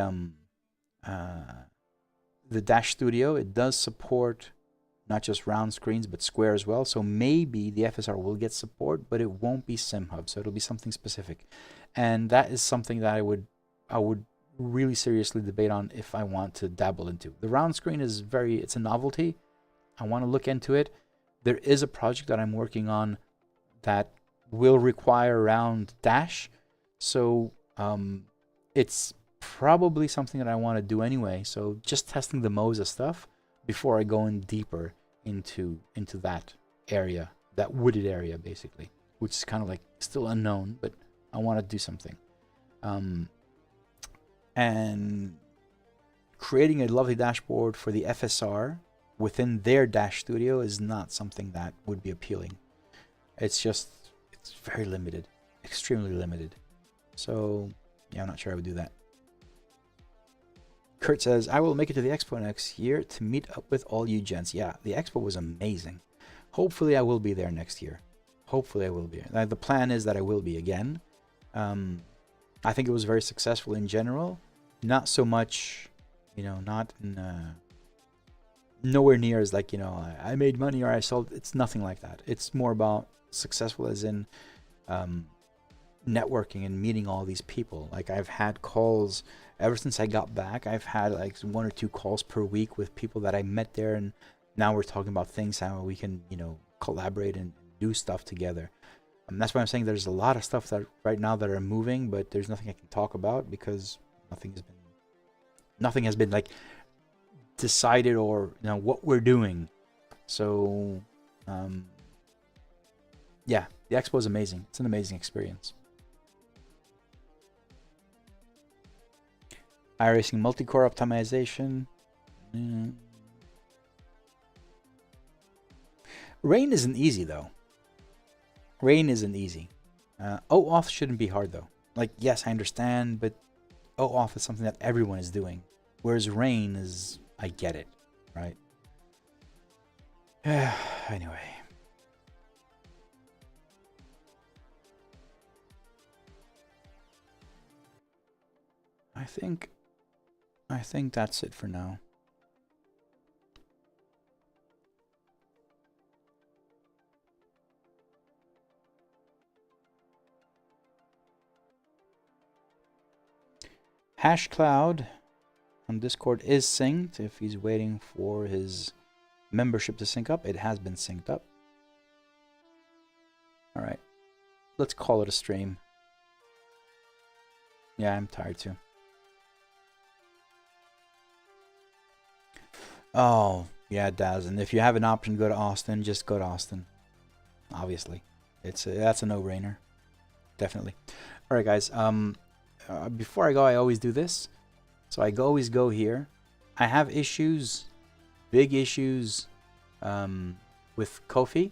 the Dash Studio, it does support not just round screens, but square as well. So maybe the FSR will get support, but it won't be SimHub. So it'll be something specific. And that is something that I would really seriously debate on if I want to dabble into. The round screen is it's a novelty. I want to look into it. There is a project that I'm working on that will require round dash. So it's probably something that I want to do anyway. So just testing the Moza stuff before I go in deeper into that area, that wooded area basically, which is kind of like still unknown, but I want to do something. And creating a lovely dashboard for the FSR within their Dash Studio is not something that would be appealing. It's very limited, extremely limited. So yeah, I'm not sure I would do that. Kurt says, I will make it to the Expo next year to meet up with all you gents. Yeah, the Expo was amazing. Hopefully I will be there next year. Hopefully I will be. The plan is that I will be again. I think it was very successful in general. Not so much, not in, nowhere near as like, I made money or I sold. It's nothing like that. It's more about successful as in networking and meeting all these people. Like I've had calls ever since I got back. I've had like 1 or 2 calls per week with people that I met there, and now we're talking about things how we can collaborate and do stuff together. That's why I'm saying there's a lot of stuff that right now that are moving, but there's nothing I can talk about because nothing has been like decided or what we're doing. So yeah, the Expo is amazing. It's an amazing experience. iRacing multi-core optimization. Rain isn't easy though. Rain isn't easy. OAuth shouldn't be hard though. Like, yes, I understand, but OAuth is something that everyone is doing. Whereas Rain is, I get it, right? Anyway. I think that's it for now. HashCloud on Discord is synced. If he's waiting for his membership to sync up, it has been synced up. All right, let's call it a stream. Yeah, I'm tired too. Oh, yeah, Daz. And if you have an option to go to Austin, just go to Austin. Obviously, that's a no-brainer. Definitely. All right, guys. Before I go, I always do this. So I always go here. I have issues, big issues, with Ko-fi.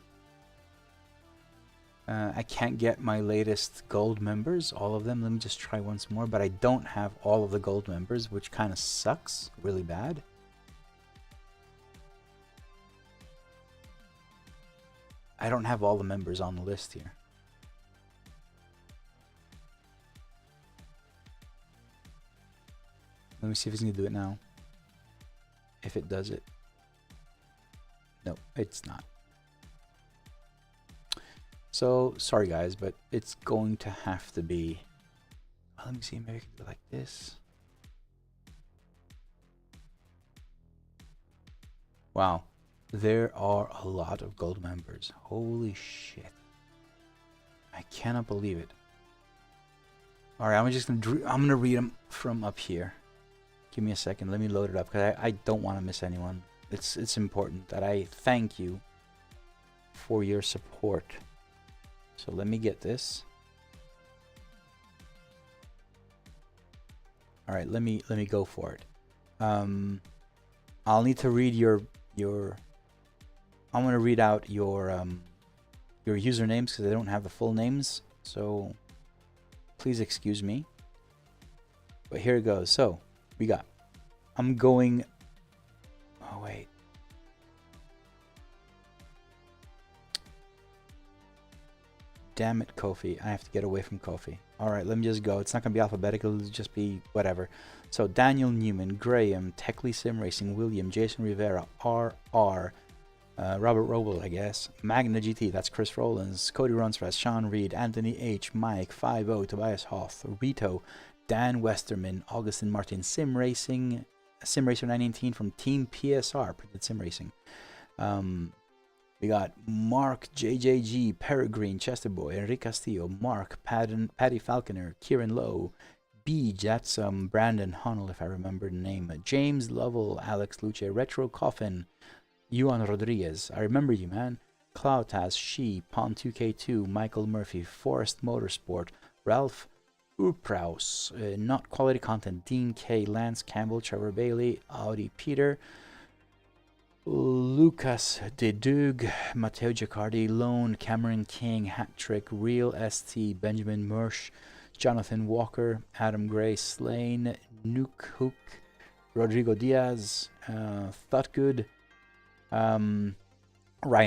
I can't get my latest gold members, all of them. Let me just try once more. But I don't have all of the gold members, which kind of sucks really bad. I don't have all the members on the list here. Let me see if it's going to do it now. If it does it. No, it's not. So, sorry guys, but it's going to have to be... Well, let me see, maybe I can do it like this. Wow. There are a lot of gold members. Holy shit. I cannot believe it. Alright, I'm gonna read them from up here. Give me a second. Let me load it up because I don't want to miss anyone. It's important that I thank you for your support. So let me get this. All right, let me go for it. I'll need to read your. I'm gonna read out your usernames because I don't have the full names. So please excuse me. But here it goes. So we got. I'm going. Oh wait. Damn it, Ko-fi. I have to get away from Ko-fi. Alright, let me just go. It's not going to be alphabetical. It'll just be whatever. So Daniel Newman, Graham, Techley Sim Racing, William, Jason Rivera, RR, Robert Roble, I guess, Magna GT, that's Chris Rollins, Cody Runsfast, Sean Reed, Anthony H, Mike, 50, Tobias Hoth, Rito, Dan Westerman, Augustin Martin, Sim Racer 919 from Team PSR, Printed Sim Racing. We got Mark, JJG, Peregrine, Chesterboy, Enrique Castillo, Mark, Patty Falconer, Kieran Lowe, Beej, that's Brandon Hunnell, if I remember the name, James Lovell, Alex Luce, Retro Coffin, Yuan Rodriguez, I remember you, man, Cloudtaz, She, Pon2K2, Michael Murphy, Forest Motorsport, Ralph Upraus, Not Quality Content, Dean K, Lance Campbell, Trevor Bailey, Audi Peter, Lucas De Dug, Matteo Giacardi, Lone, Cameron King, Hat-Trick, Real ST, Benjamin Mersch, Jonathan Walker, Adam Gray, Slane, Nuke Hook, Rodrigo Diaz, Thoughtgood, Ryan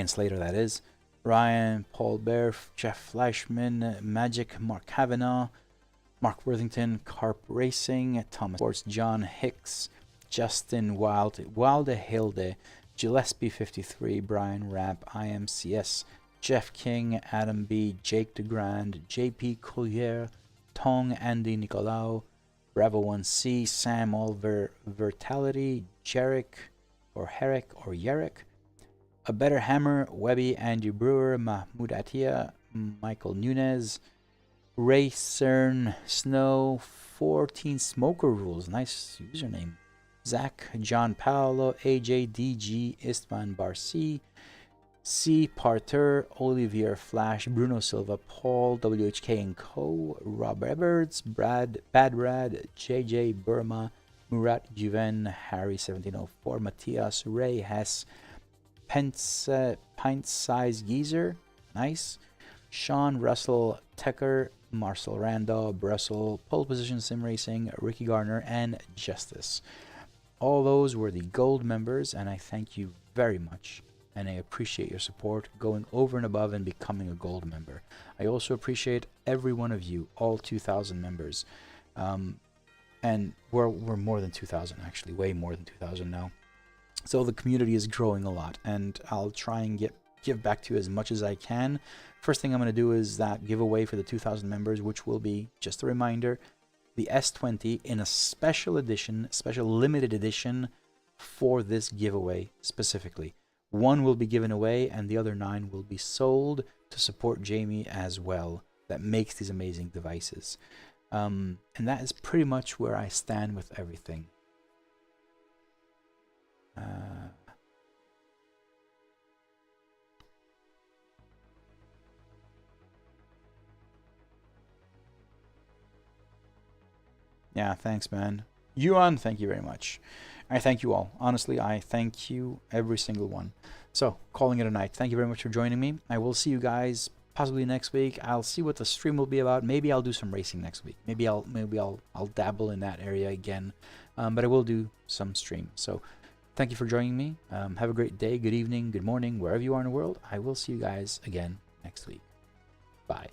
Slater, that is, Ryan, Paul Bear, Jeff Fleischman, Magic, Mark Kavanaugh, Mark Worthington, Carp Racing, Thomas Sports, John Hicks, Justin Wilde Hilde, Gillespie 53, Brian Rapp, IMCS, Jeff King, Adam B, Jake DeGrand, JP Collier, Tong Andy Nicolau, Bravo 1C, Sam Oliver, Vertality, Jarek or Herrick or Yerrick, A Better Hammer, Webby, Andy Brewer, Mahmoud Atia, Michael Nunez, Ray Cern, Snow, 14 Smoker Rules, nice username, Zach, John Paolo, AJDG, Istvan Barcy, C. Parter, Olivier Flash, Bruno Silva, Paul, WHK and Co., Rob Edwards, Bad Brad, JJ Burma, Murat Juven, Harry 1704, Matthias, Ray Hess, Pint Size Geezer, nice, Sean Russell, Tucker, Marcel Randall, Brussel, Pole Position Sim Racing, Ricky Garner, and Justice. All those were the gold members, and I thank you very much. And I appreciate your support going over and above and becoming a gold member. I also appreciate every one of you, all 2,000 members. And we're more than 2,000 actually, way more than 2,000 now. So the community is growing a lot, and I'll try and give back to you as much as I can. First thing I'm going to do is that giveaway for the 2,000 members, which will be, just a reminder, the S20 in a special edition, special limited edition for this giveaway specifically. One will be given away and the other 9 will be sold to support Jamie as well, that makes these amazing devices. And that is pretty much where I stand with everything. Yeah, thanks, man. Yuan, thank you very much. I thank you all. Honestly, I thank you, every single one. So, calling it a night. Thank you very much for joining me. I will see you guys possibly next week. I'll see what the stream will be about. Maybe I'll do some racing next week. Maybe I'll dabble in that area again. But I will do some stream. So, thank you for joining me. Have a great day, good evening, good morning, wherever you are in the world. I will see you guys again next week. Bye.